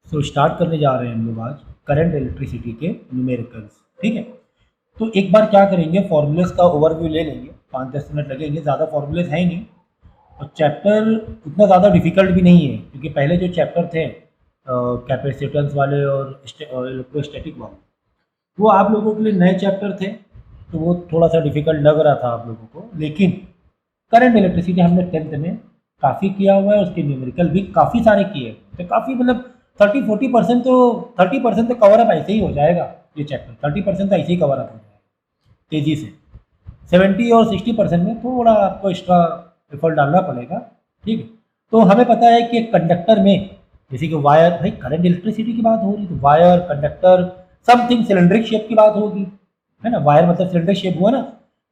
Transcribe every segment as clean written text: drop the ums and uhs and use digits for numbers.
So start करने जा रहे हैं हम लोग आज करंट इलेक्ट्रिसिटी के न्यूमेरिकल्स। ठीक है, तो एक बार क्या करेंगे, फॉर्मूलेस का ओवरव्यू ले लेंगे, 5-10 मिनट लगेंगे, ज़्यादा फॉर्मूलेस है ही नहीं और चैप्टर उतना ज़्यादा डिफिकल्ट भी नहीं है क्योंकि पहले जो चैप्टर थे कैपेसिटेंस वाले और इलेक्ट्रोस्टैटिक वाले, वो आप लोगों के लिए नए चैप्टर थे, तो वो थोड़ा सा डिफिकल्ट लग रहा था आप लोगों को। लेकिन करंट इलेक्ट्रिसिटी हमने 10th में काफ़ी किया हुआ है, उसके न्यूमेरिकल भी काफ़ी सारे किए, तो काफ़ी मतलब 30-40% तो 30% तो कवर अप ऐसे ही हो जाएगा ये चैप्टर, 30% तो ऐसे ही कवर अप हो जाएगा तेज़ी से। 70 और 60% में थोड़ा आपको एक्स्ट्रा एफर्ट डालना पड़ेगा। ठीक है, तो हमें पता है कि कंडक्टर में जैसे कि वायर, भाई करंट इलेक्ट्रिसिटी की बात हो रही तो वायर, कंडक्टर, समथिंग सिलेंड्रिक शेप की बात होगी, है ना। वायर मतलब सिलेंड्रिक शेप हुआ ना,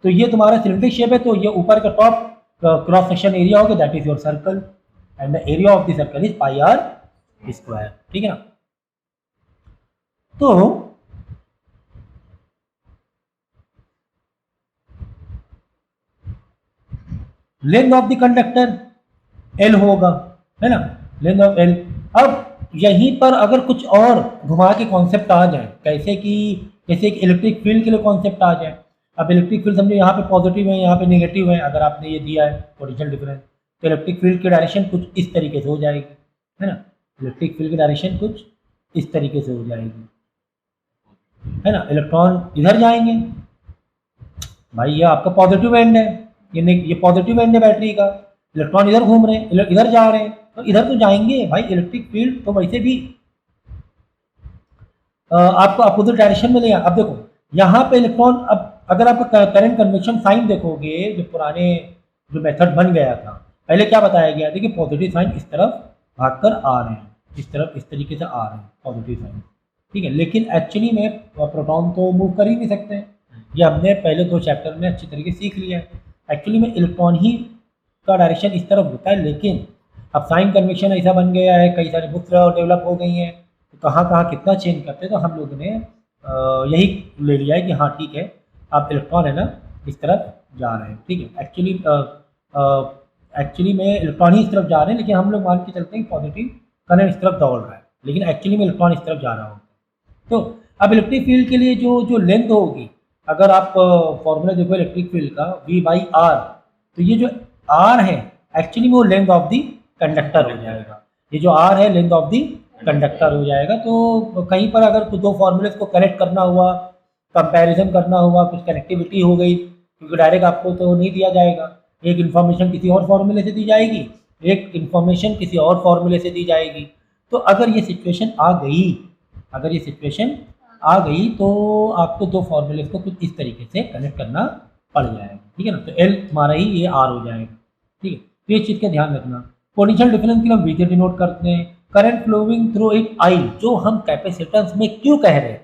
तो ये तुम्हारा सिलेंड्रिक शेप है, तो ये ऊपर का टॉप क्रॉस सेक्शन एरिया होगा, that is your circle and the area of the circle is pi r square. ठीक है ना, तो length of the conductor L होगा, है ना, लेंथ ऑफ एल। अब यहीं पर अगर कुछ और घुमा के कॉन्सेप्ट आ जाए, कैसे कि जैसे एक इलेक्ट्रिक फील्ड के लिए कॉन्सेप्ट आ जाए। अब इलेक्ट्रिक फील्ड समझो यहाँ पे पॉजिटिव है, यहाँ पे नेगेटिव है, अगर आपने ये दिया है पोटेंशियल डिफरेंस, तो इलेक्ट्रिक फील्ड की डायरेक्शन कुछ इस तरीके से हो जाएगी, है ना। इलेक्ट्रिक फील्ड की डायरेक्शन कुछ इस तरीके से हो जाएगी, है ना। इलेक्ट्रॉन इधर जाएंगे, भाई ये आपका पॉजिटिव एंड है, ये पॉजिटिव एंड है बैटरी का, इलेक्ट्रॉन इधर घूम रहे हैं, इधर जा रहे हैं, तो इधर तो जाएंगे भाई। इलेक्ट्रिक फील्ड तो वैसे भी आपको अपोजिट डायरेक्शन में ले। अब देखो यहाँ पे इलेक्ट्रॉन, अब अगर आप करंट कन्वेक्शन साइन देखोगे, जो पुराने जो मेथड बन गया था, पहले क्या बताया गया था कि पॉजिटिव साइन इस तरफ भागकर आ रहे हैं, इस तरफ इस तरीके से आ रहे हैं पॉजिटिव साइन। ठीक है, लेकिन एक्चुअली में प्रोटॉन तो मूव कर ही नहीं सकते हैं, ये हमने पहले 2 चैप्टर में अच्छी तरीके सीख लिया है। एक्चुअली में इलेक्ट्रॉन ही का डायरेक्शन इस तरफ होता है, लेकिन अब साइन कन्वेक्शन ऐसा बन गया है, कई सारी बुक्स डेवलप हो गई हैं, तो कहाँ कहाँ कितना चेंज करते हैं, तो हम लोगों ने यही ले लिया है कि हाँ ठीक है, आप इलेक्ट्रॉन है ना इस तरफ जा रहे हैं। ठीक है, एक्चुअली में इलेक्ट्रॉन ही इस तरफ जा रहे हैं, लेकिन हम लोग मान के चलते हैं पॉजिटिव करंट इस तरफ दौड़ रहा है, लेकिन एक्चुअली में इलेक्ट्रॉन इस तरफ जा रहा होगा। तो अब इलेक्ट्रिक फील्ड के लिए जो जो लेंथ होगी, अगर आप फॉर्मूला देखो इलेक्ट्रिक फील्ड का V/R, तो ये जो R है एक्चुअली में वो लेंथ ऑफ द कंडक्टर हो जाएगा, ये जो R है लेंथ ऑफ द कंडक्टर हो जाएगा। तो कहीं पर अगर कुछ 2 फॉर्मूलेस को कनेक्ट करना हुआ, कंपैरिजन करना हुआ, कुछ कनेक्टिविटी हो गई, क्योंकि डायरेक्ट आपको तो नहीं दिया जाएगा, एक इन्फॉर्मेशन किसी और फॉर्मूले से दी जाएगी, एक इन्फॉर्मेशन किसी और फॉर्मूले से दी जाएगी। तो अगर ये सिचुएशन आ गई, अगर ये सिचुएशन आ गई तो आपको 2 फॉर्मूले को कुछ इस तरीके से कनेक्ट करना पड़ जाएगा। ठीक है ना, तो एल हमारा ही ये आर हो जाएगा। ठीक है, तो ये चीज़ का ध्यान रखना। पोटेंशियल डिफरेंस के लिए हम वी से डिनोट करते हैं, current flowing through it I, जो हम कैपेसिटेंस में क्यों कह रहे थे,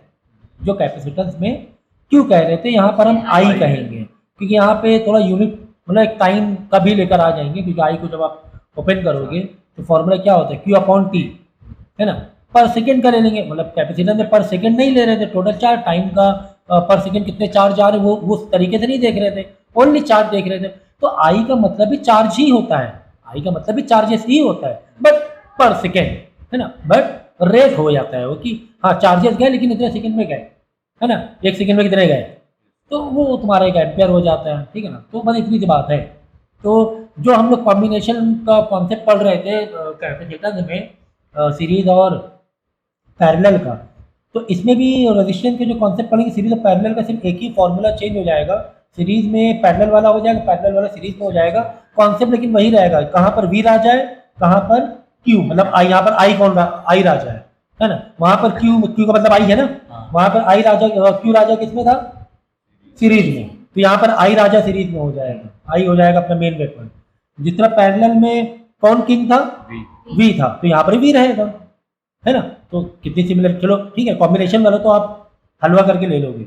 जो कैपेसिटेंस में क्यों कह रहे थे, यहाँ पर हम आई कहेंगे, क्योंकि यहाँ पे थोड़ा यूनिट मतलब एक टाइम का भी लेकर आ जाएंगे, क्योंकि आई को जब आप ओपन करोगे तो फॉर्मूला क्या होता है, Q/T, है ना, पर सेकेंड का ले लेंगे, मतलब कैपेसिटेंस में पर सेकेंड नहीं ले रहे थे, टोटल चार्ज टाइम का पर सेकेंड कितने चार्ज जा रहे हैं वो उस तरीके से नहीं देख रहे थे, ओनली चार्ज देख रहे थे। तो आई का मतलब भी चार्ज ही होता है, आई का मतलब भी चार्जेस ही होता है, बट पर सेकेंड, है ना, बट रेट हो जाता है वो कि हाँ चार्जेस गए लेकिन इतने सेकेंड में गए, है ना, 1 सेकेंड में कितने गए, तो वो तुम्हारा एक एम्पेयर हो जाता है। ठीक है ना, तो बस इतनी सी बात है। तो जो हम लोग कॉम्बिनेशन का कॉन्सेप्ट पढ़ रहे थे कैपेसिटर में, सीरीज और पैरेलल का, तो इसमें भी रेजिस्टेंस के जो कॉन्सेप्ट पढ़ेंगे सीरीज और पैरेलल का, सिर्फ एक ही फॉर्मूला चेंज हो जाएगा, सीरीज में पैरेलल वाला हो जाएगा, पैरेलल वाला सीरीज में हो जाएगा, कॉन्सेप्ट लेकिन वही रहेगा, कहाँ पर वी राजा है, कहाँ पर क्यू, मतलब आई, यहाँ पर आई कौन आई राजा है ना, वहाँ पर क्यू, क्यू का मतलब आई है ना, वहाँ पर आई राजा, क्यू राजा किसमें था, सीरीज में, तो यहाँ पर आई राजा सीरीज में हो जाएगा, आई हो जाएगा अपना मेन वेपन। जिस तरह पैरेलल में कौन किंग था, वी था, तो यहाँ पर वी रहेगा, है ना। तो कितनी सिमिलर, चलो ठीक है, कॉम्बिनेशन वाला तो आप हलवा करके ले लोगे।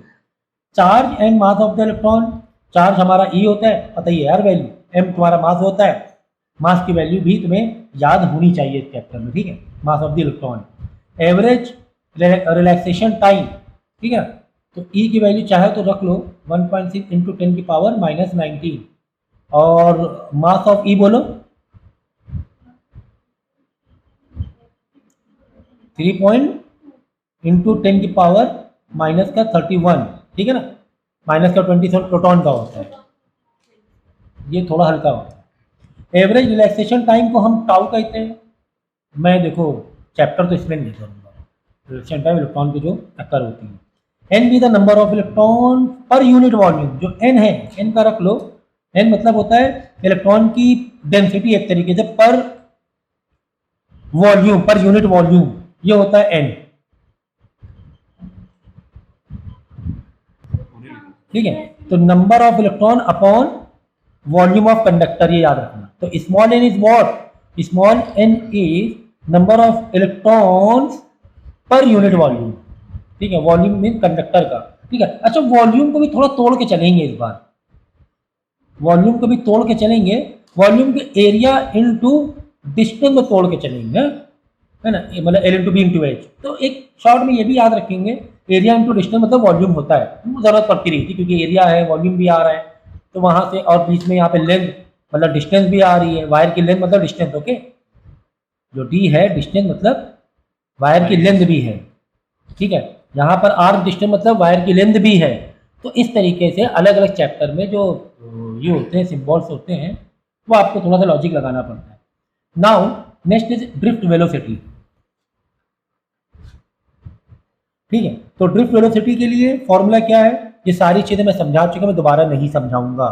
Charge and mass of the electron, charge हमारा ई होता है, पता ही है यार वैल्यू, एम तुम्हारा मास होता है, मास की वैल्यू भी तुम्हें याद होनी चाहिए इस चैप्टर में। ठीक है, मास of the electron, average relaxation time, ठीक है, तो ई की वैल्यू चाहे तो रख लो 1.6 × 10⁻⁻19, और मास ऑफ ई बोलो 3 पॉइंट इंटू 10 की पावर माइनस का 31, ठीक है ना, माइनस का 27 प्रोटॉन का होता है, ये थोड़ा हल्का होता है। एवरेज रिलैक्सेशन टाइम को हम टाउ कहते हैं। मैं देखो चैप्टर तो एक्सप्लेन नहीं करूँगा, रिलैक्सेशन टाइम इलेक्ट्रॉन की जो टक्कर होती है। N be the number of electron per unit volume, जो एन है, एन का रख लो, एन मतलब होता है इलेक्ट्रॉन की डेंसिटी एक तरीके से पर वॉल्यूम, पर यूनिट वॉल्यूम, ये होता है एन, ठीक है। तो number of electron upon volume of conductor, ये याद रखना। तो small n is what, small n is number of electrons per unit volume, ठीक है, वॉल्यूम मीन कंडक्टर का, ठीक है। अच्छा वॉल्यूम को भी थोड़ा तोड़ के चलेंगे इस बार, वॉल्यूम को भी तोड़ के चलेंगे, वॉल्यूम के एरिया इनटू डिस्टेंस को तोड़ के चलेंगे, है ना, मतलब L into B into H. तो एक शॉर्ट में ये भी याद रखेंगे, एरिया इंटू डिस्टेंस मतलब वॉल्यूम होता है, जरूरत पड़ती रही थी क्योंकि एरिया है, वॉल्यूम भी आ रहा है, तो वहां से, और बीच में यहाँ पे लेंथ मतलब डिस्टेंस भी आ रही है, वायर की लेंथ मतलब डिस्टेंस, ओके, जो डी है डिस्टेंस मतलब वायर की लेंथ भी है, ठीक है। यहाँ पर आर डिस्टेंस मतलब वायर की लेंथ भी है। तो इस तरीके से अलग अलग चैप्टर में जो ये होते हैं सिंबल्स होते हैं, वो आपको थोड़ा सा लॉजिक लगाना पड़ता है। Now next is drift velocity, ठीक है। तो ड्रिफ्ट वेलोसिटी के लिए फॉर्मूला क्या है, ये सारी चीज़ें मैं समझा चुका, मैं दोबारा नहीं समझाऊंगा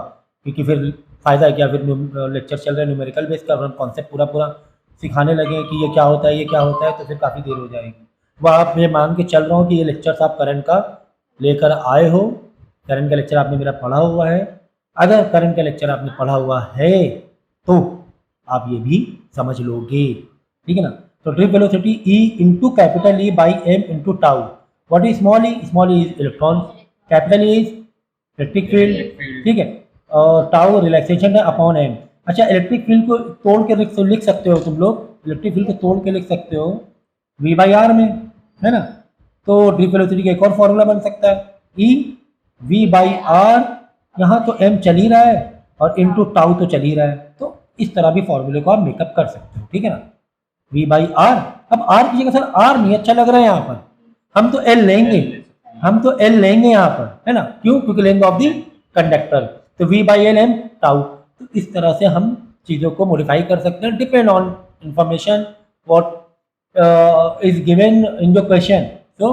क्योंकि फिर फ़ायदा क्या, फिर लेक्चर चल रहे हैं न्यूमेरिकल बेस का, हम कॉन्सेप्ट पूरा पूरा सिखाने लगे कि ये क्या होता है, ये क्या होता है, तो फिर काफ़ी देर हो जाएगी। वह आप ये मान के चल रहा हूँ कि ये लेक्चर्स आप करंट का लेकर आए हो, करंट का लेक्चर आपने मेरा पढ़ा हुआ है। अगर करंट का लेक्चर आपने पढ़ा हुआ है तो आप ये भी समझ लोगे, ठीक है ना। तो drift velocity e into capital E by m into tau. What is small e, small e is electron, capital E is electric field, ठीक है, और टाउ रिलैक्सेशन है अपॉन एम। अच्छा इलेक्ट्रिक फील्ड को तोड़ के लिख सकते हो तुम लोग, इलेक्ट्रिक फील्ड को तोड़ के लिख सकते हो वी बाई आर में, है ना। तो ड्रिफ्ट वेलोसिटी का एक और फॉर्मूला बन सकता है ई वी बाई आर, यहाँ तो एम चल ही रहा है और इंटू टाउ तो चल ही रहा है, तो इस तरह भी फॉर्मूले को आप मेकअप कर सकते हो, ठीक है ना, वी बाई आर। अब आर की जगह सर आर नहीं अच्छा लग रहा है यहाँ पर, हम तो एल लेंगे, हम तो एल लेंगे यहाँ पर, है ना, क्यों, क्योंकि लेंथ ऑफ दी कंडक्टर, तो v by L m tau. तो इस तरह से हम चीज़ों को मॉडिफाई कर सकते हैं, depend on information what is given in the question. तो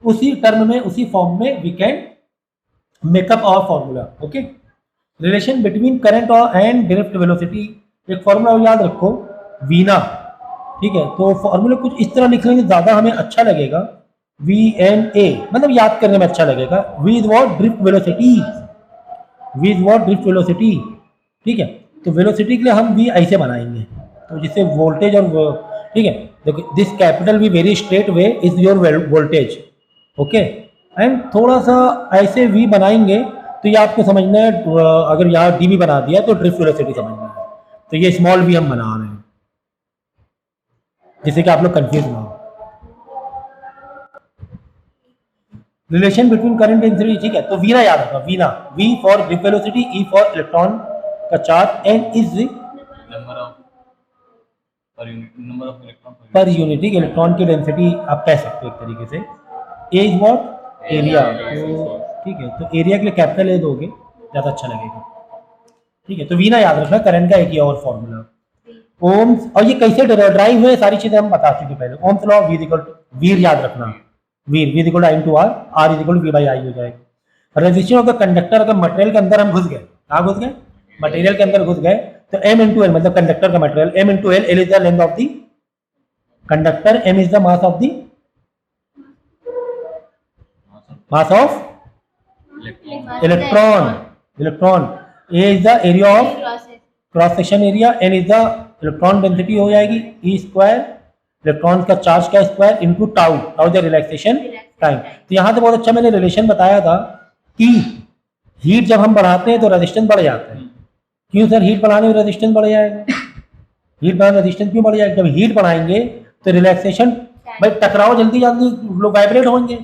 उसी टर्म में, उसी फॉर्म में we can make up our formula, okay. Relation between current और एंड ड्रिफ्ट वेलोसिटी, एक फॉर्मूला याद रखो वीना, ठीक है। तो फॉर्मूला कुछ इस तरह लिख लेंगे ज़्यादा हमें अच्छा लगेगा, वी एन ए, मतलब याद करने में अच्छा लगेगा। V is what drift velocity, v is what drift velocity, ठीक है। तो वेलोसिटी के लिए हम वी ऐसे बनाएंगे, तो जिससे वोल्टेज और, ठीक है, देखो this capital V very straight way is your voltage, okay, and थोड़ा सा ऐसे वी बनाएंगे तो ये आपको समझना है, अगर यहाँ डी भी बना दिया तो ड्रिफ्ट वेलोसिटी समझना है, तो ये स्मॉल वी हम बना रहे हैं जिससे कि आप लोग कंफ्यूज ना हो। रिलेशन बिटवीन करंट डेंसिटी, ठीक है, तो वीना याद रखना, Veena, V for drift velocity, E for electron का charge, N is number of per unit, number of electron per unit, ठीक है, इलेक्ट्रॉन की डेंसिटी आप कह सकते हो एक तरीके से। ए इज व्हाट एरिया, तो ठीक है, तो एरिया के लिए कैपिटल ए दोगे ज़्यादा अच्छा लगेगा, ठीक है। तो वीना याद रखना, करंट का एक ही और फॉर्मूला ओम्स, और ये कैसे ड्राइव हुए सारी चीजें हम बता चुके पहले। Ohm's law, V equal to Veer याद रखना, Veer, V equal to I into R, R is equal to V by I हो जाएगा। रेजिस्टेंस ऑफ द कंडक्टर, अगर मटेरियल के अंदर हम घुस गए, कहाँ घुस गए, मटेरियल के अंदर घुस गए, तो एम इंटू एल मतलब कंडक्टर का material, m into L, L is the length of the conductor, m is the mass of the mass of electron, electron, a is the area of cross section area, n is the electron density हो जाएगी, e square electron का charge का square into tau, tau the relaxation time. तो यहाँ से बहुत अच्छा मैंने रिलेशन बताया था कि हीट जब हम बढ़ाते हैं तो रेजिस्टेंस बढ़ जाता है। क्यों सर, हीट बढ़ाने में रेजिस्टेंस बढ़ जाएगा, हीट बढ़ाने रेजिस्टेंस क्यों बढ़ जाएगा, जब हीट बढ़ाएंगे तो रिलैक्सेशन, भाई टकराव जल्दी जल्दी लोग वाइब्रेट होंगे,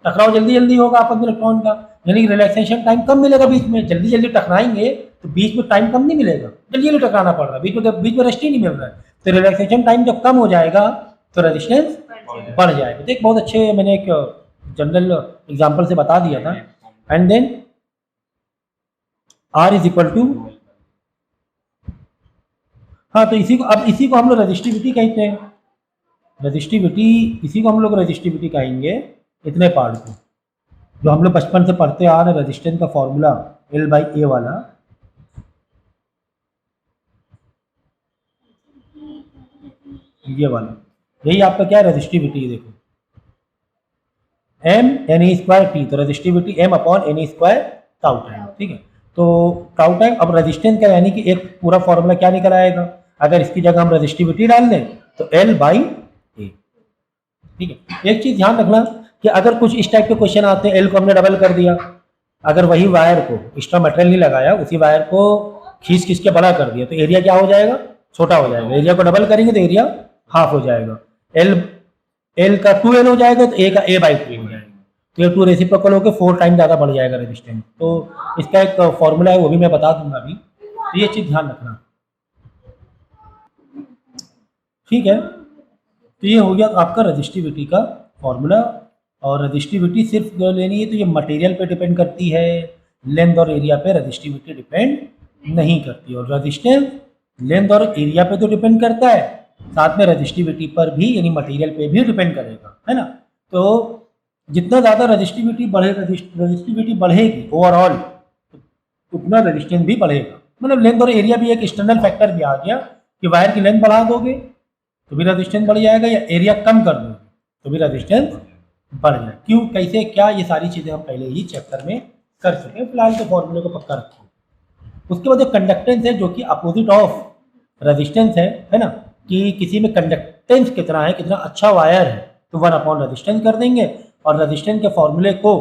टकराव जल्दी जल्दी होगा आपस में इलेक्ट्रॉन का, यानी कि रिलैक्सेशन टाइम कम मिलेगा बीच में, जल्दी जल्दी टकराएंगे तो बीच में टाइम कम नहीं मिलेगा, जल्दी जल्दी टकराना पड़ रहा है, बीच में रेस्ट ही नहीं मिल रहा है। तो रिलैक्सेशन टाइम जब कम हो जाएगा तो रेजिस्टेंस बढ़ जाएगा। तो एक बहुत अच्छे मैंने एक जनरल एग्जांपल से बता दिया था। And then R is equal to, हाँ तो इसी को, अब इसी को हम लोग रजिस्टिविटी कहते हैं। रजिस्टिविटी, इसी को हम लोग रजिस्टिविटी कहेंगे, इतने पार्ट को जो हम लोग बचपन से पढ़ते आ रहे हैं। रजिस्टेंस का फॉर्मूला L/A वाला, ये वाला, यही आपका क्या है, रजिस्टिविटी। देखो m NE²T, तो रजिस्टिविटी m/NE² टाउ टाइम, ठीक है। तो टाउ टाइम, अब रेजिस्टेंस का यानी कि एक पूरा फॉर्मूला क्या निकल आएगा, अगर इसकी जगह हम रजिस्टिविटी डाल दें तो L/A, ठीक है। एक चीज ध्यान रखना कि अगर कुछ इस टाइप के क्वेश्चन आते हैं, L को हमने डबल कर दिया, अगर वही वायर को एक्स्ट्रा मटेरियल नहीं लगाया, उसी वायर को खींच के बड़ा कर दिया, तो एरिया क्या हो जाएगा, छोटा हो जाएगा। एरिया को डबल करेंगे तो एरिया हाफ हो जाएगा। L का 2L हो जाएगा तो A का A/2 हो जाएगा। तो ये 2 रेसिप्रोकल होकर 4 टाइम ज़्यादा बढ़ जाएगा रेजिस्टेंस। तो इसका एक फॉर्मूला है, वो भी मैं बता दूंगा अभी, तो ये चीज़ ध्यान रखना, ठीक है। तो ये हो गया आपका रजिस्टिविटी का फॉर्मूला। और रजिस्टिविटी सिर्फ लेनी है तो ये मटेरियल पे डिपेंड करती है, लेंथ और एरिया पे रजिस्टिविटी डिपेंड नहीं करती। और रजिस्टेंस लेंथ और एरिया पे तो डिपेंड करता है, साथ में रजिस्टिविटी पर भी, यानी मटेरियल पे भी डिपेंड करेगा, है ना। तो जितना ज़्यादा रजिस्टिविटी बढ़ेगी ओवरऑल, उतना रजिस्टेंस भी बढ़ेगा। मतलब लेंथ और एरिया भी एक एक्सटर्नल फैक्टर भी आ गया कि वायर की लेंथ बढ़ा दोगे तो भी रेजिस्टेंस बढ़ जाएगा, या एरिया कम कर दोगे तो भी रेजिस्टेंस बढ़ जाएगा। क्यों, कैसे, क्या, ये सारी चीज़ें हम पहले ही चैप्टर में कर चुके हैं। फिलहाल तो फॉर्मूले को पक्का रखो। उसके बाद जो कंडक्टेंस है, जो कि अपोजिट ऑफ रेजिस्टेंस है ना, कि किसी में कंडक्टेंस कितना है, कितना अच्छा वायर है, तो 1 रेजिस्टेंस कर देंगे और रेजिस्टेंस के फॉर्मूले को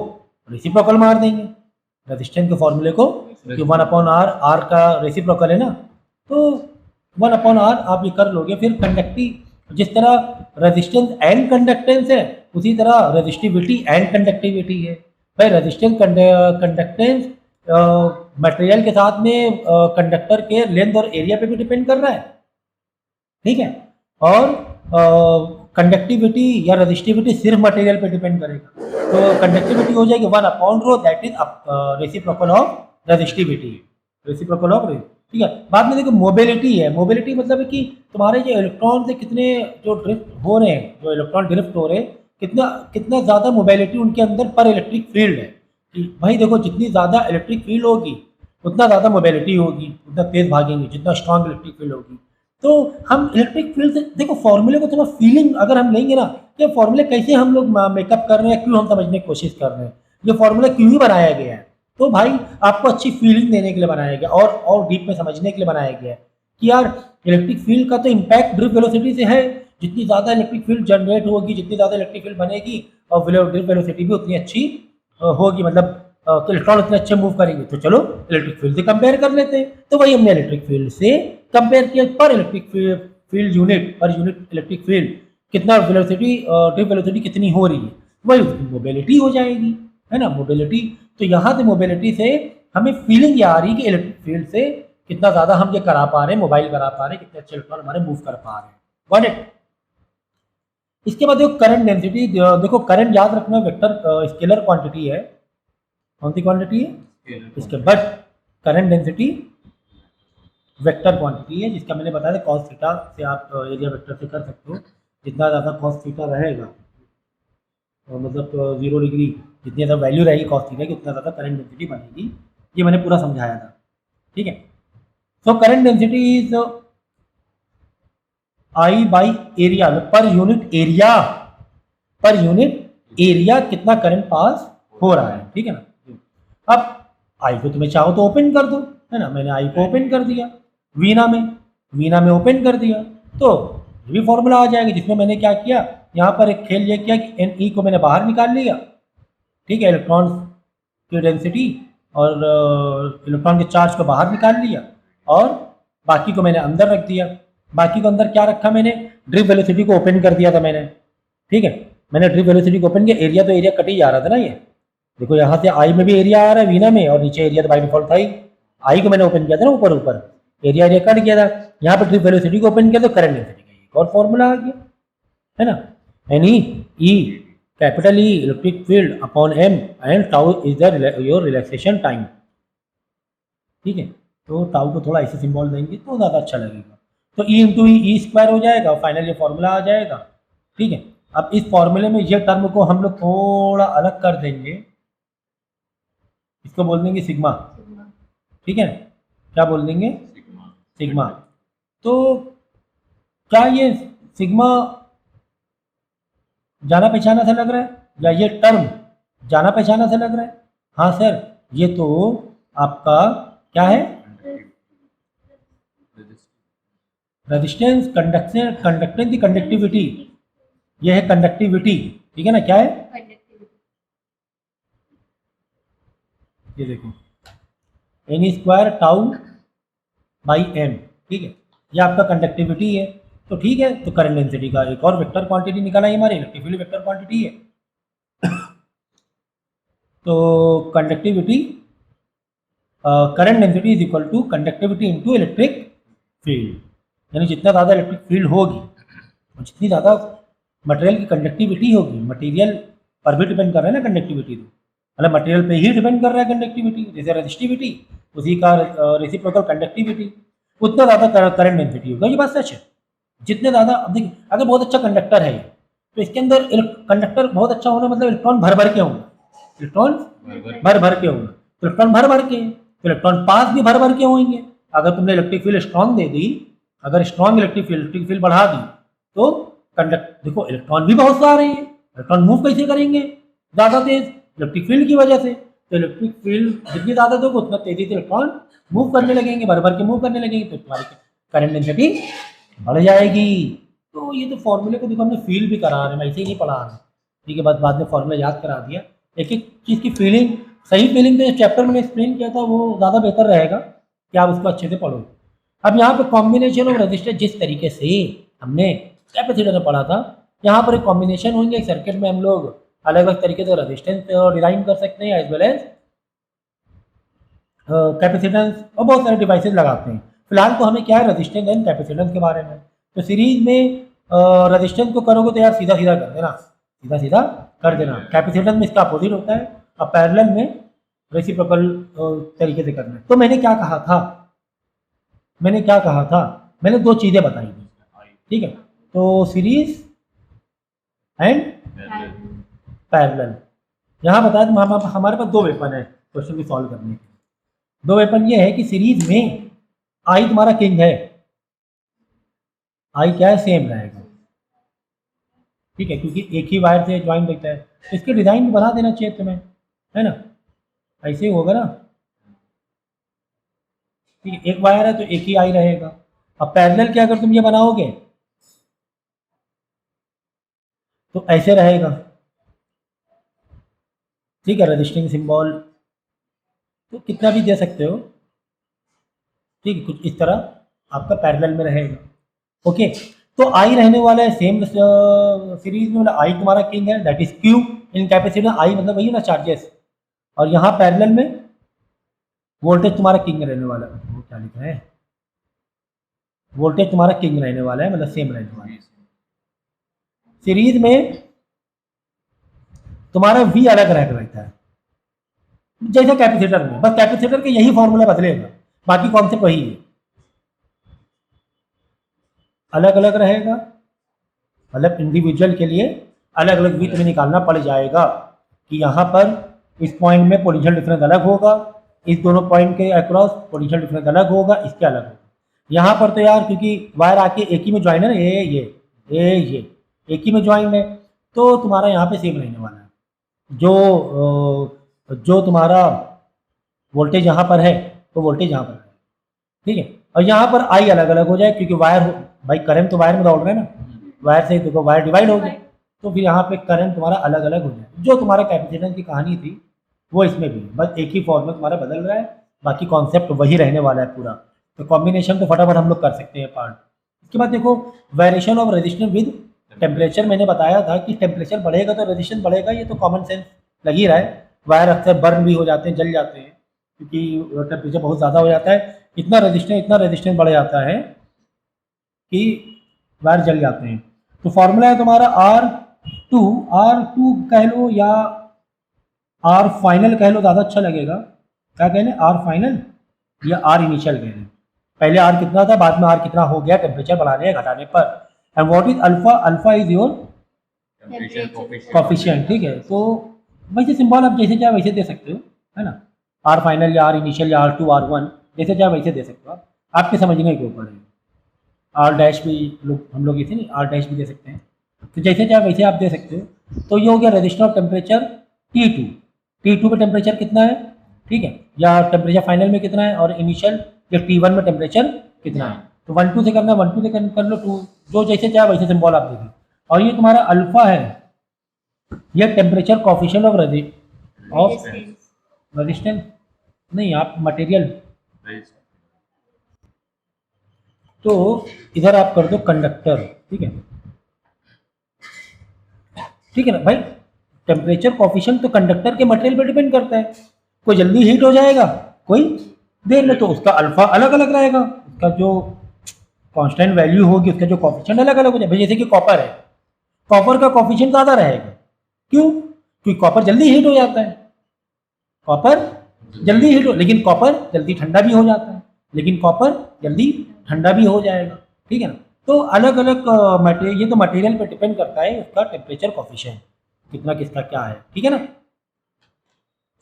रेसिप्रोकल मार देंगे। रेजिस्टेंस के फॉर्मूले को, कि 1/R, R का रेसिप्रोकल है ना, तो 1/R आप ये कर लोगे। फिर कंडक्टिव, जिस तरह रेजिस्टेंस एंड कंडक्टेंस है, उसी तरह रेजिस्टिविटी एंड कंडक्टिविटी है। भाई रेजिस्टेंस कंडक्टेंस मटेरियल के साथ में कंडक्टर के लेंथ और एरिया पे भी डिपेंड कर रहा है, ठीक है। और कंडक्टिविटी या रेजिस्टिविटी सिर्फ मटेरियल पे डिपेंड करेगा। तो कंडक्टिविटी हो जाएगी 1/ρ, that is reciprocal of resistivity, reciprocal of, ठीक है। बाद में देखो मोबिलिटी है। मोबिलिटी मतलब है कि तुम्हारे जो इलेक्ट्रॉन से कितने जो ड्रिफ्ट हो रहे हैं, जो इलेक्ट्रॉन ड्रिफ्ट हो रहे हैं, कितना ज़्यादा मोबिलिटी उनके अंदर पर इलेक्ट्रिक फील्ड है। कि भाई देखो, जितनी ज़्यादा इलेक्ट्रिक फील्ड होगी उतना ज़्यादा मोबिलिटी होगी, उतना तेज़ भागेंगे, जितना स्ट्रॉन्ग इलेक्ट्रिक फील्ड होगी। तो हम इलेक्ट्रिक फील्ड से देखो फॉर्मूले को थोड़ा फीलिंग अगर हम लेंगे ना, ये फॉर्मूले कैसे हम लोग मेकअप कर रहे हैं, क्यों हम समझने की कोशिश कर रहे हैं, ये फॉर्मूला क्यों ही बनाया गया है, तो भाई आपको अच्छी फीलिंग देने के लिए बनाया गया और डीप में समझने के लिए बनाया गया है कि यार इलेक्ट्रिक फील्ड का तो इम्पैक्ट ड्रिफ्ट वेलोसिटी से है। जितनी ज़्यादा इलेक्ट्रिक फील्ड जनरेट होगी, जितनी ज़्यादा इलेक्ट्रिक फील्ड बनेगी, और ड्रिफ्ट वेलोसिटी भी उतनी अच्छी होगी, मतलब इलेक्ट्रॉन उतने अच्छे मूव करेंगे। तो चलो इलेक्ट्रिक फील्ड से कंपेयर कर लेते हैं। तो वही हमने इलेक्ट्रिक फील्ड से कंपेयर किया, पर electric field unit, per unit electric field कितना वेलोसिटी, ड्रिफ्ट वेलोसिटी कितनी हो रही है, वही मोबिलिटी हो जाएगी, है ना, मोबिलिटी। तो यहाँ से मोबिलिटी से हमें फीलिंग ये आ रही है कि इलेक्ट्रिक फील्ड से कितना ज़्यादा हम ये करा पा रहे हैं, मोबाइल करा पा रहे हैं, कितने अच्छे इलेक्ट्रॉन हमारे मूव कर पा रहे हैं। Got it. इसके बाद देखो करंट डेंसिटी। देखो करंट याद रखना वेक्टर स्केलर क्वांटिटी है। कौन सी क्वांटिटी है इसके, but current density vector quantity है, जिसका मैंने बताया कॉस थीटा से आप एरिया वेक्टर से कर सकते हो। जितना ज़्यादा कॉस थीटा रहेगा, मतलब 0 डिग्री जितनी ज़्यादा वैल्यू रहेगी कॉस थीटा की, उतना ज़्यादा करंट डेंसिटी बनेगी। ये मैंने पूरा समझाया था, ठीक है। So current density is I by area, per unit area कितना करंट पास हो रहा है, ठीक है ना। अब आई को तुम्हें चाहो तो ओपन कर दो, है ना, मैंने आई को ओपन कर दिया, वीना में ओपन कर दिया, तो ये भी फॉर्मूला आ जाएगा, जिसमें मैंने क्या किया, यहाँ पर एक खेल ये किया कि NE को मैंने बाहर निकाल लिया, ठीक है, इलेक्ट्रॉन की डेंसिटी और इलेक्ट्रॉन के चार्ज को बाहर निकाल लिया, और बाकी को मैंने अंदर रख दिया। बाकी को अंदर क्या रखा, मैंने ड्रिफ्ट वेलोसिटी को ओपन कर दिया था मैंने, ठीक है, मैंने ड्रिफ्ट वेलोसिटी को ओपन किया। एरिया तो एरिया कट ही जा रहा था ना, ये देखो यहाँ से आई में भी एरिया आ रहा है वीना में, और नीचे एरिया तो बाई डिफॉल्ट था ही। आई को मैंने ओपन किया था ना, ऊपर एरिया कट गया था। यहाँ पर ड्रिफ्ट वेलोसिटी को ओपन किया तो करंट डेंसिटी का एक और फॉर्मूला आ गया, है ना। Any e capital E electric field upon m and tau is the your relaxation time. ठीक है, तो टाउ को थोड़ा ऐसे सिंबल देंगे तो ज़्यादा अच्छा लगेगा। तो ई इंटू ई स्क्वायर हो जाएगा, फाइनल ये फॉर्मूला आ जाएगा। ठीक है, अब इस फॉर्मूले में ये टर्म को हम लोग थोड़ा अलग कर देंगे, इसको बोल देंगे सिग्मा। ठीक है, क्या बोल देंगे? सिग्मा। सिग्मा। तो क्या ये सिग्मा जाना पहचाना सा लग रहा है, या ये टर्म जाना पहचाना सा लग रहा है? हाँ सर, ये तो आपका क्या है? रेजिस्टेंस, कंडक्शन, कंडक्टेंस की कंडक्टिविटी, ये है कंडक्टिविटी। ठीक है ना, क्या है? ये देखो n square tau by m. ठीक है, ये आपका कंडक्टिविटी है। तो ठीक है, तो करंट डेंसिटी का एक और वेक्टर क्वांटिटी निकाला है, हमारी इलेक्ट्रिक फील्ड वेक्टर क्वांटिटी है। तो conductivity, current density is equal to conductivity into electric field, यानी जितना ज़्यादा इलेक्ट्रिक फील्ड होगी और जितनी ज़्यादा मटेरियल की कंडक्टिविटी होगी, मटेरियल पर भी डिपेंड कर रहा है ना कंडक्टिविटी, तो मतलब मटेरियल पे ही डिपेंड कर रहा है कंडक्टिविटी, जैसे रेजिस्टिविटी उसी का रेसिप्रोकल कंडक्टिविटी, उतना ज़्यादा करंट डेंसिटी होगा। ये बात सच है। जितने ज़्यादा, अब देखिए अगर बहुत अच्छा कंडक्टर है तो इसके अंदर कंडक्टर बहुत अच्छा होना मतलब इलेक्ट्रॉन भर भर के होंगे, इलेक्ट्रॉन भर भर के होंगे, तो इलेक्ट्रॉन भर भर के, तो इलेक्ट्रॉन पास भी भर भर के होंगे। अगर तुमने इलेक्ट्रिक फील्ड स्ट्रॉन्ग दे दी, अगर स्ट्रॉन्ग इलेक्ट्रिक फील्ड बढ़ा दी, तो कंडक्ट देखो इलेक्ट्रॉन भी बहुत सारे हैं, इलेक्ट्रॉन मूव कैसे करेंगे ज़्यादा तेज? इलेक्ट्रिक फील्ड की वजह से। तो इलेक्ट्रिक फील्ड जितनी ज़्यादा दोगे उतना तेजी से इलेक्ट्रॉन मूव करने लगेंगे, भर भर के मूव करने लगेंगे, तो तुम्हारी करंट डेंसिटी बढ़ जाएगी। तो ये तो फॉर्मूले को देखो हमने फील भी करा रहे हैं, ऐसे ही नहीं पढ़ा रहे हैं। ठीक है, बस बाद में फॉर्मूला याद करा दिया। एक एक चीज़ की फीलिंग, सही फीलिंग तो चैप्टर मैंने एक्सप्लेन किया था, वो ज़्यादा बेहतर रहेगा कि आप उसको अच्छे से पढ़ो। अब यहाँ पे कॉम्बिनेशन ऑफ रजिस्टर, जिस तरीके से हमने कैपेसिटर में पढ़ा था, यहाँ पर एक कॉम्बिनेशन होंगे। एक सर्किट में हम लोग अलग अलग तरीके से रजिस्टेंस डिजाइन कर सकते हैं एज वेल एज कैपेसिटेंस, और बहुत सारे डिवाइसेस लगाते हैं। फिलहाल तो हमें क्या है, रजिस्टेंस एंड कैपेसिटेंस के बारे में। तो सीरीज में रजिस्टेंस को करोगे तो यार सीधा सीधा कर देना, सीधा सीधा कर देना। कैपेसिटेंस में इसका अपोजिट होता है, और पैरेलल में रेसिप्रोकल तरीके से करना है। तो मैंने क्या कहा था, मैंने दो चीज़ें बताई थी। ठीक है, तो सीरीज एंड पैरेलल। यहाँ बताया तो हमारे पास दो वेपन है क्वेश्चन को सॉल्व करने के। दो वेपन ये है कि सीरीज में आई तुम्हारा किंग है, आई क्या है, सेम रहेगा। ठीक है, क्योंकि एक ही वायर से ज्वाइन रहता है, तो इसके डिजाइन भी बना देना चाहिए तुम्हें, है ना? ऐसे ही होगा ना। ठीक है, एक वायर है तो एक ही आई रहेगा। अब पैरेलल के अगर तुम ये बनाओगे तो ऐसे रहेगा। ठीक है, रजिस्टिंग सिंबल तो कितना भी दे सकते हो। ठीक है, कुछ इस तरह आपका पैरेलल में रहेगा। ओके, तो आई रहने वाला है सेम सीरीज में, मतलब आई तुम्हारा किंग है, that is Q in capacitor. I मतलब वही ना, चार्जेस। और यहाँ पैरेलल में वोल्टेज तुम्हारा किंग रहने वाला है। वो क्या लिखा है, वोल्टेज तुम्हारा किंग रहने वाला है, मतलब सेम रहने वाला है। सीरीज में तुम्हारा वी अलग रहता है जैसे कैपेसिटर में, बस कैपेसिटर के यही फॉर्मूला बदलेगा, बाकी कॉन्सेप्ट वही है, अलग अलग रहेगा। मतलब इंडिविजुअल के लिए अलग अलग वी तुम्हें निकालना पड़ जाएगा कि यहाँ पर इस पॉइंट में पोटेंशियल डिफरेंस अलग होगा, इस दोनों पॉइंट के अक्रॉस पोटेंशियल डिफरेंस अलग होगा, इसके अलग होगा। यहाँ पर तो यार क्योंकि वायर आके एक ही में ज्वाइन है ना, ये एक ही में ज्वाइन है, तो तुम्हारा यहाँ पे सेम रहने वाला है। जो तुम्हारा वोल्टेज यहाँ पर है तो वोल्टेज यहाँ पर है। ठीक है, और यहाँ पर आई अलग अलग हो जाए, क्योंकि वायर भाई करंट तो वायर में दौड़ रहा है ना, वायर से देखो वायर डिवाइड हो गए, तो फिर यहाँ पे करंट तुम्हारा अलग अलग हो जाए। जो तुम्हारा कैपेसिटेंस की कहानी थी वो इसमें भी, बस एक ही फॉर्मूला तुम्हारा बदल रहा है, बाकी कॉन्सेप्ट वही रहने वाला है पूरा। तो कॉम्बिनेशन तो फटाफट हम लोग कर सकते हैं पार्ट। इसके बाद देखो variation of resistance with temperature. मैंने बताया था कि टेम्परेचर बढ़ेगा तो रेजिस्टेंस बढ़ेगा, ये तो कॉमन सेंस लग ही रहा है। वायर अक्सर बर्न भी हो जाते हैं, जल जाते हैं, क्योंकि टेम्परेचर बहुत ज़्यादा हो जाता है। इतना रेजिस्टेंस बढ़ जाता है कि वायर जल जाते हैं। तो फॉर्मूला है तुम्हारा R टू, R2 कह लो या R फाइनल कह लो, ज़्यादा अच्छा लगेगा। क्या कह लें, R फाइनल या R इनिशियल कह लें। पहले R कितना था, बाद में R कितना हो गया टेम्परेचर बढ़ाने या घटाने पर। And what is alpha, alpha is your temperature coefficient, ठीक है। तो वैसे सिंबल आप जैसे चाहे वैसे दे सकते हो, है ना। R फाइनल या R इनिशियल या R2 R1 जैसे चाहे वैसे दे सकते हो आप, आपके समझने के ऊपर है। R डैश भी लोग, हम लोग ऐसे नहीं R डैश भी दे सकते हैं, तो जैसे चाहे वैसे आप दे सकते हो। तो ये हो गया register of temperature T2। T2 पे टेम्परेचर कितना है, ठीक है, या टेम्परेचर फाइनल में कितना है, और इनिशियल या T1 में टेम्परेचर कितना है। तो 1 2 से करना, 1 2 से कर लो, 2 जो जैसे चाहे वैसे सिंबल आप देखिए। और ये तुम्हारा अल्फा है, ये टेम्परेचर कॉफिशिएंट ऑफ रेजिस्टेंस नहीं, आप मटेरियल। तो इधर आप कर दो कंडक्टर, ठीक है, ठीक है ना भाई। टेम्परेचर कॉफिशिएंट तो कंडक्टर के मटेरियल पर डिपेंड करता है, कोई जल्दी हीट हो जाएगा, कोई देर में, तो उसका अल्फा अलग अलग रहेगा, उसका जो कांस्टेंट वैल्यू होगी उसका जो कॉफिशिएंट अलग अलग हो जाएगा। जैसे कि कॉपर है, कॉपर का कॉफिशिएंट ज़्यादा रहेगा, क्यों, क्योंकि कॉपर जल्दी हीट हो जाता है, कॉपर जल्दी हीट हो, लेकिन कॉपर जल्दी ठंडा भी हो जाता है, लेकिन कॉपर जल्दी ठंडा भी हो जाएगा, ठीक है ना। तो अलग अलग मटेरियल, ये तो मटेरियल पे डिपेंड करता है उसका टेम्परेचर कॉफिशिएंट कितना, किसका क्या है, ठीक है ना।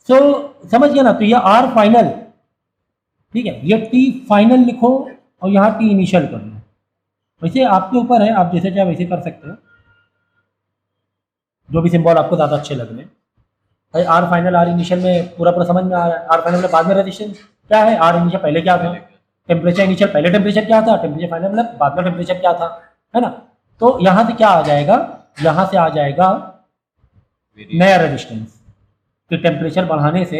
सो समझ गया ना। तो ये R फाइनल, ठीक है, ये T फाइनल लिखो और यहाँ T इनिशियल कर लो। वैसे आपके ऊपर है, आप जैसे चाहे वैसे कर सकते हो, जो भी सिंबल आपको ज़्यादा अच्छे लग रहे हैं। भाई R फाइनल R इनिशियल में पूरा पूरा समझ में आ रहा है। R फाइनल में बाद में रेजिस्टेंस क्या है, R इनिशियल पहले क्या था, टेम्परेचर इनिशियल पहले टेम्परेचर क्या था, टेम्परेचर फाइनल मतलब बाद में टेम्परेचर क्या था, है ना। तो यहाँ से क्या आ जाएगा, यहाँ से आ जाएगा नया रेजिस्टेंस, कि टेम्परेचर बढ़ाने से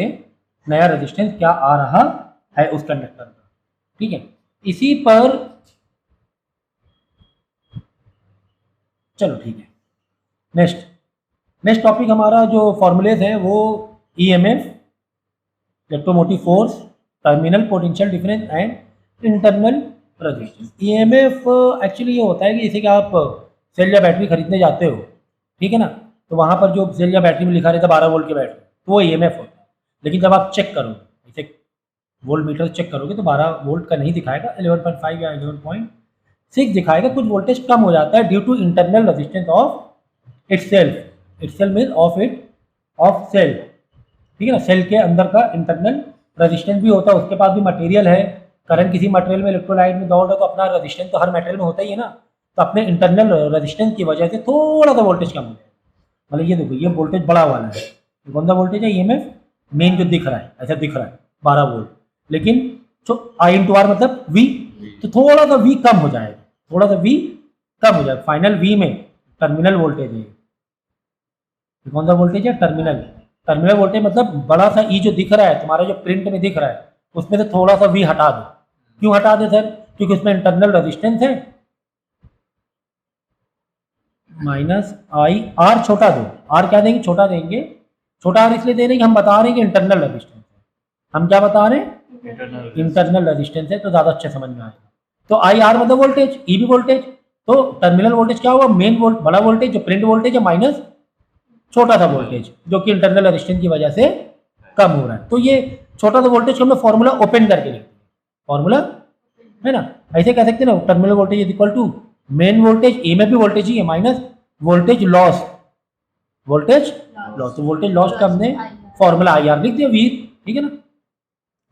नया रेजिस्टेंस क्या आ रहा है उस कंडक्टर का, ठीक है। इसी पर चलो ठीक है, नेक्स्ट टॉपिक हमारा जो फॉर्मूलेज है वो EMF, electromotive force, terminal potential difference and internal resistance. EMF actually ये होता है कि जैसे कि आप सेल या बैटरी खरीदने जाते हो, ठीक है ना, तो वहाँ पर जो सेल या बैटरी में लिखा रहता है 12 वोल्ट की बैटरी, तो वो EMF होता है। लेकिन जब आप चेक करोगे, जैसे वोल्ट मीटर चेक करोगे तो 12 वोल्ट का नहीं दिखाएगा, 11.5 या 11.6 दिखाएगा। कुछ वोल्टेज कम हो जाता है due to internal resistance of itself mean of cell, ठीक है ना। सेल के अंदर का इंटरनल रेजिस्टेंस भी होता है, उसके पास भी मटेरियल है, करंट किसी मटेरियल में इलेक्ट्रोलाइट में दौड़ रहा है तो अपना रेजिस्टेंस तो हर मटेरियल में होता ही है ना। तो अपने इंटरनल रेजिस्टेंस की वजह से थोड़ा सा वोल्टेज कम हो जाए। मतलब ये देखो, ये वोल्टेज बड़ा वाला है, ये कौन सा वोल्टेज है, EMF मेन जो दिख रहा है, ऐसा दिख रहा है 12 वोल्ट, लेकिन जो I/R मतलब V, तो थोड़ा सा V कम हो जाएगा, थोड़ा सा V कम हो जाएगा। फाइनल V में टर्मिनल वोल्टेज है, कौन सा वोल्टेज है, टर्मिनल वोल्टेज मतलब बड़ा सा E जो दिख रहा है तुम्हारा, जो प्रिंट में दिख रहा है, उसमें से थोड़ा सा V हटा दो। क्यों हटा दे सर, क्योंकि उसमें इंटरनल रेजिस्टेंस है -IR, छोटा दो, R क्या देंगे, छोटा देंगे। छोटा R इसलिए दे रहे हैं कि हम बता रहे हैं कि इंटरनल रेजिस्टेंस है, हम क्या बता रहे हैं, इंटरनल रेजिस्टेंस है, तो ज़्यादा अच्छे समझ में आएगा। तो IR मतलब वोल्टेज, E भी वोल्टेज, तो टर्मिनल वोल्टेज क्या हुआ, मेन वोल्ट बड़ा वोल्टेज जो प्रिंट वोल्टेज है माइनस छोटा सा वोल्टेज जो कि इंटरनल रेजिस्टेंस की वजह से कम हो रहा है। तो ये छोटा सा वोल्टेज को हमने फॉर्मूला ओपन करके लिखते हैं, फॉर्मूला है ना, ऐसे कह सकते हैं ना, terminal voltage is equal to main voltage, A में भी वोल्टेज ही है, माइनस वोल्टेज लॉस, तो वोल्टेज लॉस का हमने फॉर्मूला IR लिख दिया, V, ठीक है ना।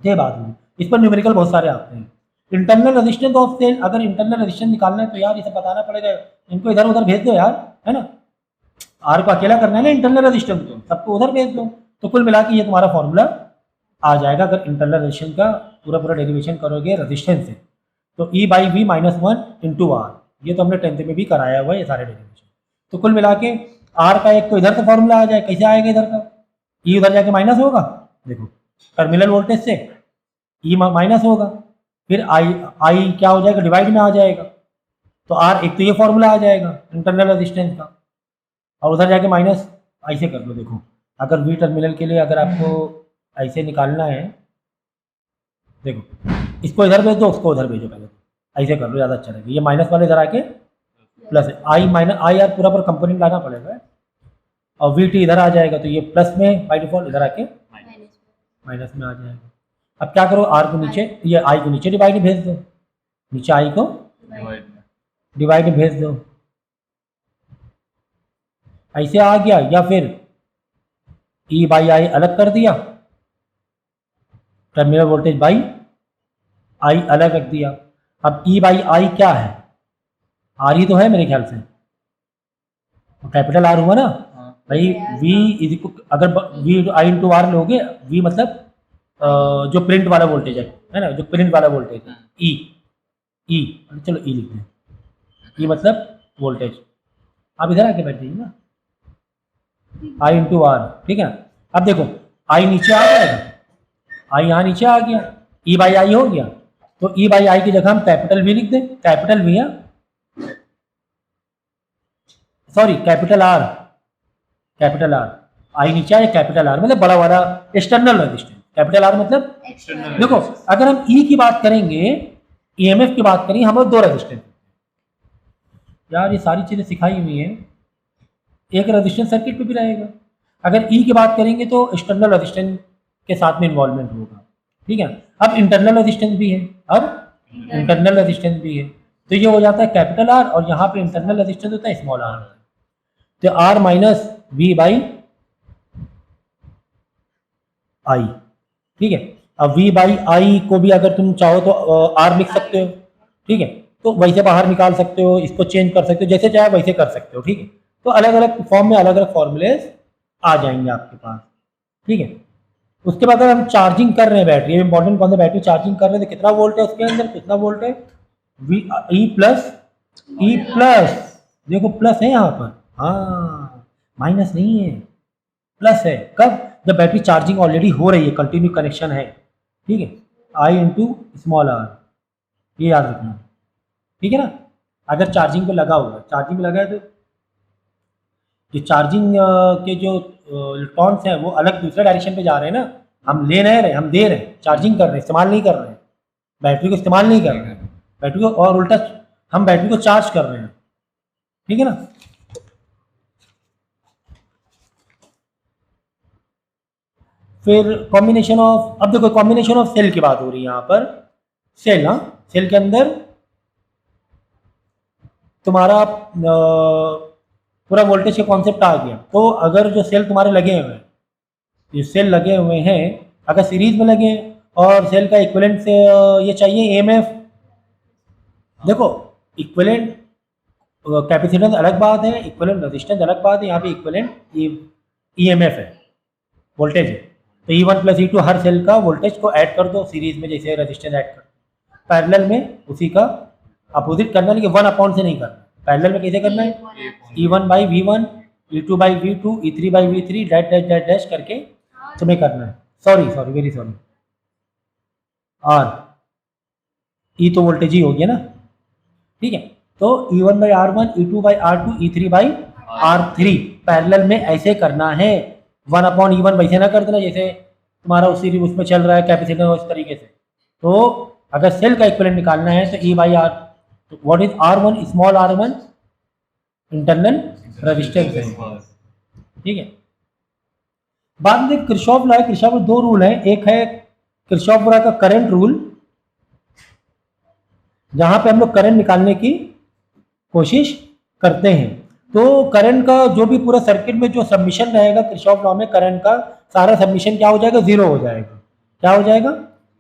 ये बात हुई, इस पर न्यूमेरिकल बहुत सारे आते हैं। इंटरनल रेजिस्टेंस ऑफ सेल, अगर इंटरनल रेजिस्टेंस निकालना है तो यार इसे बताना पड़ेगा, इनको इधर उधर भेज दो यार, है ना। R को अकेला करना है ना इंटरनल रेजिस्टेंस को, सबको उधर भेज दो, तो कुल मिला के ये तुम्हारा फॉर्मूला आ जाएगा। अगर इंटरनल रेजिस्टेंस का पूरा डेरिवेशन करोगे रेजिस्टेंस से, तो E/V -1 × R, ये तो हमने 10th में भी कराया हुआ है ये सारे डेरिवेशन। तो कुल मिला के R का एक तो इधर से फॉर्मूला आ जाए, कैसे आएगा इधर का, E उधर जाके माइनस होगा, देखो टर्मिनल वोल्टेज से E माइनस होगा, फिर I क्या हो जाएगा, डिवाइड में आ जाएगा, तो R एक तो ये फॉर्मूला आ जाएगा इंटरनल रेजिस्टेंस का, और उधर जाके माइनस, ऐसे कर लो। देखो अगर V टर्मिनल के लिए अगर आपको ऐसे निकालना है, देखो इसको इधर भेज दो, उसको उधर भेजो, पहले ऐसे कर लो, ज़्यादा अच्छा रहेगा। ये माइनस वाले इधर आके प्लस है, आई माइनस आई आर पूरा कंपोनेंट लाना पड़ेगा और वी टी इधर आ जाएगा तो ये प्लस में बाई डिफॉल्ट इधर आके माइनस में आ जाएगा। अब क्या करो, आर को नीचे, ये आई को नीचे डिवाइड में भेज दो, नीचे आई को डिवाइड में डिवाइड में भेज दो, ऐसे आ गया। या फिर ई बाई आई अलग कर दिया, टर्मिनल वोल्टेज बाई आई अलग रख दिया। अब ई बाई आई क्या है, आर ही तो है मेरे ख्याल से, कैपिटल आर हुआ ना हाँ भाई। वी इज अगर वी आई इंटू आर लोगे, वी मतलब जो प्रिंट वाला वोल्टेज है ना, जो प्रिंट वाला वोल्टेज है, ई ई चलो ई लिख दें, ई मतलब वोल्टेज। आप इधर आके बैठ जाइए ना, आई इंटू आर, ठीक है ना। अब देखो आई नीचे आ जाएगा, आई यहाँ नीचे आ गया, ई बाई आई हो गया, तो ई बाई आई की जगह हम कैपिटल वी लिख दें, कैपिटल वी है, sorry capital R, capital R, I नीचे आया, कैपिटल आर मतलब बड़ा वाला एक्सटर्नल रजिस्टेंस, कैपिटल आर मतलब एक्सटर्नल देखो अगर हम ई की बात करेंगे, ईएमएफ की बात करें, हमें दो रजिस्टेंस, यार ये सारी चीजें सिखाई हुई हैं, एक रेजिस्टेंस सर्किट पे भी रहेगा। अगर ई की बात करेंगे तो एक्सटर्नल रेजिस्टेंस के साथ में इन्वॉल्वमेंट होगा, ठीक है। अब इंटरनल रेजिस्टेंस भी है, अब इंटरनल रेजिस्टेंस भी है, तो ये हो जाता है कैपिटल आर और यहाँ पे इंटरनल रेजिस्टेंस होता है स्मॉल आर, तो r minus V by I, ठीक है। अब वी बाई आई को भी अगर तुम चाहो तो आर लिख सकते हो, ठीक है, तो वैसे बाहर निकाल सकते हो, इसको चेंज कर सकते हो, जैसे चाहे वैसे कर सकते हो, ठीक है। तो अलग अलग फॉर्म में अलग अलग फॉर्मूलेज आ जाएंगे आपके पास, ठीक है। उसके बाद अगर हम चार्जिंग कर रहे हैं बैटरी, इंपॉर्टेंट कौन सा, बैटरी चार्जिंग कर रहे हैं तो कितना वोल्ट है उसके अंदर, कितना वोल्ट है, वी ई प्लस, देखो प्लस है यहाँ पर, हाँ माइनस नहीं है, प्लस है। कब, जब बैटरी चार्जिंग ऑलरेडी हो रही है, कंटिन्यू कनेक्शन है, ठीक है। आई इंटू स्मॉल आर, ये याद रखना, ठीक है ना। अगर चार्जिंग पे लगा हुआ है, चार्जिंग पे लगा है तो जो चार्जिंग के जो इलेक्ट्रॉन्स हैं वो अलग दूसरे डायरेक्शन पे जा रहे हैं ना, हम ले नहीं रहे, हम दे रहे हैं, चार्जिंग कर रहे हैं, इस्तेमाल नहीं कर रहे हैं, बैटरी को इस्तेमाल नहीं कर रहे हैं, बैटरी को, और उल्टा हम बैटरी को चार्ज कर रहे हैं, ठीक है ना। फिर कॉम्बिनेशन ऑफ, अब देखो कॉम्बिनेशन ऑफ सेल की बात हो रही है यहाँ पर, सेल, हाँ सेल के अंदर तुम्हारा पूरा वोल्टेज का कॉन्सेप्ट आ गया। तो अगर जो सेल तुम्हारे लगे हुए हैं, ये सेल लगे हुए हैं, अगर सीरीज में लगे हैं और सेल का इक्विवेलेंट से ये चाहिए ईएमएफ, देखो इक्विवेलेंट कैपेसिटेंस अलग बात है, इक्विवेलेंट रेजिस्टेंस अलग बात है, यहाँ पे इक्विवेलेंट ईएमएफ है, वोल्टेज है। तो E1 प्लस E2 हर सेल का वोल्टेज को ऐड कर दो सीरीज में, जैसे रेजिस्टेंस ऐड कर दो, पैरेलल में उसी का अपोजिट करना है, लेकिन 1 से नहीं करना, पैरेलल में कैसे करना है, E1 by V1, E2 by V2, E3 by V3 dash dash dash dash करके तुम्हें करना है, sorry very sorry, R E तो वोल्टेज ही हो गया ना, ठीक है। तो E1 by R1, E2 by R2, E3 by R3 parallel में ऐसे करना है, 1/E1 वैसे ना कर देना जैसे तुम्हारा उसी उसमें चल रहा है कैपेसिटर उस तरीके से। तो अगर सेल का इक्विवेलेंट निकालना है तो E by R, what is R1, small r1 internal resistance है, ठीक है। बाद में किरचॉफ लॉ है, किरचॉफ में दो रूल हैं, एक है किरचॉफ लॉ का करंट रूल, जहां पे हम लोग करंट निकालने की कोशिश करते हैं। तो करंट का जो भी पूरा सर्किट में जो सबमिशन रहेगा किरचॉफ लॉ में, करंट का सारा सबमिशन क्या हो जाएगा, जीरो हो जाएगा, क्या हो जाएगा,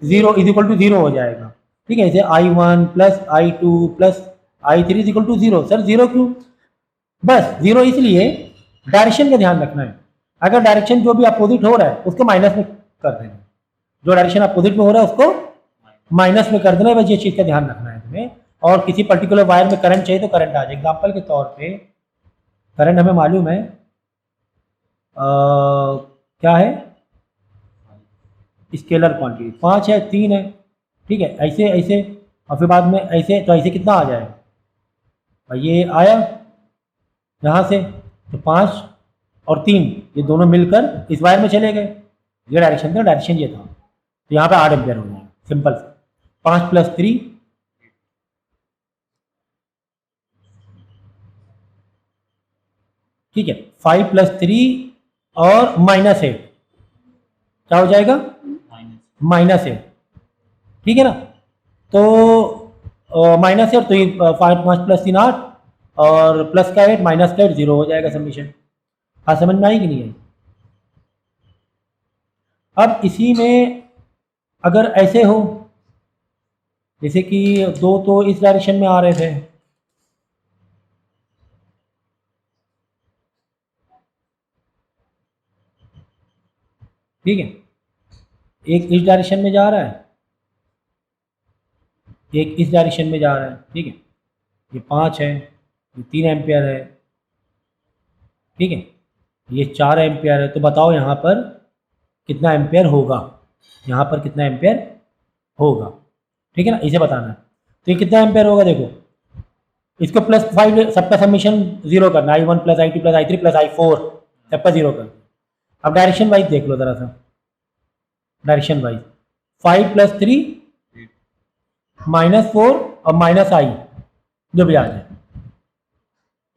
zero is equal to zero हो जाएगा, ठीक है। जैसे I1 plus I2 plus I3 is equal to zero. Sir zero क्यों, बस जीरो इसलिए डायरेक्शन का ध्यान रखना है, अगर डायरेक्शन जो भी अपोजिट हो रहा है उसको माइनस में कर देना, जो डायरेक्शन अपोजिट में हो रहा है उसको माइनस में कर देना है, बस ये चीज़ का ध्यान रखना है तुम्हें। और किसी पर्टिकुलर वायर में करंट चाहिए तो करंट आ जाए, एग्जाम्पल के तौर पे करंट हमें मालूम है क्या है, स्केलर क्वांटिटी 5 है 3 है, ठीक है, ऐसे ऐसे, और फिर बाद में ऐसे, तो ऐसे कितना आ जाएगा भाई, ये आया यहाँ से तो 5 और 3 ये दोनों मिलकर इस वायर में चले गए, ये डायरेक्शन था, डायरेक्शन ये था, तो यहाँ पे 8 एम्पियर हो जाएगा, सिंपल से 5 प्लस 3 ठीक है, 5 + 3 और -8 क्या हो जाएगा, -8, ठीक है ना। तो -8 तो ये 5 + 3 8 और प्लस का 8 माइनस का 8 0 हो जाएगा समीशन। हाँ, समझ में आई कि नहीं आई। अब इसी में अगर ऐसे हो, जैसे कि दो तो इस डायरेक्शन में आ रहे थे, ठीक है, एक इस डायरेक्शन में जा रहा है, एक इस डायरेक्शन में जा रहा है, ठीक है, ये 5 है, ये 3 एम्पियर है, ठीक है, ये 4 एम्पियर है। तो बताओ यहाँ पर कितना एम्पियर होगा, यहाँ पर कितना एम्पियर होगा, ठीक है ना, इसे बताना है। तो ये कितना एम्पियर होगा, देखो इसको +5 सबका समीशन 0 करना, I1 + I2 + I3 + I4 सबका 0 करना। अब डायरेक्शन वाइज देख लो ज़रा सा, डायरेक्शन वाइज 5 + 3 -4 और -I जो भी आ जाए,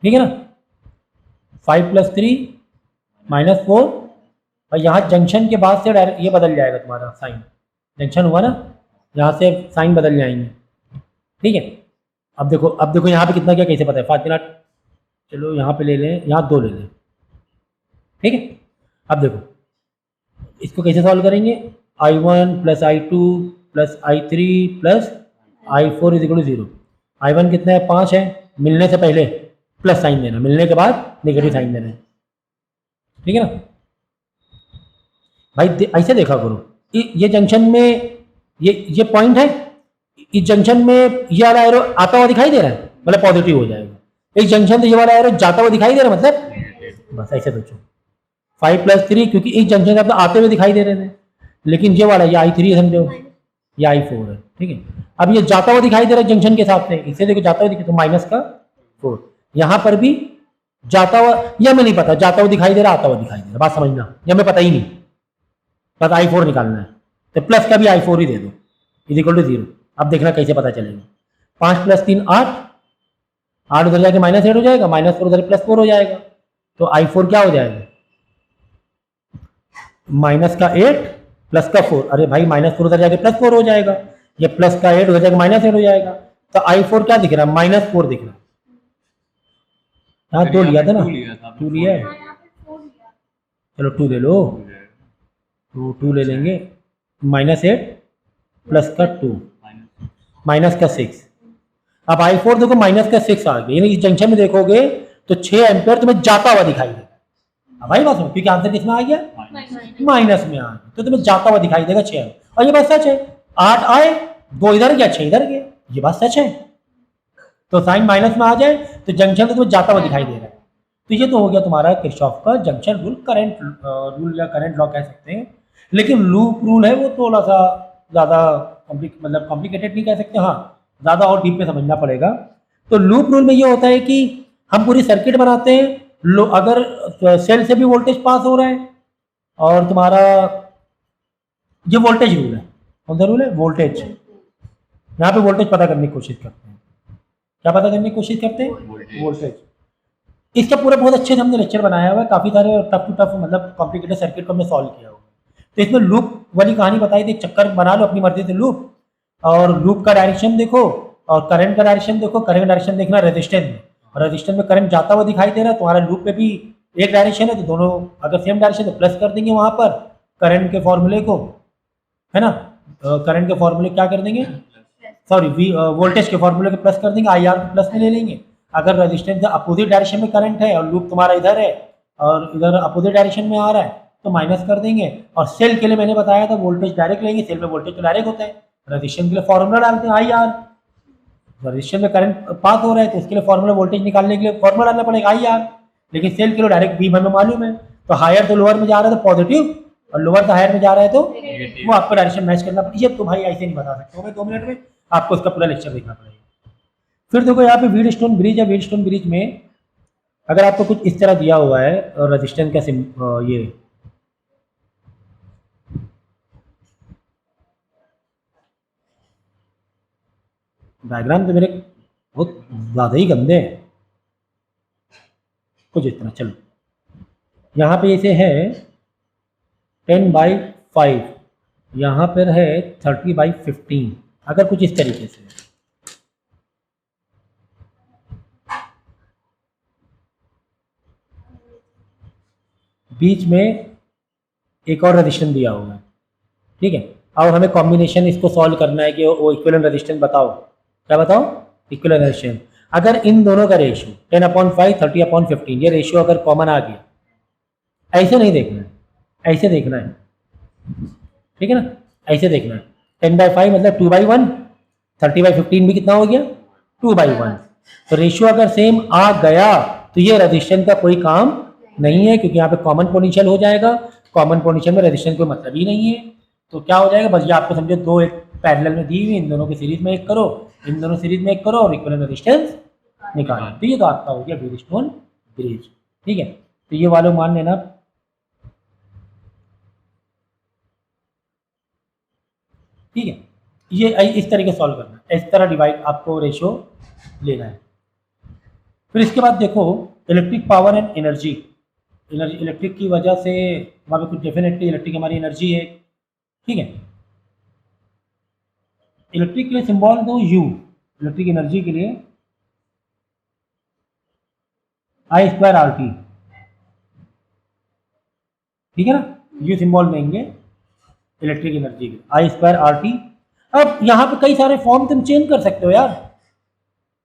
ठीक है ना, 5 + 3 -4 और यहाँ जंक्शन के बाद से डायरेक्ट ये बदल जाएगा तुम्हारा साइन, जंक्शन हुआ ना, यहाँ से साइन बदल जाएंगे, ठीक है। अब देखो यहाँ पे कितना क्या कैसे पता है, 5 मिनट, चलो यहाँ पे ले लें, यहाँ 2 ले लें, ठीक है। अब देखो इसको कैसे सॉल्व करेंगे, I1 + I2 + I3 + I4 = 0। I1 कितना है, 5 है, मिलने से पहले प्लस साइन देना, मिलने के बाद नेगेटिव साइन देना है, ठीक है ना भाई। ऐसे देखा करो, ये जंक्शन में ये पॉइंट है, इस जंक्शन में ये वाला एरो आता हुआ दिखाई दे रहा है, मतलब पॉजिटिव हो जाएगा। इस जंक्शन से ये वाला एरो जाता हुआ दिखाई दे रहा है, मतलब बस ऐसे सोचो 5 + 3, क्योंकि इस जंक्शन से आप आते हुए दिखाई दे रहे थे, लेकिन ये वाला ये I3 है, समझो ये I4 है, ठीक है। अब ये जाता हुआ दिखाई दे रहा है जंक्शन के साथ में, इसे देखो जाता हुआ दिखे तो -4, यहाँ पर भी जाता हुआ, यह हमें नहीं पता जाता हुआ दिखाई दे रहा, आता हुआ दिखाई दे रहा, बात समझना, ये हमें पता ही नहीं, बस I4 निकालना है, तो प्लस का भी I4 ही दे दो, = 0। अब देखना कैसे पता चलेगा, 5 + 3 8, 8 उधर जाके -8 हो जाएगा, -4 उधर +4 हो जाएगा, तो I4 क्या हो जाएगा, -8 + 4, अरे भाई -4 उधर जाके +4 हो जाएगा, ये +8 उधर जाके -8 हो जाएगा, तो I4 क्या दिख रहा है, -4 दिख रहा है। हाँ 2 लिया था ना, 2 लिया है, चलो 2 ले लो, तो 2 ले लेंगे, -8 प्लस का 2 माइनस का 6। अब I4 देखो -6 आ गया, यानी इस जंक्शन में देखोगे तो 6 एम्पियर तुम्हें जाता हुआ दिखाई देगा। अब भाई बात सुनो, क्योंकि आंसर कितना आ गया, माइनस में आ गया, तो तुम्हें जाता हुआ दिखाई देगा 6, और ये बात सच है, 8 आए, 2 इधर गया, 6 इधर गया, ये बात सच है। तो साइन माइनस में आ जाए तो जंक्शन तो तुम्हें जाता हुआ दिखाई दे रहा है। तो ये तो हो गया तुम्हारा किरचॉफ का जंक्शन रूल, करंट रूल या करंट लॉ कह सकते हैं। लेकिन लूप रूल है वो थोड़ा सा ज़्यादा मतलब कॉम्प्लिकेटेड नहीं कह सकते, हाँ ज़्यादा और डीप में समझना पड़ेगा। तो लूप रूल में ये होता है कि हम पूरी सर्किट बनाते हैं, अगर सेल से भी वोल्टेज पास हो रहा है, और तुम्हारा ये वोल्टेज रूल है, कौन सा रूल है, वोल्टेज। यहाँ पे वोल्टेज पता करने की कोशिश करते हैं, क्या पता करने की कोशिश करते हैं, वोल्टेज। इसका पूरा बहुत अच्छे से हमने लेक्चर बनाया हुआ है, काफ़ी सारे टफ टू टफ मतलब कॉम्प्लिकेटेड सर्किट को हमने सॉल्व किया हुआ है। तो इसमें लूप वाली कहानी बताई थी, चक्कर बना लो अपनी मर्जी से लूप, और लूप का डायरेक्शन देखो और करंट का डायरेक्शन देखो। करंट का डायरेक्शन देखना रेजिस्टेंस में, और रेजिस्टेंस में करंट जाता हुआ दिखाई दे रहा है, तुम्हारा लूप में भी एक डायरेक्शन है, तो दोनों अगर सेम डायरेक्शन तो प्लस कर देंगे वहाँ पर करंट के फॉर्मूले को, है ना, करंट के फॉर्मूले क्या कर देंगे, सॉरी वोल्टेज के फॉर्मूले को प्लस कर देंगे, IR को प्लस में ले लेंगे। अगर रेजिस्टेंस अपोजिट डायरेक्शन में करंट है और लूप तुम्हारा इधर है और इधर अपोजिट डायरेक्शन में आ रहा है तो माइनस कर देंगे। और सेल के लिए मैंने बताया था वोल्टेज डायरेक्ट लेंगे, सेल में वोल्टेज तो डायरेक्ट होता है, रेजिस्टेंस के लिए फॉर्मूला डालते हैं IR, रेजिस्टेंस में करंट पास हो रहा है तो उसके लिए फॉर्मूला वोल्टेज निकालने के लिए फॉर्मूला डालना पड़ेगा IR। लेकिन सेल के लिए डायरेक्ट V हमें मालूम है, तो हायर तो लोअर में जा रहा है तो पॉजिटिव, और लोअर तो हायर में जा रहा है तो वो आपको डायरेक्शन मैच करना पड़ेगा। ये तो भाई ऐसे नहीं बता सकते हो मैं 2 मिनट में, आपको उसका पूरा लेक्चर देखना पड़ेगा। फिर देखो यहाँ पे व्हीटस्टोन ब्रिज है, व्हीटस्टोन ब्रिज में अगर आपको कुछ इस तरह दिया हुआ है और रेजिस्टेंस का ये डायग्राम तो मेरे बहुत ज़्यादा ही गंदे हैं, कुछ इस तरह, चलो यहाँ पे इसे है 10/5, यहाँ पर है 30/15, अगर कुछ इस तरीके से बीच में एक और रजिस्टेंस दिया हुआ है, ठीक है। अब हमें कॉम्बिनेशन इसको सॉल्व करना है कि वो इक्विवेलेंट रजिस्टेंस बताओ, क्या बताओ, इक्विवेलेंट रजिस्टेंस। अगर इन दोनों का रेशियो 10/5 30/15, ये रेशियो अगर कॉमन आ गया, ऐसे नहीं देखना है, ऐसे देखना है, ठीक है ना, ऐसे देखना है। 10/5 मतलब 2/1, 30/15 भी कितना हो गया, 2/1। तो रेशियो अगर सेम आ गया तो ये रजिस्टेंस का कोई काम नहीं है, क्योंकि यहाँ पे कॉमन पोटेंशियल हो जाएगा। कॉमन पोटेंशियल में रजिस्टेंस कोई मतलब ही नहीं है। तो क्या हो जाएगा, बस ये आपको समझो दो एक पैरेलल में दी हुई, इन दोनों की सीरीज में एक करो, इन दोनों सीरीज में एक करो और इक्विवेलेंट रजिस्टेंस निकालो। तो ये तो आपका हो गया व्हीटस्टोन ब्रिज, ठीक है। तो ये वालों मान लेना, ठीक है। ये इस तरीके सॉल्व करना है, इस तरह डिवाइड आपको रेशियो लेना है। फिर इसके बाद देखो electric power and energy. Electric की वजह से वहाँ पे कुछ डेफिनेटली इलेक्ट्रिक हमारी एनर्जी है, ठीक है। इलेक्ट्रिक के लिए सिंबल दो यू, इलेक्ट्रिक एनर्जी के लिए I²RT, ठीक है ना, यू सिंबल देंगे इलेक्ट्रिक एनर्जी के I²RT। अब यहाँ पे कई सारे फॉर्म तुम चेंज कर सकते हो यार,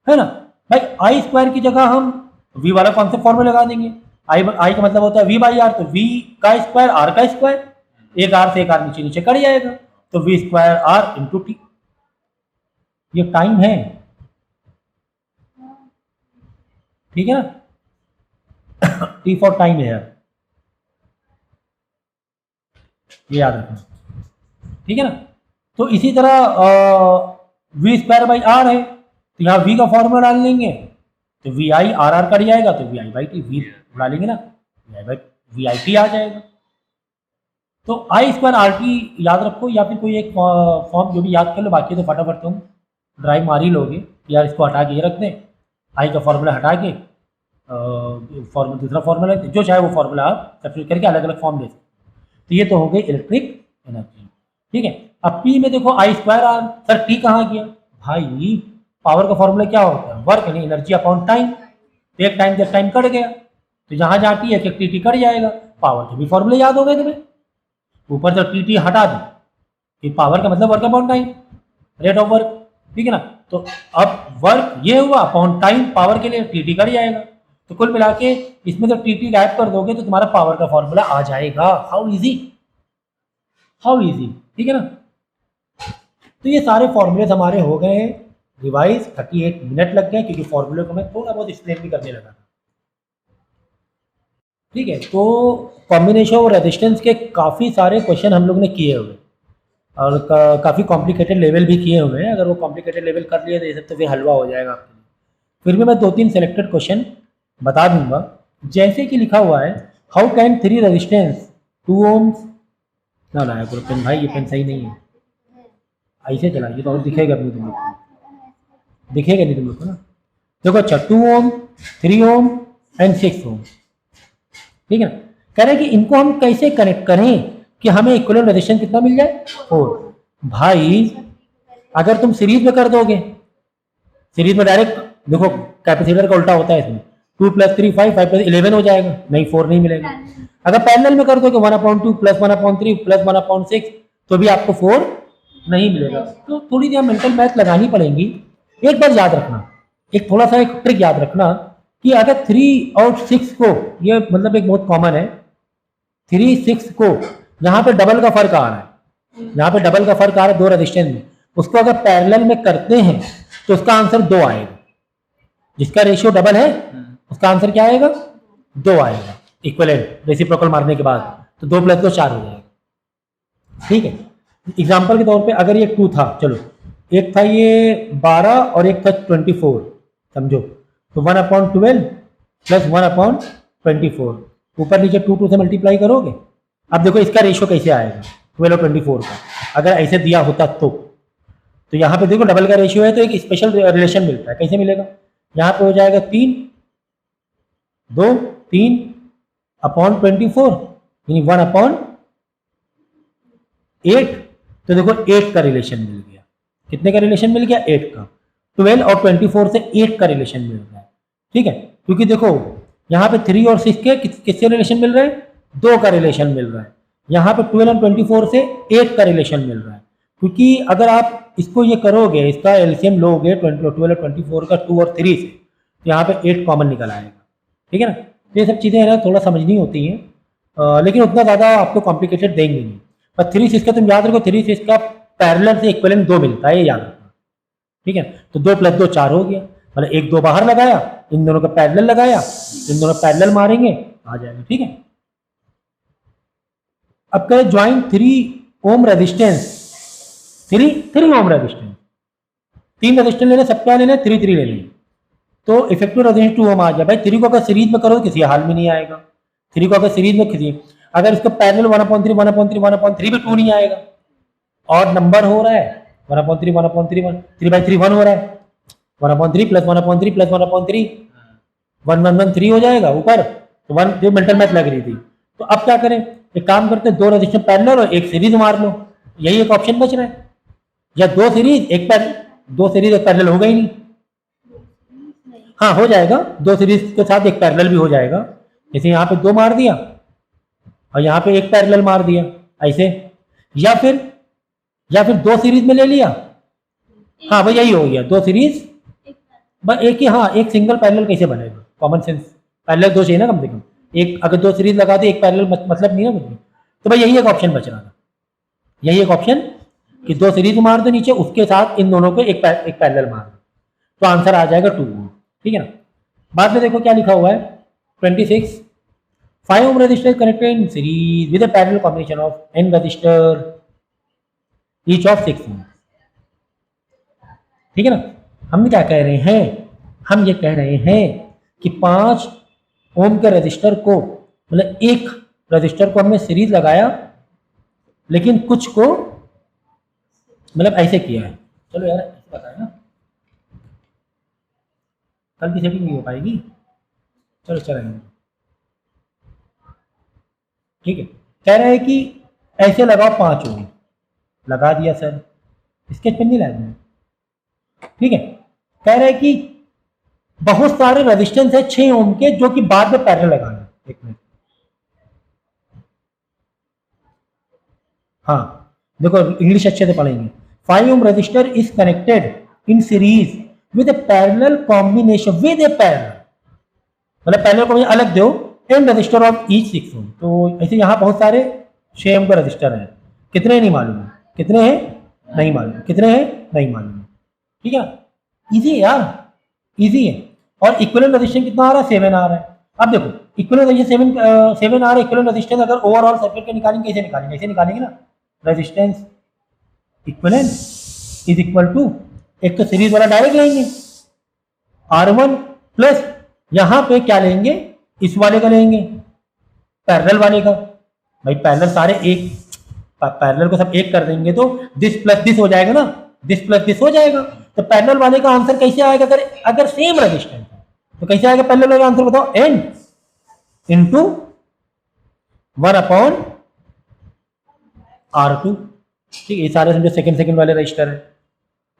है ना भाई। I² की जगह हम V वाला कॉन्सेप्ट फॉर्मूला लगा देंगे। I का मतलब होता है V/R, तो V का स्क्वायर R का स्क्वायर, एक R से एक R नीचे नीचे कट जाएगा, तो V²R × T। ये टाइम है, ठीक है ना, T फॉर टाइम है यार, ये याद रखना, ठीक है ना। तो इसी तरह V²/R है, तो यहाँ V का फॉर्मूला डाल लेंगे, तो VI/RR कट जाएगा, तो VI/T, V डालेंगे ना, VI/T आ जाएगा। तो I²RT याद रखो, या फिर कोई एक फॉर्म जो भी याद कर लो, बाकी तो फटाफट तुम ड्राइव मार ही लोगे, यार इसको हटा के ये रख दें, I का फॉर्मूला हटा के फॉर्मूला दूसरा फॉर्मूला, जो चाहे वो फॉर्मूला आप सब्स्टिट्यूट करके अलग अलग फॉर्म ले सकते। तो ये तो हो गई इलेक्ट्रिक एनर्जी, ठीक है। अब P में देखो I²R, सर T कहाँ गया भाई, पावर का फॉर्मूला क्या होता है, वर्क यानी एनर्जी अपॉन टाइम। तो एक टाइम जब टाइम कट गया तो जहाँ जहाँ T है टी कट जाएगा, पावर के भी फॉर्मूले याद हो गए तुम्हें, ऊपर से टी हटा दी, कि पावर का मतलब work upon time, rate of work, ठीक है ना। तो अब वर्क ये हुआ अपॉन टाइम, पावर के लिए टी कट जाएगा, तो कुल मिला के इसमें तो टी गायब कर दोगे तो तुम्हारा पावर का फॉर्मूला आ जाएगा। हाउ इजी, हाउ इजी, ठीक है ना। तो ये सारे फॉर्मूलेज हमारे हो गए हैं रिवाइज। 38 मिनट लग गए, क्योंकि फॉर्मूले को मैं थोड़ा बहुत एक्सप्लेन भी करने लगा था, ठीक है। तो कॉम्बिनेशन और रेजिस्टेंस के काफ़ी सारे क्वेश्चन हम लोग ने किए हुए, और काफ़ी कॉम्प्लिकेटेड लेवल भी किए हुए हैं। अगर वो कॉम्प्लिकेटेड लेवल कर लिए तो ये सब तो फिर हलवा हो जाएगा आपके लिए। फिर भी मैं 2-3 सेलेक्टेड क्वेश्चन बता दूंगा, जैसे कि लिखा हुआ है, हाउ कैन 3 रेजिस्टेंस 2 ohms, ना लाया करो पेन भाई, ये पेन सही नहीं है, ऐसे चलाइए तो और दिखेगा नहीं तुम लोग को, दिखेगा नहीं तुम लोग को ना। देखो अच्छा 2 ohm, 3 ohm एंड 6 ohm, ठीक है ना। कह रहे हैं कि इनको हम कैसे कनेक्ट करें कि हमें इक्विवेलेंट रेजिस्टेंस कितना मिल जाए, 4। भाई अगर तुम सीरीज में कर दोगे, सीरीज में डायरेक्ट देखो कैपेसिटर का उल्टा होता है, इसमें 2 + 3 5, 5 + 11 हो जाएगा, नहीं 4 नहीं मिलेगा। अगर पैरेलल में कर दोगे 1/2 + 1/3 + 1/6, तो भी आपको 4 नहीं मिलेगा। तो थोड़ी सी मेंटल मैथ लगानी पड़ेगी। एक बात याद रखना, एक थोड़ा सा एक ट्रिक याद रखना, कि अगर 3 और 6 को, ये मतलब एक बहुत कॉमन है, 3 6 को यहाँ पे डबल का फर्क आ रहा है, यहाँ पे डबल का फर्क आ रहा है 2 रेजिस्टेंस में, उसको अगर पैरेलल में करते हैं तो उसका आंसर 2 आएगा। जिसका रेशियो डबल है उसका आंसर क्या आएगा, 2 आएगा, इक्विवेलेंट रेसिप्रोकल मारने के बाद, तो 2 + 2 4 हो जाएगा, ठीक है। एग्जाम्पल के तौर पे अगर ये 2 था, चलो एक था ये 12 और एक था 24, समझो, तो 1/12 + 1/24, ऊपर नीचे 2 से मल्टीप्लाई करोगे। अब देखो इसका रेशियो कैसे आएगा 12 और 24 का, अगर ऐसे दिया होता तो यहाँ पे देखो डबल का रेशियो है, तो एक स्पेशल रिलेशन मिलता है। कैसे मिलेगा, यहाँ पे हो जाएगा 3 2 3 अपॉन 24 यानी 1/8। तो देखो 8 का रिलेशन मिल गया। कितने का रिलेशन मिल गया? 8 का। 12 और 24 से 8 का रिलेशन मिल रहा है। ठीक है, क्योंकि देखो यहाँ पे 3 और 6 के किससे रिलेशन मिल रहा है? 2 का रिलेशन मिल रहा है। यहाँ पे 12 और 24 से 8 का रिलेशन मिल रहा है। क्योंकि अगर आप इसको ये करोगे, इसका एलसीएम लोगे 12 और 24 का 2 और 3 से, तो यहाँ पे 8 कॉमन निकल आएगा। ठीक है ना? तो ये सब चीज़ें है ना थोड़ा समझनी होती हैं, लेकिन उतना ज़्यादा आपको कॉम्प्लिकेटेड देंगे नहीं। पर 3 6 का तुम याद रखो, 3 6 का पैरेलल से इक्विवेलेंट 2 मिलता है, ये याद रखना। ठीक है, तो 2 + 2 4 हो गया। मतलब 1 2 बाहर लगाया, इन दोनों का पैरेलल लगाया, इन दोनों पैरेलल मारेंगे, आ जाएगा। ठीक है, अब करें join 3 ohm resistance, 3 ohm resistance, 3 resistance लेने, सबका लेने 3 3 लेने, तो इफेक्टिव रेजिस्टेंस 2 ओम आ जाए। भाई 3 को अगर सीरीज में करो तो किसी हाल में नहीं आएगा। 3 को अगर सीरीज में किसी, अगर इसका पैरेलल 1/3 1/3 1/3 भी 2 नहीं आएगा। और नंबर हो रहा है 1/3 1/3 3/3 1 हो रहा है, 1/3 + 1/3 + 1/3 1 1 1 3 हो जाएगा ऊपर। तो 1 जो मेंटल मैथ लग रही थी। तो अब क्या करें, एक काम करते हैं, 2 रेजिस्टेंस पैरेलल और 1 सीरीज मार लो, यही एक ऑप्शन बच रहा है। या 2 सीरीज 1 पैरेलल, 2 सीरीज 1 पैरेलल होगा ही नहीं। हाँ हो जाएगा, 2 सीरीज के साथ 1 पैरेलल भी हो जाएगा। जैसे यहाँ पे 2 मार दिया और यहाँ पे 1 पैरेलल मार दिया ऐसे, या फिर 2 सीरीज में ले लिया। हाँ भाई यही हो गया, 2 सीरीज बस एक ही। हाँ, एक सिंगल पैरेलल कैसे बनेगा? कॉमन सेंस, पैरेलल 2 चाहिए ना कम से कम। एक अगर 2 सीरीज लगा दे, 1 पैरेलल मतलब नहीं ना कुछ भी। तो भाई यही एक ऑप्शन बच रहा था, यही एक ऑप्शन कि 2 सीरीज मार दो नीचे, उसके साथ इन दोनों को एक पैरेलल मार दो, तो आंसर आ जाएगा 2 ओम। ठीक है ना? बाद में देखो क्या लिखा हुआ है 26, 5 ohm resistor connected in series with a parallel combination of n resistor each of 6 ohm. ठीक है ना? हम क्या कह रहे हैं, हम ये कह रहे हैं कि 5 ओम के रजिस्टर को, मतलब एक रजिस्टर को हमने सीरीज लगाया, लेकिन कुछ को मतलब ऐसे किया है। चलो यार ऐसे बताए ना, कल की सेटिंग नहीं हो पाएगी। चलो चलेंगे। ठीक है, कह रहे हैं कि ऐसे लगाओ 5 ओम, लगा दिया सर, स्केच पेन नहीं लाया मैंने। ठीक है, कह रहे हैं कि बहुत सारे रेजिस्टेंस है 6 ओम के, जो कि बाद में पैरेलल लगाना। एक मिनट, हाँ देखो इंग्लिश अच्छे से पढ़ेंगे। 5 ohm resistor is connected in series with a parallel combination with a parallel, मतलब पैरेलल को अलग दो, N resistor of each 6 ohm. तो ऐसे यहाँ बहुत सारे 6 ओम का रजिस्टर है, कितने नहीं मालूम है, कितने हैं नहीं मालूम, कितने हैं नहीं मालूम। ठीक है, इजी है यार, इजी है। और इक्विवेलेंट रेजिस्टेंस कितना आ रहा है? 7 आ रहा है। अब देखो इक्विवेलेंट रेजिस्टेंस 7 आ रहा है। इक्विवेलेंट रेजिस्टेंस अगर ओवरऑल सर्किट के निकालेंगे, कैसे निकालेंगे? ऐसे निकालेंगे ना, resistance equivalent is equal to, एक तो सीरीज वाला डायरेक्ट लेंगे R1 प्लस यहां पे क्या लेंगे, इस वाले का लेंगे, पैरेलल वाले का। भाई पैरेलल सारे एक, पैरेलल को सब एक कर देंगे तो दिस प्लस दिस हो जाएगा ना, दिस प्लस दिस हो जाएगा। तो पैरेलल वाले का आंसर कैसे आएगा? अगर सेम रेजिस्टेंस है तो कैसे आएगा पैरेलल वाले का आंसर? बताओ, n इंटू 1/R2। ठीक है, ये सारे समझो सेकंड वाले रजिस्टर है,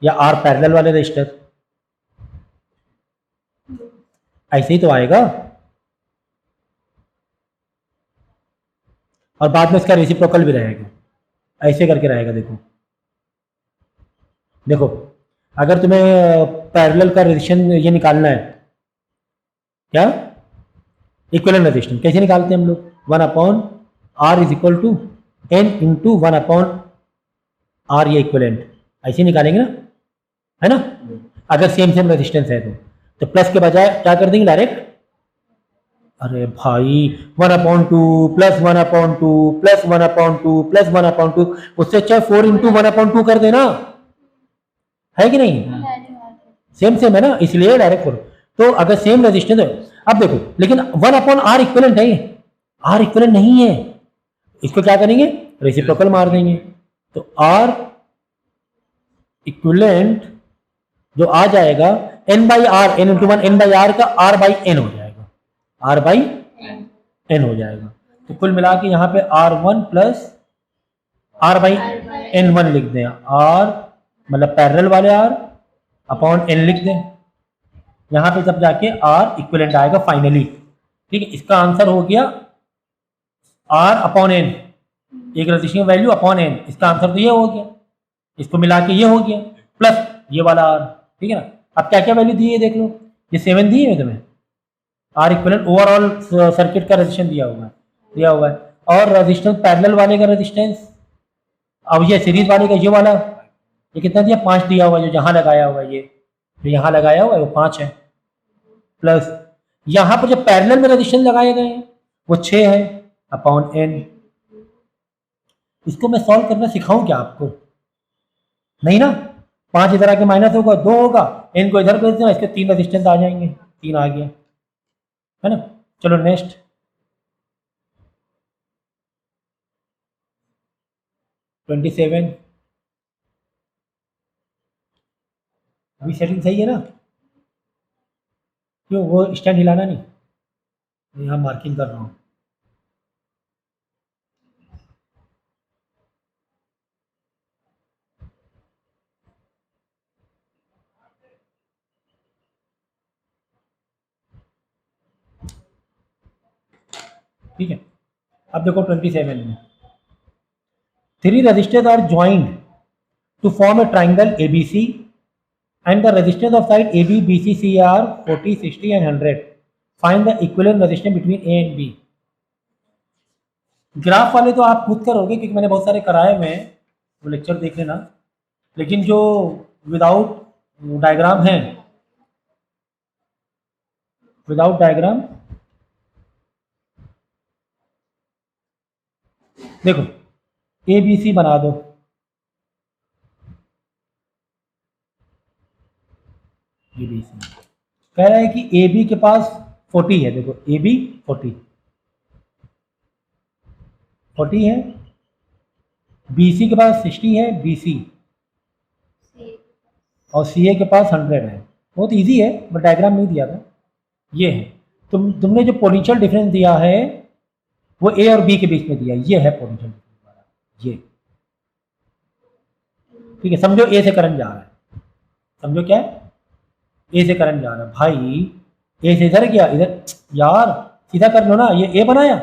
या R पैरेलल वाले रजिस्टर, ऐसे ही तो आएगा। और बाद में इसका रेसिप्रोकल भी रहेगा, ऐसे करके रहेगा। देखो देखो, अगर तुम्हें पैरेलल का रेजिस्टेंस ये निकालना है, क्या इक्विवेलेंट रेजिस्टेंस कैसे निकालते हैं हम लोग? 1/R is equal to n into 1/R, ये इक्विवेलेंट ऐसे निकालेंगे ना, है ना? अगर सेम रेजिस्टेंस है तो प्लस के बजाय क्या कर देंगे डायरेक्ट? अरे भाई 1/2 प्लस 1/2 प्लस 1/2 प्लस 1/2, उससे अच्छा 4 इंटू 1/2 कर देना, है कि नहीं? सेम है ना, इसलिए डायरेक्ट करो। तो अगर सेम रेजिस्टेंस है, अब देखो लेकिन 1/R इक्विवेलेंट है, R इक्विवेलेंट नहीं है, इसको क्या करेंगे? रेसिप्रोकल मार देंगे। तो R इक्विवेलेंट जो आ जाएगा n/R, n इंटू 1 n/R का R/n हो जाएगा, R/n एन हो जाएगा। तो कुल मिला के यहाँ पे R1 plus R by N1 लिख दें, R मतलब पैरेलल वाले R अपॉन N लिख दें। यहाँ पे जब जाके R इक्विवेलेंट आएगा फाइनली, ठीक है। इसका आंसर हो गया R अपॉन N, एक रजिस्टिंग वैल्यू अपॉन N, इसका आंसर तो ये हो गया, इसको मिला के ये हो गया प्लस ये वाला R, ठीक है ना। अब क्या क्या वैल्यू दी है देख लो, ये 7 दी है तुम्हें, R इक्विवेलेंट ओवरऑल सर्किट का रेजिस्टेंस दिया हुआ है, और रेजिस्टेंस पैरेलल वाले का रेजिस्टेंस, अब ये सीरीज वाले का ये वाला, ये कितना दिया, 5 दिया हुआ है, जो जहाँ लगाया हुआ है, ये जो यहाँ लगाया हुआ है वो 5 है, प्लस यहाँ पर जो पैरेलल में रेजिस्टेंस लगाए गए हैं वो 6 है अपॉन N। इसको मैं सॉल्व करना सिखाऊं क्या आपको, नहीं ना। 5 इधर आके माइनस होगा, 2 होगा, N को इधर भेज देना, इसके 3 रेजिस्टेंस आ जाएंगे, 3 आ गया, है ना। चलो नेक्स्ट, ट्वेंटी 27, अभी सेटिंग सही है ना, क्यों वो स्टैंड हिलाना नहीं, मैं यहाँ मार्किंग कर रहा हूँ। ठीक है, अब देखो 27 में 3 resistors are joined to form a triangle ABC and the resistance of side AB, BC, C are 40, 60 and 100. Find the equivalent resistance between A and B. Graph वाले तो आप खुद करोगे क्योंकि मैंने बहुत सारे कराए हुए हैं, वो लेक्चर देख लेना, लेकिन जो विदाउट डायग्राम है, विदाउट डायग्राम देखो, ए बी सी बना दो, ए बी सी कह रहा है कि ए बी के पास 40 है, देखो ए बी 40 है, बी सी के पास 60 है, बी सी, और सी ए के पास 100 है। बहुत इजी है, बट डायग्राम नहीं दिया था, ये है। तुमने जो पोटेंशियल डिफरेंस दिया है वो ए और बी के बीच में दिया, ये है पोटेंशियल डिफरेंस वाला, ये, ठीक है। समझो ए से करंट जा रहा है, समझो क्या है, ए से करंट जा रहा है भाई, ए से इधर गया, इधर यार सीधा कर लो ना, ये ए बनाया,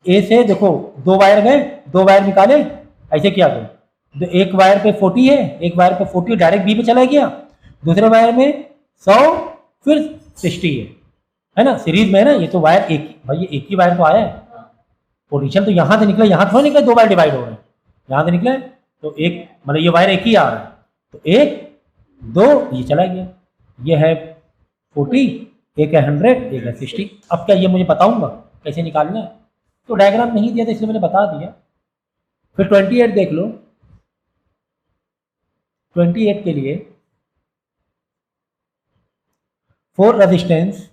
ए से देखो 2 वायर गए, 2 वायर निकाले, ऐसे किया तो एक वायर पे 40 है, एक वायर पे 40 डायरेक्ट बी पे चला गया, दूसरे वायर में 100 फिर 60 है ना, सीरीज में है ना, ये तो वायर एक भाई, ये एक ही वायर तो आया है, पोटेंशियल तो यहाँ से निकला, यहाँ थोड़ा निकला, 2 वायर डिवाइड हो रहे हैं, यहाँ से निकले तो एक, मतलब ये वायर एक ही आ रहा है, तो 1 2 ये चला गया, ये है 40, एक है 100, एक है 60। अब क्या ये मुझे बताऊंगा कैसे निकालना है, तो डायग्राम नहीं दिया था इसलिए मैंने बता दिया। फिर 28 देख लो, 28 के लिए 4 resistance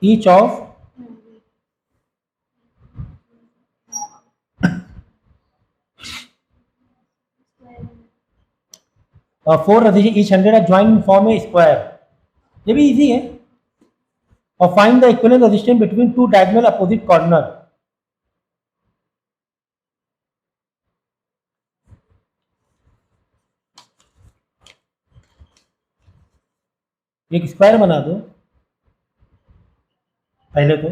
each of 4 resistance each 100 are joint in form a square, ये भी इजी है। और find the equivalent resistance between 2 diagonal opposite corner, एक स्क्वायर बना दो पहले तो,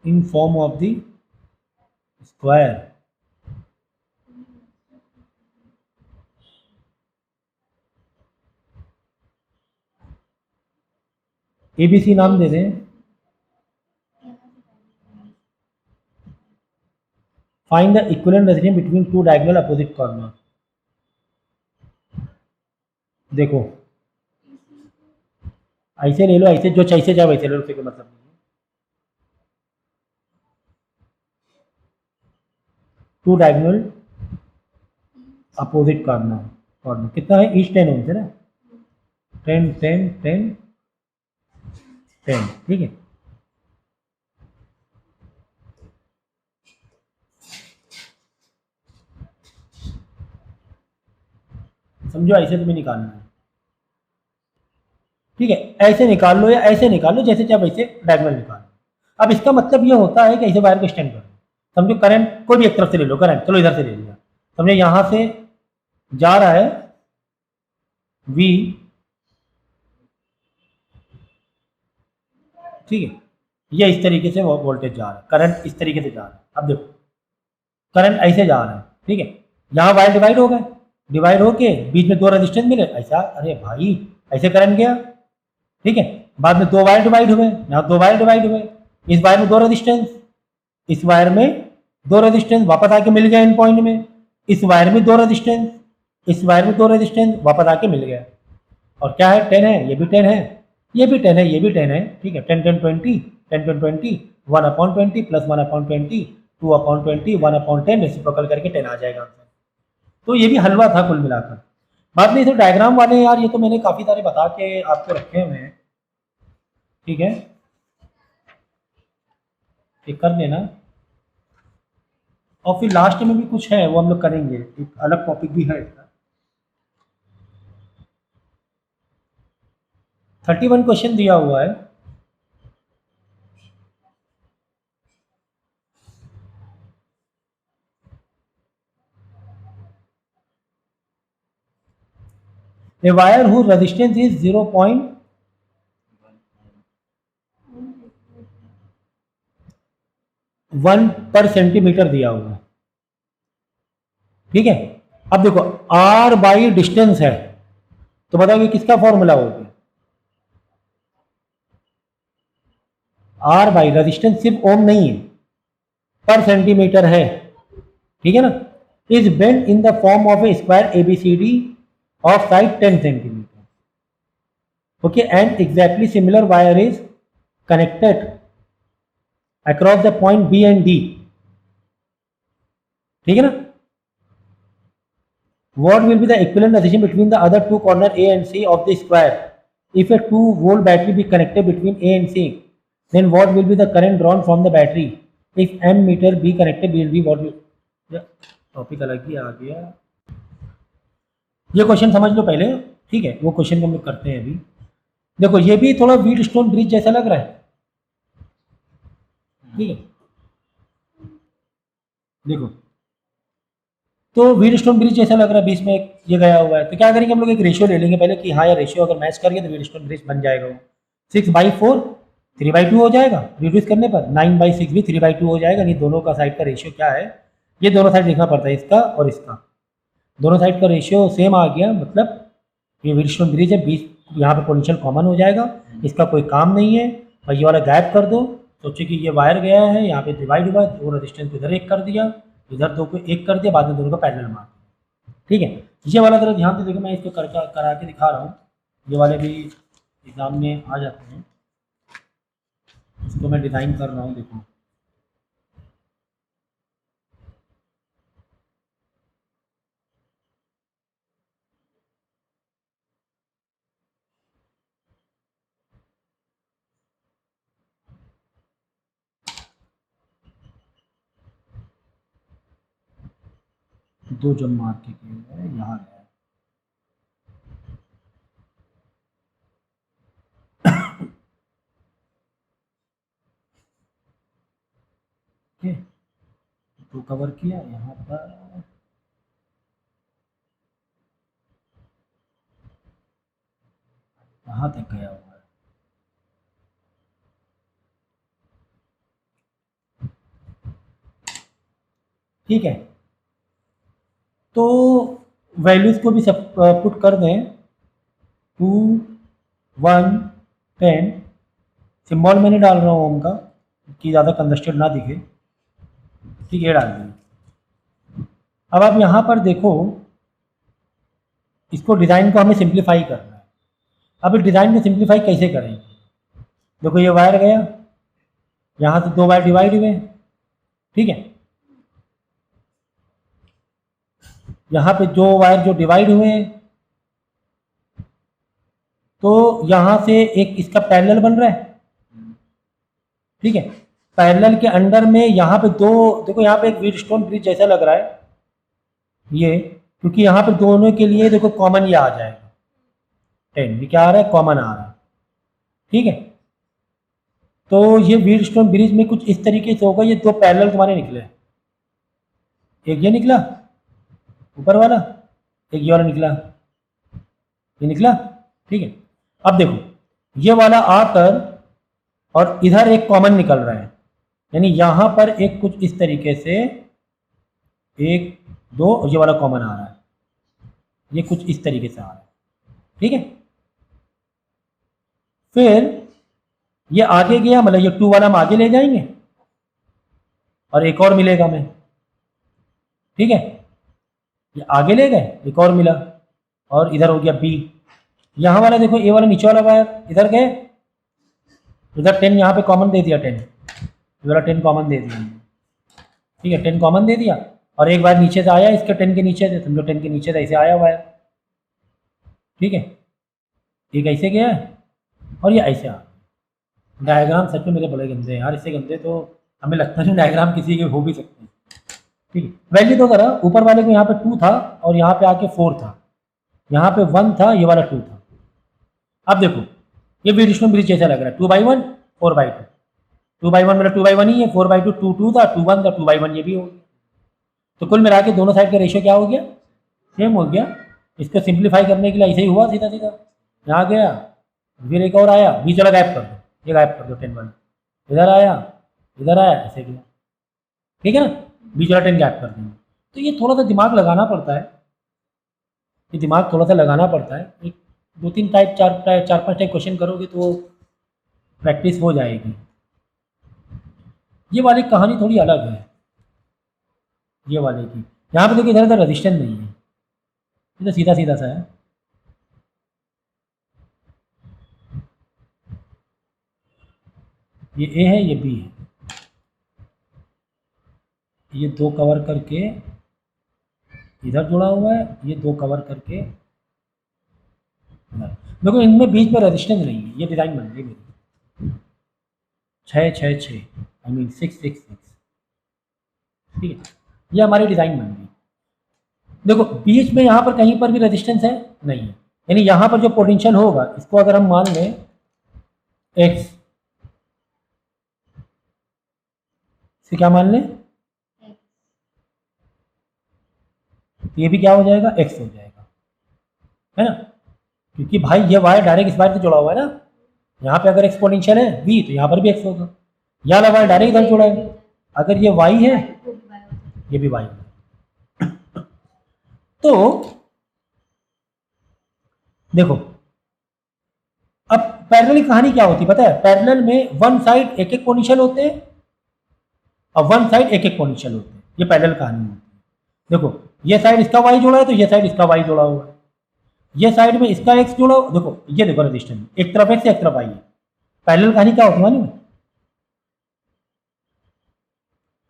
in form of the square, ABC नाम दे दें, find the equivalent resistance between 2 diagonal opposite corner. देखो ऐसे ले लो, ऐसे जो चाहिए जाए वैसे ले लो, कोई मतलब नहीं है। 2 डायगोनल अपोजिट कॉर्नर कितना है, ईच 10 ओम है ना, 10 10 10 10, ठीक है। समझो, ऐसे तुम्हें निकालना है, ठीक है, ऐसे निकाल लो या ऐसे निकाल लो, जैसे चाहे वैसे डायगोनल निकाल लो। अब इसका मतलब ये होता है कि ऐसे वायर को एक्सटेंड कर दो। समझो करंट कोई भी एक तरफ से ले लो, करंट चलो इधर से ले लिया, समझो यहाँ से जा रहा है V, ठीक है, ये इस तरीके से वो वोल्टेज जा रहा है, करंट इस तरीके से जा रहा है। अब देखो करंट ऐसे जा रहा है, ठीक है, यहाँ वायर डिवाइड हो गए, डिवाइड होके बीच में 2 रेजिस्टेंस मिले, ऐसा, अरे भाई ऐसे करंट गया, ठीक है, बाद में 2 वायर डिवाइड हुए, यहाँ 2 वायर डिवाइड हुए, इस वायर में 2 रेजिस्टेंस, इस वायर में 2 रेजिस्टेंस वापस आके मिल गया इन पॉइंट में, इस वायर में 2 रेजिस्टेंस, इस वायर में 2 रेजिस्टेंस वापस आके मिल गया, और क्या है 10 है, ये भी 10 है, ये भी 10 है, ये भी 10 है, ठीक है, 10 10 20 10 10 20 1/20 प्लस 1/20 2/20 1/10 रेसिप्रोकल करके 10 आ जाएगा आंसर। तो ये भी हलवा था कुल मिलाकर। बाद में इसे डायग्राम वाले यार ये तो मैंने काफ़ी सारे बता के आपको रखे हुए हैं, ठीक है, ये कर लेना, और फिर लास्ट में भी कुछ है वो हम लोग करेंगे, एक अलग टॉपिक भी है इसका। 31 क्वेश्चन दिया हुआ है, a wire whose resistance is 0.1 पर सेंटीमीटर दिया हुआ है, ठीक है। अब देखो R बाई डिस्टेंस है, तो बताओ ये किसका फॉर्मूला होगा, R बाई रेजिस्टेंस सिर्फ ओम नहीं है, पर सेंटीमीटर है, ठीक है ना, is bend in the form of A square ABCD of side 10 centimetre, okay, and exactly similar wire is connected across the point B and D, ठीक है ना। What will be the equivalent resistance between the other two corner A and C of the square if a 2-volt battery be connected between A and C? Then what will be the current drawn from the battery if M meter be connected B? What will topic अलग ही आ गया, ये question समझ लो पहले, ठीक है, वो question को हम लोग करते हैं अभी। देखो ये भी थोड़ा व्हीटस्टोन ब्रिज जैसा लग रहा है, ठीक है, देखो तो व्हीटस्टोन ब्रिज जैसा लग रहा है, बीच में एक ये गया हुआ है, तो क्या करेंगे हम लोग एक रेशियो ले लेंगे पहले कि हाँ यार रेशियो अगर मैच करके तो व्हीटस्टोन ब्रिज बन जाएगा, वो 6/4 3/2 हो जाएगा, रिड्यूस करने पर 9/6 भी 3/2 हो जाएगा, नहीं दोनों का साइड का रेशियो क्या है, ये दोनों साइड लिखना पड़ता है, इसका और इसका, दोनों साइड का रेशियो सेम आ गया, मतलब ये व्हीटस्टोन ब्रिज है, बीच यहाँ पे पोटेंशियल कॉमन हो जाएगा, इसका कोई काम नहीं है, और ये वाला गैप कर दो, सोचिए कि ये वायर गया है, यहाँ पे डिवाइड हुआ, 2 रेजिस्टेंस इधर एक कर दिया, इधर 2 को एक कर दिया, बाद में दोनों को पैरेलल मार दिया, ठीक है। ये वाला जरा ध्यान से देखो, मैं इसको करा के दिखा रहा हूँ, ये वाले भी एग्जाम में आ जाते हैं, इसको मैं डिज़ाइन कर रहा हूँ, देखो दो जब मार के किए हैं यहाँ है, ओके, तो कवर किया यहाँ पर, यहाँ तक गया हुआ है, ठीक है, तो वैल्यूज को भी सब पुट कर दें, 2 1 10, सिंबल मैंने डाल रहा हूँ ओम का कि ज़्यादा कंजस्टेड ना दिखे, ठीक है, डाल दिए। अब आप यहाँ पर देखो, इसको डिज़ाइन को हमें सिंप्लीफाई करना है, अब इस डिज़ाइन को सिंप्लीफाई कैसे करेंगे, देखो ये वायर गया, यहाँ से 2 वायर डिवाइड हुए, ठीक है, यहाँ पे 2 वायर जो डिवाइड हुए, तो यहाँ से एक इसका पैरेलल बन रहा है, ठीक है, पैरेलल के अंडर में यहाँ पे 2, देखो यहाँ पे एक व्हीटस्टोन ब्रिज जैसा लग रहा है ये, क्योंकि यहाँ पे दोनों के लिए देखो कॉमन ये आ जाएगा 10, ये क्या आ रहा है, कॉमन आ रहा है, ठीक है। तो ये व्हीटस्टोन ब्रिज में कुछ इस तरीके से होगा, ये दो पैरेलल तुम्हारे निकले, एक ये निकला ऊपर वाला, एक ये वाला निकला, ये निकला, ठीक है। अब देखो ये वाला आकर और इधर एक कॉमन निकल रहा है, यानी यहां पर एक कुछ इस तरीके से 1 2 और ये वाला कॉमन आ रहा है, ये कुछ इस तरीके से आ रहा है, ठीक है। फिर ये आगे गया, मतलब ये 2 वाला हम आगे ले जाएंगे और एक और मिलेगा हमें, ठीक है। ये आगे ले गए, एक और मिला, और इधर हो गया बी। यहाँ वाला देखो ए वाला नीचे वाला वायर इधर गए, इधर 10 यहाँ पे कॉमन दे दिया, 10 इधर 10 कॉमन दे दिया, ठीक है, 10 कॉमन दे दिया, और एक बार नीचे से आया इसके 10 के नीचे से, समझो 10 के नीचे से ऐसे आया वायर, ठीक है। एक ऐसे गया और ये ऐसे आ, डायग्राम सच में मेरे बड़े गंदे हैं यार, इससे गंदे तो हमें लगता नहीं डायग्राम किसी के हो भी सकते हैं, ठीक है। वैल्यू तो करा, ऊपर वाले को यहाँ पे 2 था और यहाँ पे आके 4 था, यहाँ पे 1 था, ये वाला 2 था। अब देखो ये व्हीटस्टोन ब्रिज जैसा लग रहा है, 2/1 4/2, 2/1 मतलब 2/1 ही है, 4/2 2 2 था, 2 1 था, 2/1 ये भी हो गया। तो कुल मिला के दोनों साइड का रेशियो क्या हो गया, सेम हो गया। इसको सिंप्लीफाई करने के लिए ऐसे ही हुआ, सीधा सीधा यहाँ गया, फिर एक और आया, बीच वाला गायब कर दो, ये गायब कर दो 10 वाला, इधर आया इधर आया, ऐसे गया, ठीक है ना, बीच वाला 10 गायब कर देंगे। तो ये थोड़ा सा दिमाग लगाना पड़ता है, ये दिमाग थोड़ा सा लगाना पड़ता है, एक 2-3 टाइप 4-5 टाइप क्वेश्चन करोगे तो प्रैक्टिस हो जाएगी। ये वाली कहानी थोड़ी अलग है, ये वाले की, यहाँ पे देखिए इधर उधर रजिस्टेंस नहीं है, ये तो सीधा सीधा सा है। ये ए है, ये बी है, ये 2 कवर करके इधर जुड़ा हुआ है, ये 2 कवर करके इधर। देखो इनमें बीच में रेजिस्टेंस नहीं है, ये डिज़ाइन बन गई मेरी 6 6 6 आई मीन 6 6 6, ठीक है, ये हमारी डिज़ाइन बन गई। देखो बीच में यहाँ पर कहीं पर भी रेजिस्टेंस है नहीं है, यानी यहाँ पर जो पोटेंशियल होगा इसको अगर हम मान लें x, इसे क्या मान लें, ये भी क्या हो जाएगा, x हो जाएगा, है ना, क्योंकि भाई ये वायर डायरेक्ट इस वायर से जुड़ा हुआ है ना, यहाँ पे अगर x पोटेंशियल है v तो यहाँ पर भी x होगा, यहाँ वाला वायर डायरेक्ट इधर जुड़ा है, अगर ये y है ये भी y है। तो देखो अब पैरेलल की कहानी क्या होती पता है, पैरेलल में वन साइड एक एक पोटेंशियल होते हैं और वन साइड एक एक पोटेंशियल होते हैं, ये पैरेलल कहानी होती है। देखो ये साइड इसका y जोड़ा है तो ये साइड इसका y जोड़ा हुआ है, ये साइड में इसका x जोड़ा, देखो ये देखो रजिस्टेंस एक तरफ x एक तरफ y है। पैरेलल कहानी क्या होती है मालूम है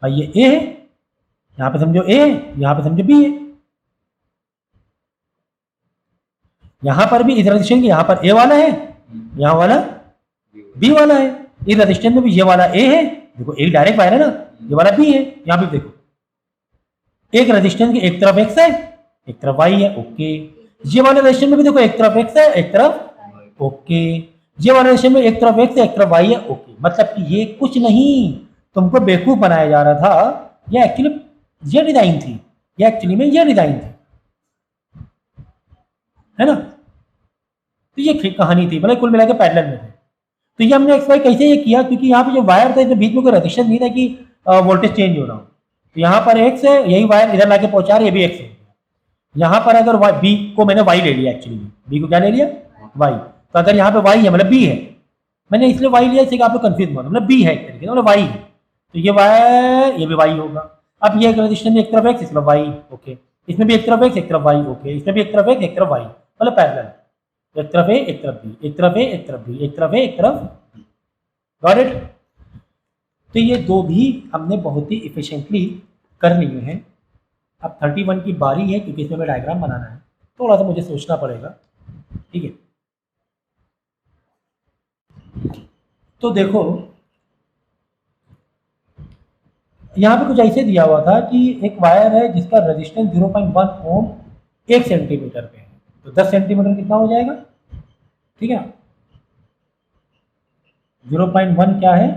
भाई, ये a है, यहाँ पे समझो a है, यहाँ पे समझो b है, यहाँ पर भी इस रजिस्टेंस के यहाँ पर a वाला है, यहाँ वाला b वाला है, इस रजिस्टेंस में भी ये वाला a है, देखो एक डायरेक्ट वायर है ना, ये वाला b है, यहाँ भी देखो एक रजिस्टेंस की एक तरफ x है एक तरफ y है, ओके। ये वाले रजिस्टेंस में भी देखो एक तरफ x है एक तरफ, ओके। ये वाले रजिस्टेंस में एक तरफ x है एक तरफ y है, ओके। मतलब कि ये कुछ नहीं तुमको बेवकूफ बनाया जा रहा था, ये एक्चुअली ये डिजाइन थी, ये एक्चुअली में ये डिजाइन थी, है ना। तो ये कहानी थी, मतलब कुल मिला के पैरेलल में थे। तो ये हमने एक्सप्लेन कैसे ये किया, क्योंकि यहाँ पे जो वायर था इसमें बीच में कोई रजिस्टेंस नहीं था कि वोल्टेज चेंज हो रहा हो, तो यहाँ पर x है, यही वायर इधर लाके पहुंचा रहा है, ये भी x है। यहाँ पर अगर b को मैंने y ले लिया, एक्चुअली b को क्या ले लिया y, तो अगर यहाँ पे y है मतलब b है, मैंने इसलिए y लिया इससे आप लोग कंफ्यूज मत, मतलब b है एक तरीके से, मतलब y है, तो ये वायर ये भी y होगा। अब ये एक रजिस्टेंस में एक तरफ x एक तरफ y, ओके, इसमें भी एक तरफ x एक तरफ y, ओके, इसमें भी एक तरफ x एक तरफ y, मतलब पैरेलल, एक तरफ a एक तरफ b, एक तरफ a एक तरफ b, एक तरफ a एक तरफ b, गॉट इट। तो ये दो भी हमने बहुत ही इफिशिएंटली कर लिए हैं। अब 31 की बारी है, क्योंकि इसमें हमें डायग्राम बनाना है, थोड़ा सा मुझे सोचना पड़ेगा, ठीक है। तो देखो यहाँ पे कुछ ऐसे दिया हुआ था कि एक वायर है जिसका रेजिस्टेंस 0.1 ओम 1 सेंटीमीटर पे है, तो 10 सेंटीमीटर कितना हो जाएगा, ठीक है। 0.1 क्या है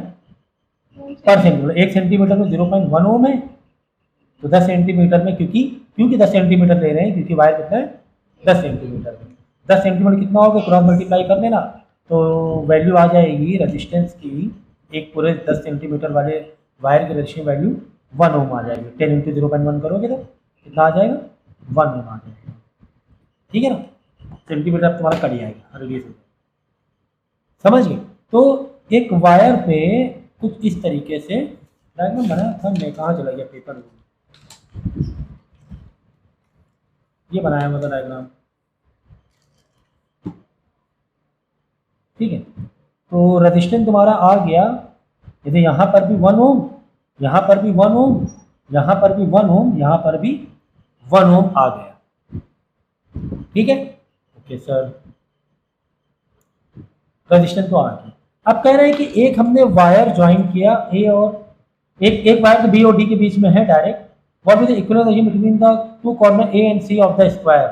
पर सेंटीमीटर, 1 सेंटीमीटर में 0.1 ओम है, तो 10 सेंटीमीटर में क्योंकि 10 सेंटीमीटर ले रहे हैं क्योंकि वायर कितना है 10 सेंटीमीटर में, 10 सेंटीमीटर कितना होगा, क्रॉस मल्टीप्लाई कर देना तो वैल्यू आ जाएगी रेजिस्टेंस की, एक पूरे 10 सेंटीमीटर वाले वायर की रेजिस्टेंस वैल्यू 1 ओम आ जाएगी। 10 इंटू 0.1 करोगे तो कितना आ जाएगा, 1 ओम आ जाएगा, ठीक है ना। सेंटीमीटर अब तुम्हारा कट जाएगा, रिलीज हो जाएगा, समझ गए। तो एक वायर पे कुछ इस तरीके से डायग्राम बनाया था, मैं कहाँ चला गया पेपर, ये बनाया मतलब डायग्राम, ठीक है। तो रेजिस्टेंस तुम्हारा आ गया, यदि यहाँ पर भी 1 ओम, यहाँ पर भी 1 ओम, यहाँ पर भी 1 ओम, यहाँ पर भी 1 ओम आ गया, ठीक है। ओके सर, रेजिस्टेंस तो आ गया। अब कह रहे हैं कि एक हमने वायर ज्वाइन किया ए और एक वायर तो बी और डी के बीच में है direct, what is the equivalent ratio between the two corner A and C of the square.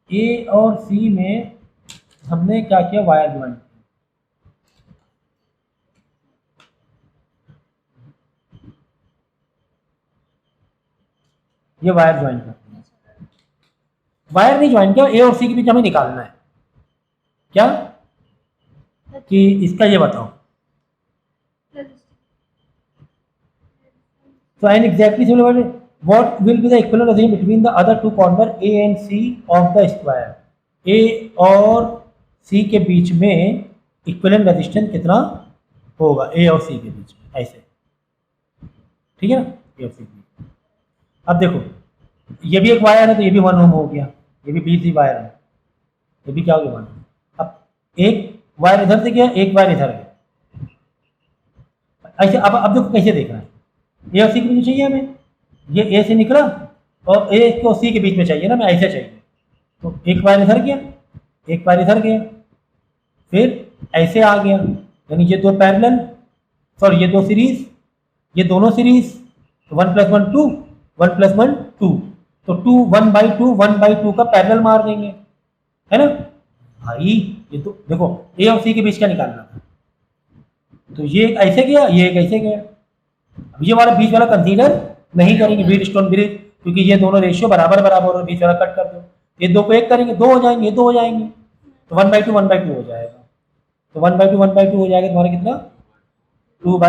A और सी में हमने क्या किया, वायर ज्वाइन किया, ये वायर ज्वाइन करते हैं, वायर नहीं ज्वाइन किया, ए और सी के बीच हमें निकालना है क्या, कि इसका ये बताओ। So and exactly similar, what will be the equivalent resistance between the other two corner A and C of the square? A और C के बीच में इक्विवेलेंट रेजिस्टेंस कितना होगा A और C के बीच में, ऐसे, ठीक है ना, A और C के बीच। अब देखो ये भी एक वायर है तो ये भी 1 ओम हो गया, ये भी BC वायर है, ये भी क्या हो गया 1 ओम। अब एक वायर इधर से गया, एक वायर इधर गया, ऐसे। अब देखो कैसे देख रहा है, ए और सी के बीच में चाहिए हमें, ये ए से निकला और ए को सी के बीच में चाहिए ना, मैं ऐसे चाहिए, तो एक वायर इधर गया, एक वायर इधर गया, फिर ऐसे आ गया, यानी ये दो पैरेलल, सॉरी ये दो सीरीज, ये दोनों सीरीज, तो 1 + 1 2, 1 + 1 2, तो 2 1/2 1/2 का पैरेलल मार देंगे, है ना भाई। ये तो देखो ए और सी के बीच का निकालना था, तो ये एक ऐसे गया, ये एक ऐसे गया। अब ये वाला बीच वाला कंसीडर नहीं करेंगे, ब्रिज स्टोन ब्रिज, क्योंकि ये दोनों रेशियो बराबर बराबर और बीच वाला कट कर दो, ये दो को एक करेंगे, दो हो जाएंगे, ये दो हो जाएंगे, तो 1/2 1/2 हो जाएगा, तो 1/2 1/2 हो जाएगा तुम्हारा कितना, 2/,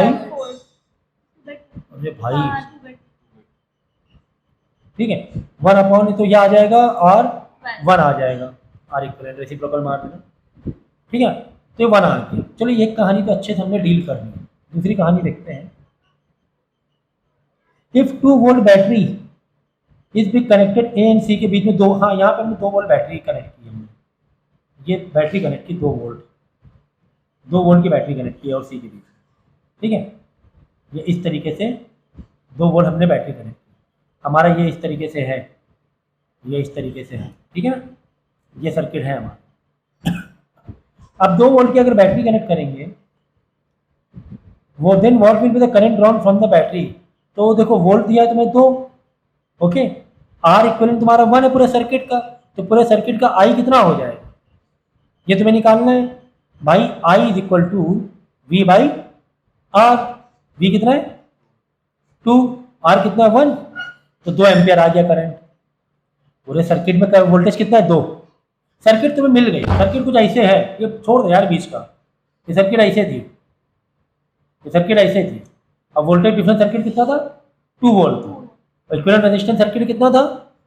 अरे भाई ठीक है, 1/, तो यह आ जाएगा और 1 आ जाएगा, आर इक्विवेलेंट रेसिप्रोकल मार देना, ठीक है। तो ये 1 आ गया। चलो ये कहानी तो अच्छे से हमने डील कर ली, दूसरी कहानी देखते हैं। If 2 volt battery is be connected A and C के बीच में दो, हाँ यहाँ पर हमने 2 वोल्ट बैटरी कनेक्ट की हमने, ये बैटरी कनेक्ट की 2 वोल्ट की बैटरी कनेक्ट की और सी के बीच, ठीक है। ये इस तरीके से 2 वोल्ट हमने बैटरी कनेक्ट की, हमारा ये इस तरीके से है, ये इस तरीके से है, ठीक है ना, ये सर्किट है हमारा। अब 2 वोल्ट की अगर बैटरी कनेक्ट करेंगे, वो then what will be the current drawn from the battery, तो देखो वोल्ट दिया है तुम्हें 2, ओके, आर इक्विवेलेंट तुम्हारा 1 है पूरे सर्किट का, तो पूरे सर्किट का आई कितना हो जाएगा, ये तुम्हें निकालना है भाई। I is equal to V/R, V कितना है 2, R कितना है 1, तो 2 एम्पियर आ गया करंट। पूरे सर्किट में वोल्टेज कितना है 2, सर्किट तुम्हें मिल गई, सर्किट कुछ ऐसे है, ये छोड़ दो यार बीच का, ये सर्किट ऐसे थी, ये सर्किट ऐसे थी। अब वोल्टेज डिफरेंस सर्किट कितना था 2 वोल्ट, और इक्विवेलेंट रेजिस्टेंस सर्किट कितना था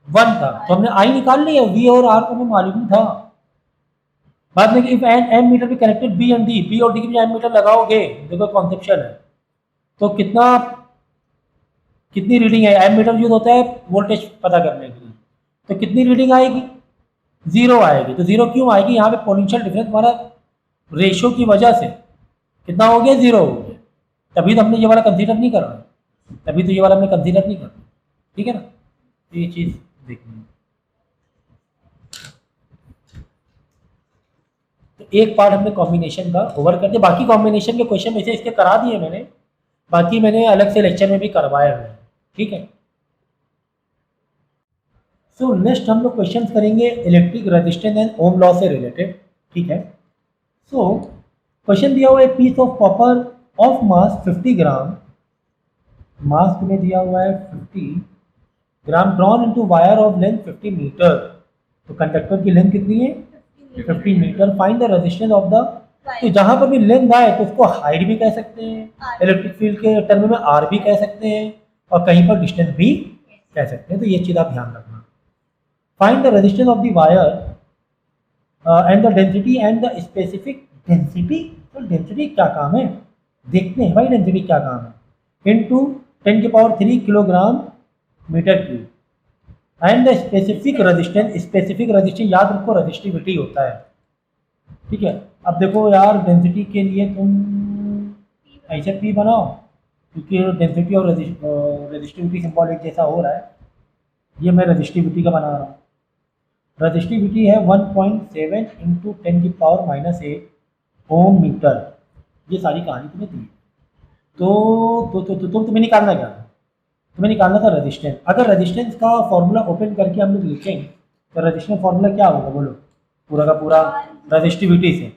1 था, तो हमने आई निकाल लिया, V और R को हमें मालूम था। बाद में इफ एम मीटर भी connected B and D, B और डी के बीच एम मीटर लगाओगे, देखो कॉन्सेप्शन है, तो कितनी रीडिंग है, एम मीटर यूज होता है वोल्टेज पता करने के लिए, तो कितनी रीडिंग आएगी 0 आएगी। तो 0 क्यों आएगी, यहाँ पे पोटेंशियल डिफरेंस हमारा रेशियो की वजह से कितना हो गया 0 हो गया, तभी तो हमने ये वाला कंसीडर नहीं कर रहे, तभी तो ये वाला हमने कंसीडर नहीं कर रहे, ठीक है ना, ये चीज़ देखनी है। तो एक पार्ट हमने कॉम्बिनेशन का ओवर कर दिया, बाकी कॉम्बिनेशन के क्वेश्चन वैसे इसके करा दिए मैंने, बाकी मैंने अलग से लेक्चर में भी करवाए हुए हैं, ठीक है। सो नेक्स्ट हम लोग क्वेश्चन करेंगे electric resistance and ohm law से रिलेटेड, ठीक है। सो क्वेश्चन दिया हुआ है piece of copper of mass 50 gram, mass तुम्हें दिया हुआ है 50 gram drawn into wire of length 50 metre. तो कंडक्टर की लेंथ कितनी है 50 metre. Find the resistance of the, तो जहां पर भी लेंथ आए तो उसको हाइट भी कह सकते हैं, इलेक्ट्रिक फील्ड के टर्म में आर भी कह सकते हैं, और कहीं पर डिस्टेंस भी कह सकते हैं। तो ये चीज़ आप ध्यान रखना। Find the resistance of the wire and the density and the specific density. तो डेंसिटी क्या काम है, देखते हैं भाई डेंसिटी क्या काम है। Into 10⁻³ kilogram metre cube and the specific resistance. Specific resistance याद रखो रेजिस्टिविटी होता है, ठीक है। अब देखो यार डेंसिटी के लिए तुम ऐसे पी बनाओ, क्योंकि डेंसिटी और रेजिस्टिविटी सिंबल एक जैसा हो रहा है। ये मैं रेजिस्टिविटी का बना रहा हूँ। रेजिस्टिविटी है 1.7 × 10⁻⁻8 ओम मीटर। ये सारी कहानी तुम्हें दी। तो तुम्हें निकालना क्या, तुम्हें निकालना था रेजिस्टेंस। अगर रेजिस्टेंस का फॉर्मूला ओपन करके हम लोग लिखेंगे तो रेजिस्टेंस फॉर्मूला क्या होगा बोलो, पूरा का पूरा रेजिस्टिविटी से।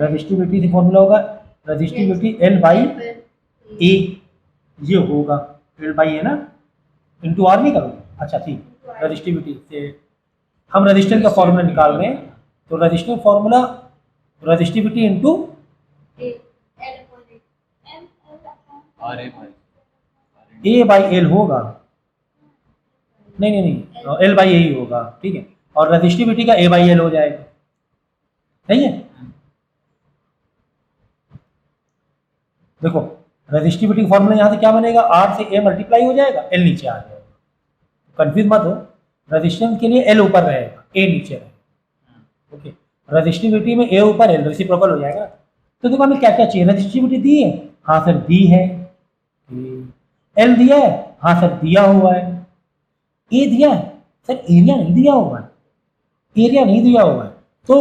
रेजिस्टिविटी से फॉर्मूला होगा रेजिस्टिविटी L/A, ये होगा L/A ना, इंटू आर नहीं करोगे। अच्छा ठीक, रेजिस्टिविटी से हम रेजिस्टेंस का फॉर्मूला निकाल रहे हैं। तो resistance formula resistivity into A/L होगा। नहीं L/A ही होगा, ठीक है। और रेजिस्टिविटी का A/L हो जाएगा, सही है। देखो रेजिस्टिविटी का फॉर्मूला यहाँ से क्या बनेगा, R से A मल्टीप्लाई हो जाएगा, L नीचे आ जाएगा। कंफ्यूज मत हो, रेजिस्टेंस के लिए L ऊपर रहेगा, A नीचे रहेगा, ओके। रेजिस्टिविटी में A ऊपर L रेसिप्रोकल हो जाएगा। तो देखो हमें क्या क्या चाहिए, रेजिस्टिविटी दी है, हाँ सर दी है। L दिया है, हाँ सर दिया हुआ है। A दिया है सर, एरिया नहीं दिया हुआ है, एरिया नहीं दिया हुआ है। तो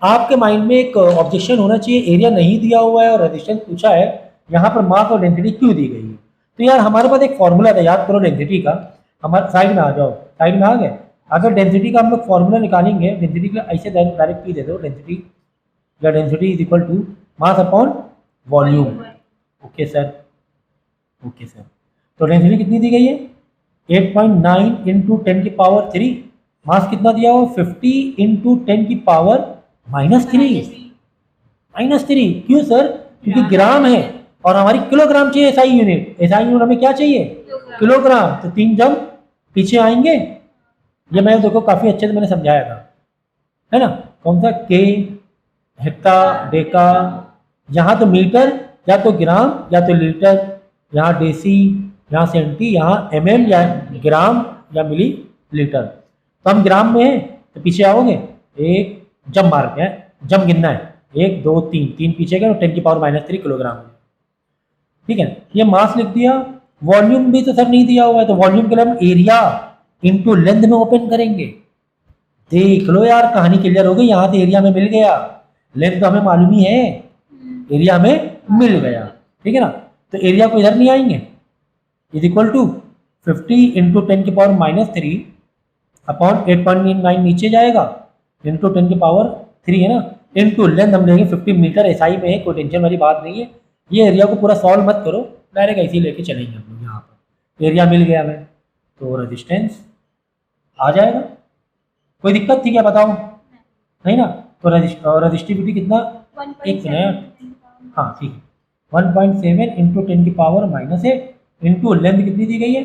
आपके माइंड में एक ऑब्जेक्शन होना चाहिए, एरिया नहीं दिया हुआ है और रेजिस्टेंस पूछा है, यहाँ पर मास और डेंसिटी क्यों दी गई है। तो यार हमारे पास एक फॉर्मूला था, याद करो डेंसिटी का। हमारे साइड में आ जाओ, साइड में आ गए। अगर डेंसिटी का हम लोग फॉर्मूला निकालेंगे, डेंसिटी का ऐसे डायरेक्ट पी दे दो, डेंसिटी या density is equal to mass upon volume. Okay sir, okay sir. तो डेंसिटी कितनी दी गई है 8.9 × 10⁻3। मास कितना दिया हुआ 50 × 10⁻−3। क्यों सर, क्योंकि ग्राम है और हमारी किलोग्राम चाहिए एसआई यूनिट। एसआई यूनिट हमें क्या चाहिए किलोग्राम। तो 3 जम पीछे आएंगे। ये मैं देखो काफ़ी अच्छे से मैंने समझाया था, है ना। कौन सा के, हेक्टा, डेका, यहाँ तो मीटर या तो ग्राम या तो लीटर, यहाँ डेसी, यहाँ सेंटी, यहाँ mm या ग्राम या मिली लीटर। तो हम ग्राम में हैं तो पीछे आओगे, एक जम मारते हैं, जम गिनना है 1 2 3 पीछे गए, 10⁻³ किलोग्राम, ठीक है। ये मास लिख दिया। वॉल्यूम भी तो सर नहीं दिया हुआ है, तो वॉल्यूम के लिए हम एरिया इंटू लेंथ में ओपन करेंगे। देख लो यार कहानी क्लियर हो गई। यहाँ से एरिया में मिल गया, लेंथ तो हमें मालूम ही है, एरिया में मिल गया, ठीक है ना। तो एरिया को इधर नहीं आएंगे, इज इक्वल टू 50 × 10⁻³ अपॉन 8.9 नीचे जाएगा, इंटू 10⁻³ है ना, इंटू लेंथ हम लेंगे 50 मीटर। एसआई में है, कोई टेंशन वाली बात नहीं है। ये एरिया को पूरा सॉल्व मत करो, डायरेक्ट ऐसे ही लेके चलेंगे हम लोग। यहाँ पर एरिया मिल गया हमें, तो रेजिस्टेंस आ जाएगा। कोई दिक्कत थी क्या बताओ, नहीं ना। तो रेजिस्टिविटी कितना, एक मिनट, हाँ ठीक है, 1.7 × 10⁻⁻8 इंटू लेंथ कितनी दी गई है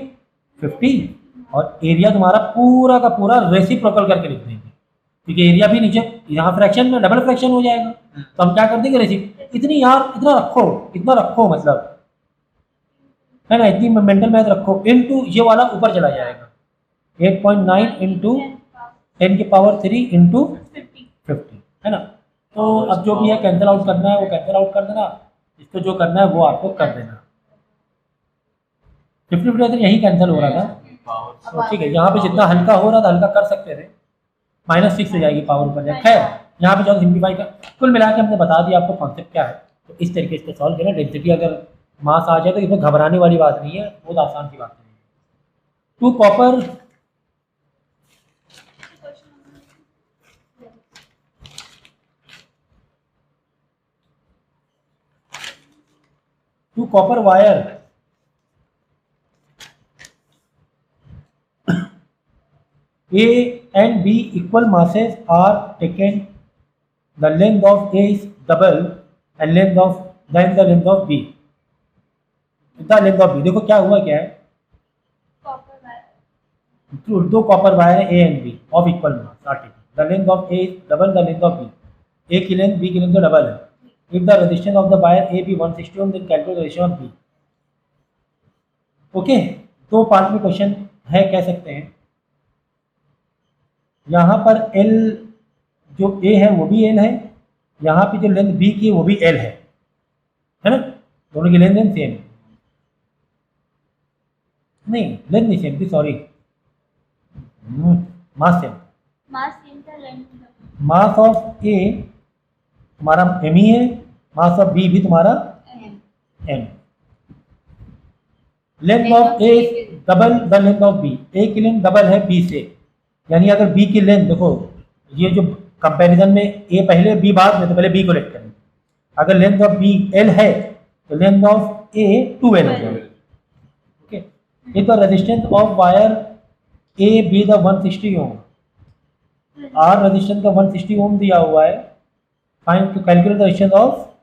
50, और एरिया तुम्हारा पूरा का पूरा रेसिप्रोकल करके लिख देंगे, क्योंकि एरिया भी नीचे यहाँ फ्रैक्शन में डबल फ्रैक्शन हो जाएगा। तो हम क्या कर देंगे इतनी यार इतना रखो मतलब, है ना, इतनी मेंटल मैथ रखो। इनटू ये वाला ऊपर चला जाएगा 8.9 × 10⁻³ इंटू 50, है ना। तो अब जो भी है कैंसिल आउट करना है वो कैंसिल आउट कर देना, इसको जो करना है वो आपको कर देना। 50 यही कैंसिल हो रहा था, तो ठीक है। यहाँ पे जितना हल्का हो रहा था हल्का कर सकते थे, -6 हो जाएगी पावर ऊपर जाए। खैर यहाँ पे जो सिंप्लीफाई का कुल मिला के हमने बता दिया आपको कॉन्सेप्ट क्या है। तो इस तरीके से सॉल्व करना। डेंसिटी अगर मास आ जाए तो इसमें घबराने वाली बात नहीं है, बहुत आसान सी बात नहीं है। 2 copper two copper wire A and B equal masses are taken. The length of A is double and length of then the length of B. The length of B. देखो क्या हुआ क्या है, दो कॉपर वायर है A and B of equal mass are taken. The length of A is double the length of B. A की length B की length तो डबल है. If the resistance of the wire A be 160 ohm, then calculate the resistance of B. Okay, दो part में question है कह सकते हैं. यहाँ पर L जो A है वो भी L है, यहाँ पे जो लेंथ B की वो भी L है ना, दोनों की लेंथ सेम नहीं, लेंथ नहीं सेम थी, sorry, mass same. Mass of A तुम्हारा m ही है, मास ऑफ b भी तुम्हारा m. Length of A double the length of b. a की लेंथ डबल है b से, यानी अगर b की लेंथ देखो, ये जो कंपैरिजन में a पहले b बाद में, तो पहले b को लेट करेंगे. अगर लेंथ ऑफ b l है तो लेंथ ऑफ a 2l हो जाएगा. Okay, if the resistance of wire a be the 160 ohm, R resistance का 160 ओम दिया हुआ है, find to calculate the resistance of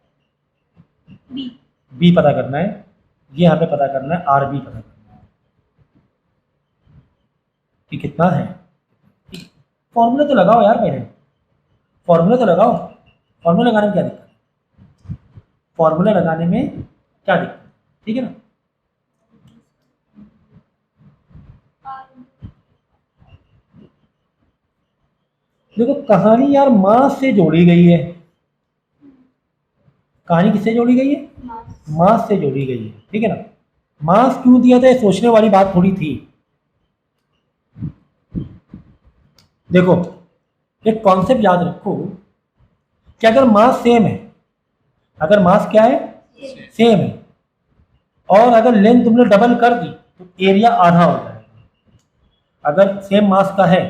B पता करना है, ये यहाँ पे पता करना है, आर बी पता करना है कि कितना है. फॉर्मूला तो लगाओ यार, पहले फॉर्मूला तो लगाओ. फॉर्मूला लगाने में क्या दिक्कत है, फॉर्मूला लगाने में क्या दिक्कत, ठीक है ना. देखो कहानी यार मास से जोड़ी गई है. कहानी किससे जोड़ी गई है, मास से जोड़ी गई है, ठीक है ना. मास क्यों दिया था, सोचने वाली बात थोड़ी थी. देखो एक कॉन्सेप्ट याद रखो कि अगर मास सेम है, अगर मास क्या है, सेम है, और अगर लेंथ तुमने डबल कर दी तो एरिया आधा हो जाएगा. अगर सेम मास का है,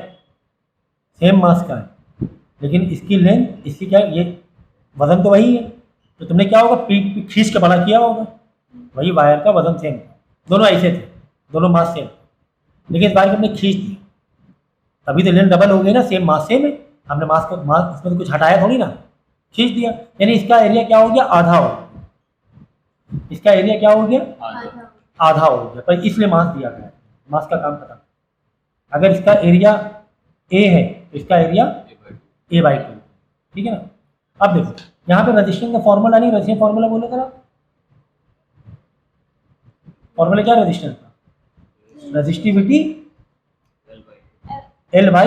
सेम मास का है, लेकिन इसकी लेंथ इसकी क्या है, ये वजन तो वही है, तो तुमने क्या होगा, पीक खींच के बड़ा किया होगा, वही वायर का वजन सेम था, दोनों ऐसे थे, दोनों मास सेम, लेकिन इस बार हमने खींच दिया तभी तो लेंथ डबल हो गई ना, सेम मास सेम है, हमने मास को मास इसमें तो कुछ हटाया थोड़ी ना, खींच दिया, यानी इसका एरिया क्या हो गया, आधा हो गया. इसका एरिया क्या हो गया, आधा हो गया, पर इसलिए मास दिया गया, मास का काम खत्म. अगर इसका एरिया ए है तो इसका एरिया a/2, ठीक है ना. अब देखो यहाँ पे रजिस्टेंस का फॉर्मूला नहीं, रजिस्टेंस फॉर्मूला बोलो जरा, फॉर्मूला क्या रजिस्टेंस का, रजिस्टिविटी L/A,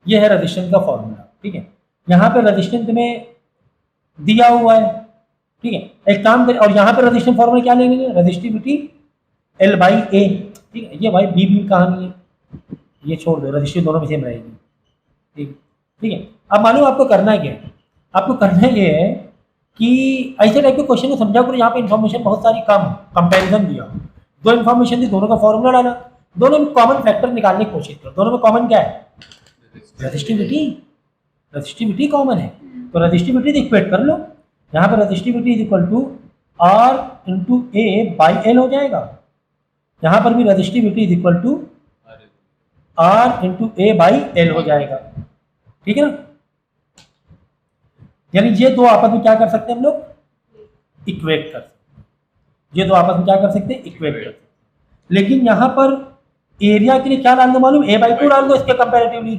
ये है रजिस्टेंस का फॉर्मूला, ठीक है. यहाँ पे रजिस्टेंस में दिया हुआ है, ठीक है. एक काम करें, और यहाँ पे रजिस्टेंस फॉर्मूला क्या लेंगे, रजिस्टिविटी L/A, ठीक है. ये भाई बी कहानी है, ये छोड़ दो, रजिस्ट्री दोनों में सेम रहेगी, ठीक, ठीक है. अब मालूम आपको करना क्या है, आपको करना ये है कि ऐसे टाइप के क्वेश्चन को समझा करो, यहाँ पे इन्फॉर्मेशन बहुत सारी कम, कंपैरिजन दिया, दो इन्फॉर्मेशन दी, दोनों का फॉर्मूला डाला, दोनों में कॉमन फैक्टर निकालने की कोशिश करो. दोनों में कॉमन क्या है, रजिस्टिविटी, रजिस्टिविटी कॉमन है, तो रजिस्टिविटी इक्वेट कर लो. यहाँ पे resistivity is equal to R into A by L हो जाएगा. यहाँ पर भी resistivity is equal to R into A by L हो जाएगा, ठीक है ना. यानी ये दो आपस में क्या कर सकते हैं हम लोग, इक्वेट कर सकते हैं. ये दो आपस में क्या कर सकते हैं, इक्वेट कर सकते हैं. लेकिन यहाँ पर एरिया के लिए क्या डाल दो मालूम, a/2 डाल दो इसके कंपैरेटिवली.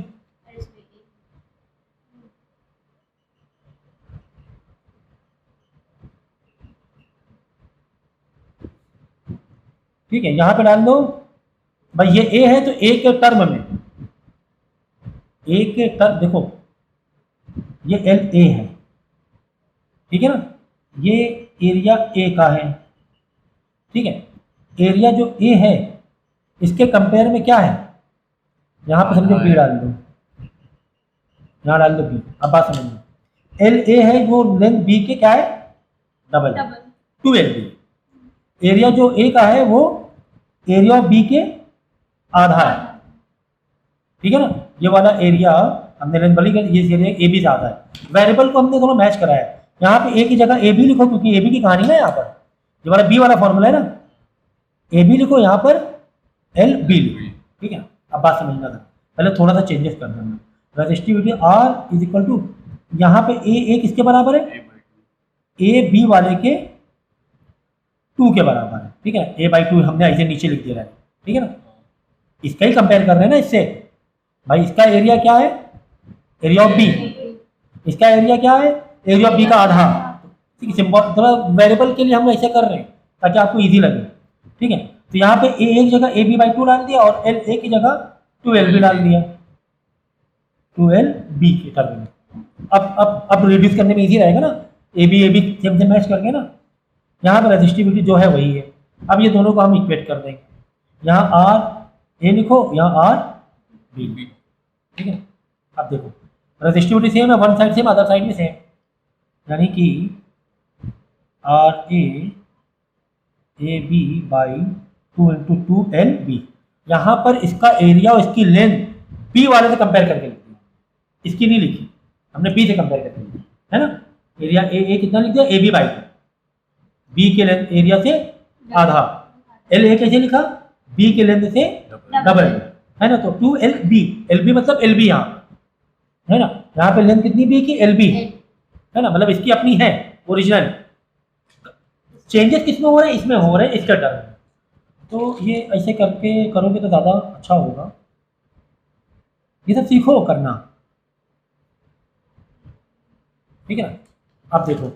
ठीक है, यहाँ पे डाल दो भाई, ये a है तो a के टर्म में, a के टर्म देखो ये LA है, ठीक है ना, ये एरिया A का है, ठीक है. एरिया जो A है इसके कंपेयर में क्या है, यहाँ पे समझो B डाल दो, यहाँ डाल दो B. अब बात समझ लो, LA है वो लेंथ B के क्या है, डबल 2LB. एरिया जो A का है वो एरिया B के आधा है, ठीक है ना. ये वाला एरिया हमने लेंथ बड़ी कर, ये एरिया AB ज़्यादा है. वेरिएबल को हमने दोनों मैच कराया, यहाँ पे ए की जगह ए बी लिखो, क्योंकि ए बी की कहानी ना यहाँ पर, जो हमारा बी वाला फॉर्मूला है ना, ए बी लिखो यहाँ पर, एल बी लिखो, ठीक है। अब बात समझना था, पहले थोड़ा सा चेंजेस कर देना। Resistivity R is equal to, यहाँ पे ए किसके बराबर है, ए बी वाले के 2 के बराबर है, ठीक है। ए बाई 2 हमने ऐसे नीचे लिख दिया है, ठीक है ना। इसका ही कंपेयर कर रहे हैं ना इससे, भाई इसका एरिया क्या है, एरिया ऑफ बी, इसका एरिया क्या है, एरिया ऑफ बी का आधा, ठीक है। सिंपल थोड़ा वेरिएबल के लिए हम ऐसे कर रहे हैं ताकि आपको इजी लगे, ठीक है। तो यहाँ पे ए एक जगह ए बी बाई 2 डाल दिया और एल ए की जगह 2l बी डाल दिया, 2l बी के टर्म में। अब रिड्यूस करने में इजी रहेगा ना, ए बी सेम से मैच करके ना। यहाँ पर रेजिस्टिविटी जो है वही है। अब ये दोनों को हम इक्वेट कर देंगे, यहाँ आर ए लिखो, यहाँ आर बी, ठीक है। अब देखो रेजिस्टिविटी सेम है, one side same other side में सेम, यानी कि R A B by 2 into 2l B. यहाँ पर इसका एरिया और इसकी लेंथ बी वाले से कंपेयर करके लिखी है, इसकी नहीं लिखी हमने, बी से कंपेयर करके लिखी है ना। एरिया ए कितना लिख दिया, ए बी बाई, बी के लेंथ एरिया से आधा, एल ए कैसे लिखा, बी के लेंथ से डबल, है ना। तो 2l बी मतलब एल बी यहाँ है ना, यहाँ पे लेंथ कितनी बी की, एल बी है ना, मतलब इसकी अपनी है ओरिजिनल। चेंजेस किसमें हो रहे हैं, इसमें हो रहे हैं, इसके टर्म में। तो ये ऐसे करके करोगे तो ज़्यादा अच्छा होगा, ये सब सीखो करना, ठीक है। अब देखो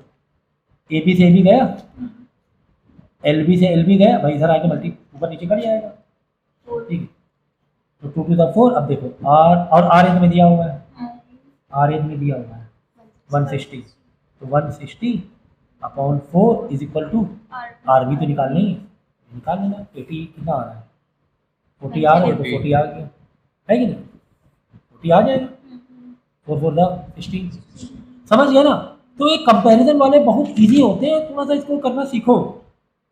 ए बी से ए बी गया, एल बी से एल बी गया, भाई इधर आके मल्टी ऊपर नीचे कर जाएगा, ठीक है। तो 2 टू द 4, अब देखो आर और आर एन में दिया हुआ है, आर एन में दिया हुआ है 160, तो 160 upon 4 is equal to R B तो निकाल लेंगे, निकाल लेना। 80 कितना आ रहा है, 40 आ रहा है, तो 40 आ गया है कि नहीं, 40 आ जाएगा, 4 4 16, समझ गया ना। तो ये कंपैरिजन वाले बहुत इजी होते हैं, थोड़ा सा इसको करना सीखो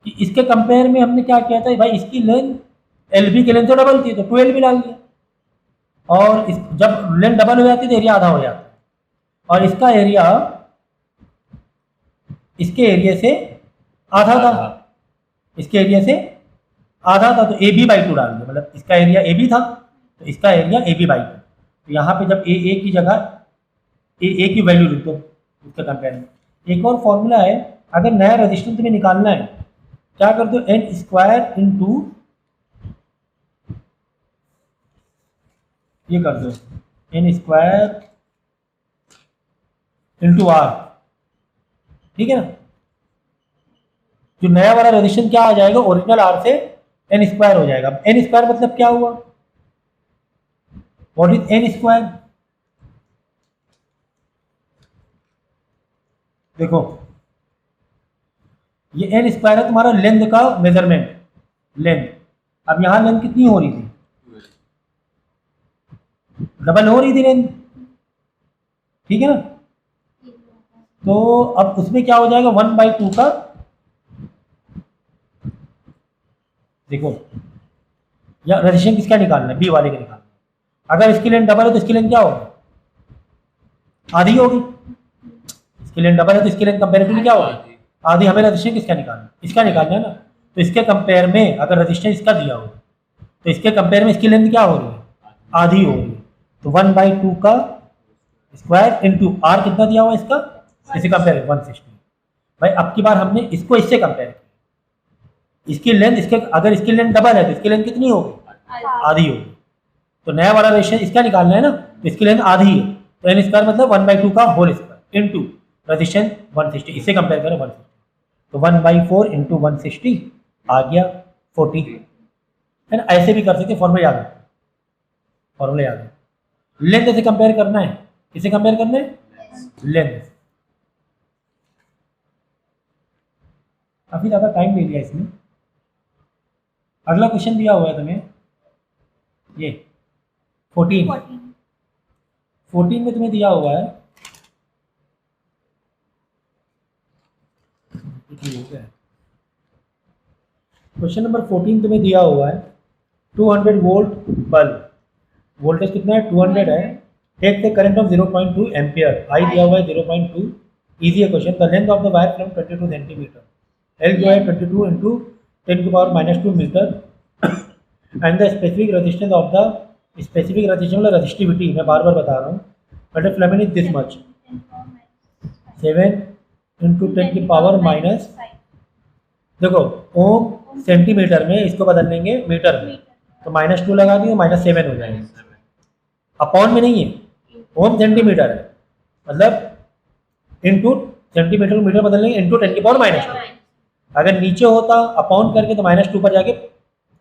कि इसके कंपेयर में हमने क्या किया था, भाई इसकी लेंथ एल बी की लेंथ तो डबल थी, तो 2l बी डाल दिया, और जब लेंथ डबल हो जाती है तो एरिया आधा हो जाता है, और इसका एरिया इसके एरिया से आधा था, इसके एरिया से आधा था, तो ए बी बाई 2 डाल दिया, मतलब इसका एरिया ए बी था तो इसका एरिया ए बी बाई 2। तो यहाँ पे जब ए की जगह ए की वैल्यू लिख दो उसके कंपेयर में। एक और फॉर्मूला है, अगर नया रेजिस्टेंस तुम्हें निकालना है, क्या कर दो, एन स्क्वायर इंटू ये कर दो, एन स्क्वायर इंटू आर, ठीक है ना। जो नया वाला रेजिस्टेंस क्या आ जाएगा, ओरिजिनल आर से एन स्क्वायर हो जाएगा। एन स्क्वायर मतलब क्या हुआ, व्हाट इज एन स्क्वायर, देखो ये एन स्क्वायर है तुम्हारा लेंथ का मेजरमेंट, लेंथ। अब यहां लेंथ कितनी हो रही थी, डबल हो रही थी लेंथ, ठीक है ना। तो अब उसमें क्या हो जाएगा, 1/2 का, देखो या रेजिस्टेंस किसका निकालना है, बी वाले का निकालना है। अगर इसकी लेंथ डबल है तो इसकी लेंथ क्या होगी, आधी होगी, इसकी लेंथ डबल है तो इसकी लेंथ कंपेरेटिवली क्या होगी, आधी। हमें रेजिस्टेंस किसका निकालना है, इसका निकालना है ना। तो इसके कंपेयर में अगर रेजिस्टेंस इसका दिया हो तो इसके कंपेयर में इसकी लेंथ क्या हो रही है, आधी हो रही है। तो 1/2 का स्क्वायर इंटू आर कितना दिया हुआ इसका, इसे कंपेयर 160। भाई अब की बार हमने इसको इससे कंपेयर किया, इसकी लेंथ इसके, अगर इसकी लेंथ डबल है तो इसकी लेंथ कितनी होगी, आधी होगी। तो नया वाला रेशियो इसका निकालना है ना, तो इसकी लेंथ आधी है, तो एन स्क्वायर मतलब 1/2 का होल स्क्वायर इंटू रेजिस्टेंस 160, इससे कंपेयर करें 160, तो 1/4 इंटू 160 आ गया 40, है ना। ऐसे भी कर सकते, फॉर्मूला याद रखो, फॉर्मूला याद रखो। लेंथ से कंपेयर करना है, किसे कंपेयर करना है, लेंथ। काफी ज्यादा टाइम ले लिया इसमें। अगला क्वेश्चन दिया हुआ है तुम्हें, ये 14 में तुम्हें दिया हुआ है, क्वेश्चन नंबर 14 तुम्हें दिया हुआ है, 200 वोल्ट बल्ब, वोल्टेज कितना है, 200 है, take the current of 0.2 ampere, I दिया हुआ है 0.2, इजी है question. The length of the wire from 22 centimetre, L जो है 22 into 10⁻⁻2 metre and the specific resistance of the specific resistance मतलब रजिस्टिविटी, मैं बार बार बता रहा हूँ, बट फ्लेमिन इज दिस मच 7 इंटू 10⁻⁻, देखो ओम सेंटीमीटर में, इसको बदल लेंगे मीटर में, तो -2 लगा दिए -7 हो जाएगा। अपॉन में नहीं है, ओम सेंटीमीटर है, मतलब इंटू सेंटीमीटर को मीटर बदल लेंगे इंटू 10⁻²। अगर नीचे होता अपॉन करके तो -2 पर जाके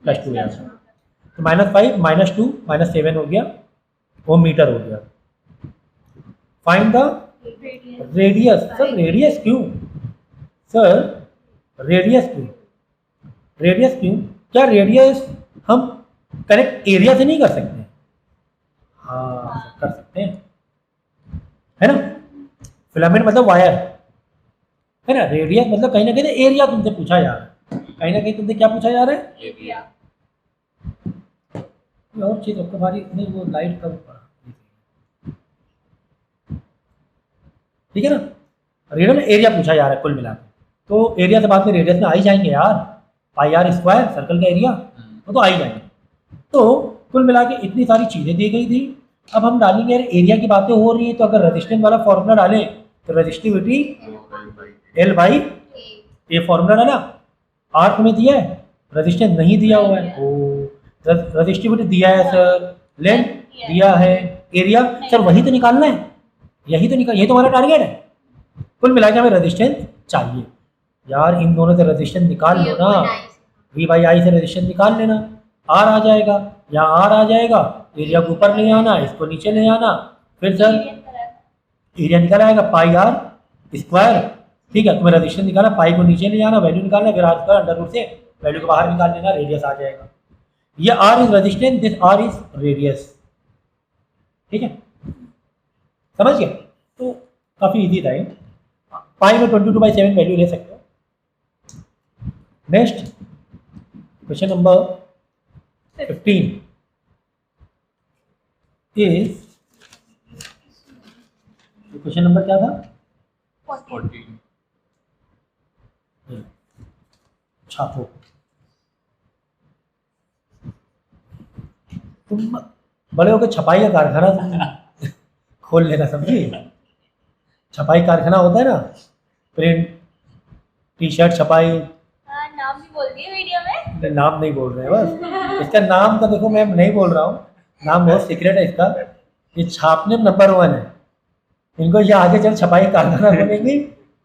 +2 हो जाता, तो -5 -2 -7 हो गया, ओम मीटर हो गया। Find the radius. Sir radius क्यों? सर रेडियस क्यों? रेडियस क्यों? क्या रेडियस हम करेक्ट एरिया से नहीं कर सकते? हाँ कर सकते हैं, है ना। फिलामेंट मतलब वायर, है ना। रेडियस मतलब कहीं ना कहीं एरिया तुमसे पूछा जा रहा है, कहीं ना कहीं तुमसे क्या पूछा जा रहा है? एरिया। और चीज आपको भारी नहीं, वो लाइट का ऊपर, ठीक है ना। रेडियस में एरिया पूछा जा रहा है कुल मिला के, तो एरिया से बाद में रेडियस में आ ही जाएंगे यार, पाई आर स्क्वायर सर्कल का एरिया, वो तो आ ही जाएंगे। तो कुल मिला के इतनी सारी चीज़ें दी गई थी। अब हम डालेंगे यार एरिया की बातें हो रही है, तो अगर रेजिस्टेंस वाला फॉर्मूला डालें तो रेजिस्टिविटी एल बाई ये फॉर्मूला डाला, आर तुम्हें दिया है, रेजिस्टेंस नहीं दिया हुआ है, ओ रेजिस्टिविटी दिया है सर, लेंथ दिया है, एरिया सर वही तो निकालना है, यही तो निकाल, यही तो हमारा टारगेट है। कुल मिला के हमें रेजिस्टेंस चाहिए यार, इन दोनों से रेजिस्टेंस निकाल लो ना, वी बाई आई से रेजिस्टेंस निकाल लेना, आर आ जाएगा, यहाँ आर आ जाएगा, एरिया को ऊपर ले आना, इसको नीचे ले आना, फिर सर एरिया निकल आएगा पाई आर स्क्वायर, ठीक है। तुम्हें रेजिस्टेंस निकाला, पाई को नीचे ले आना, वैल्यू निकालना, फिर आर स्क्वायर अंडर रूट से वैल्यू को बाहर निकाल लेना, रेडियस आ जाएगा। ये R is resistance, this R is radius, ठीक है, समझ गए। तो काफ़ी इजी था ये, पाई में 22/7 वैल्यू ले सकते हो। Next question number 15 is, question number क्या था? 14। छापो, तुम बड़े होकर छपाई का कारखाना तुम खोल लेना, समझी। छपाई कारखाना होता है ना, प्रिंट टी शर्ट छपाई, नाम भी बोल दिए वीडियो में। नाम नहीं बोल रहे हैं बस, इसका नाम तो देखो मैं नहीं बोल रहा हूँ, नाम बहुत सीक्रेट है इसका, ये छापने में नंबर 1 है। इनको ये आगे चल छपाई कारखाना खोलेंगे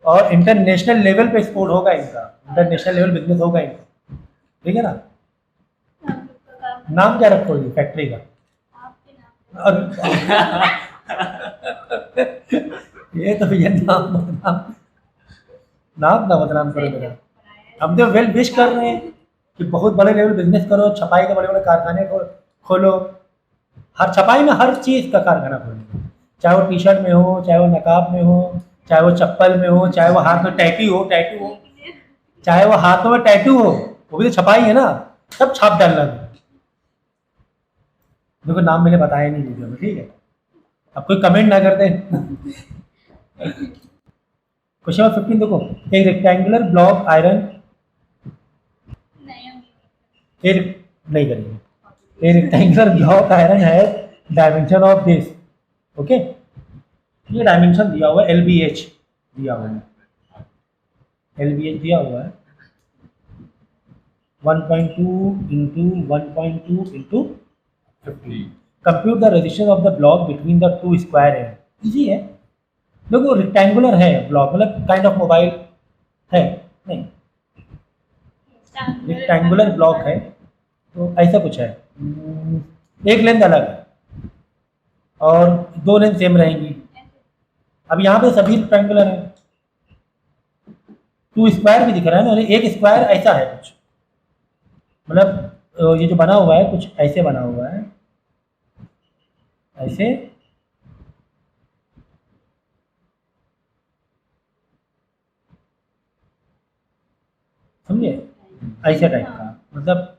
और इंटरनेशनल लेवल पे एक्सपोर्ट होगा इनका, इंटरनेशनल लेवल बिजनेस होगा इनका, ठीक है ना। नाम क्या रखोगे फैक्ट्री का? ये तो भैया नाम नाम ना बदनाम करो मेरा। हम तो वेल विश कर रहे हैं कि बहुत बड़े लेवल बिजनेस करो, छपाई के बड़े बड़े कारखाने खोलो, हर छपाई में हर चीज़ का कारखाना खोलो, चाहे वो टी शर्ट में हो, चाहे वो नकाब में हो, चाहे वो चप्पल में हो, चाहे वो हाथ में टैटू हो, चाहे वो हाथों में टैटू हो, वो भी तो छपाई है ना, सब छाप डालना। देखो नाम मैंने बताया नहीं वीडियो में, ठीक है, अब कोई कमेंट ना करते। क्वेश्चन नंबर 15 देखो, एक रेक्टेंगुलर ब्लॉक आयरन, नहीं करेंगे, ए रेक्टेंगुलर ब्लॉक आयरन है डायमेंशन ऑफ दिस, ओके, ये डायमेंशन दिया हुआ है LBH दिया हुआ है, LBH दिया हुआ है 1.2 into 1.2 into 50। Compute the resistance of the block between the to square है, इजी है। देखो रेक्टेंगुलर है ब्लॉक, मतलब काइंड ऑफ मोबाइल है नहीं, रेक्टेंगुलर ब्लॉक है तो ऐसा कुछ है, एक लेंथ अलग है और दो लेंथ सेम रहेंगी। अब यहाँ पे सभी रेक्टेंगुलर है, टू स्क्वायर भी दिख रहा है ना, एक स्क्वायर ऐसा है कुछ, मतलब ये जो बना हुआ है कुछ ऐसे बना हुआ है, ऐसे, समझे, ऐसे टाइप का, मतलब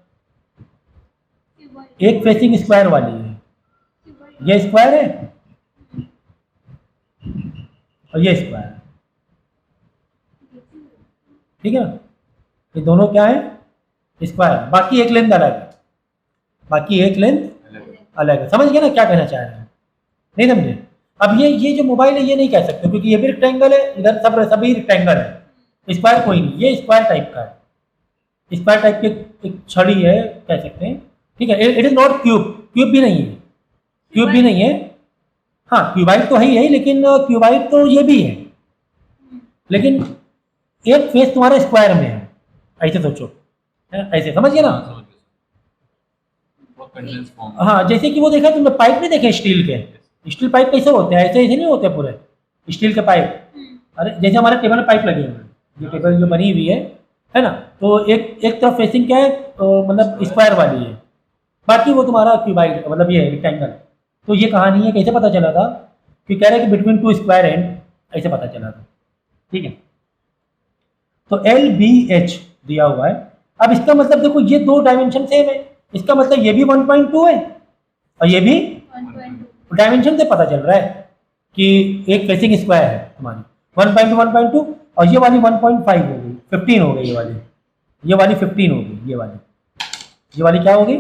एक फेसिंग स्क्वायर वाली है, ये स्क्वायर है और ये स्क्वायर है, ठीक है ना, ये दोनों क्या है, स्क्वायर, बाकी एक लेंथ अलग है, बाकी एक लेंथ अलग है। समझ गए ना क्या कहना चाह रहे हैं, नहीं समझे? अब ये जो मोबाइल है ये नहीं कह सकते क्योंकि ये भी रेक्टेंगल है, इधर सभी रेक्टेंगल है, स्क्वायर कोई नहीं, ये स्क्वायर टाइप का है, स्क्वायर टाइप की एक छड़ी है कह सकते हैं, ठीक है। It is not cube, cube भी नहीं है, क्यूब भी नहीं है, हाँ क्यूबाइड तो है ही है, लेकिन क्यूबाइड तो ये भी है, लेकिन एक फेस तुम्हारा स्क्वायर में है, ऐसे सोचो, ऐसे समझ गए ना? हाँ, समझ गया। बहुत कंडेंस फॉर्म। हाँ, जैसे कि वो देखा तुमने पाइप नहीं देखे स्टील के, स्टील पाइप कैसे होते हैं, ऐसे ऐसे नहीं होते पूरे स्टील के पाइप, अरे जैसे हमारे टेबल में पाइप लगे हुए हैं, ये टेबल जो बनी हुई है ना, तो एक तरफ फेसिंग क्या है, मतलब स्क्वायर वाली है, बाकी वो तुम्हारा क्यूबाइड मतलब ये रेक्टेंगल। तो ये कहानी है, कैसे पता चला था कि कह रहे हैं कि बिटवीन टू स्क्वायर एंड, ऐसे पता चला था, ठीक है। तो LBH दिया हुआ है। अब इसका मतलब देखो ये दो डायमेंशन सेम है, इसका मतलब ये भी 1.2 है और ये भी 1.2 डायमेंशन से पता चल रहा है कि एक फेसिंग स्क्वायर है तुम्हारी 1.2 1.2, और ये वाली 1.5 हो गई, 15 हो गई, ये वाली 15 हो गई, ये वाली क्या हो गई,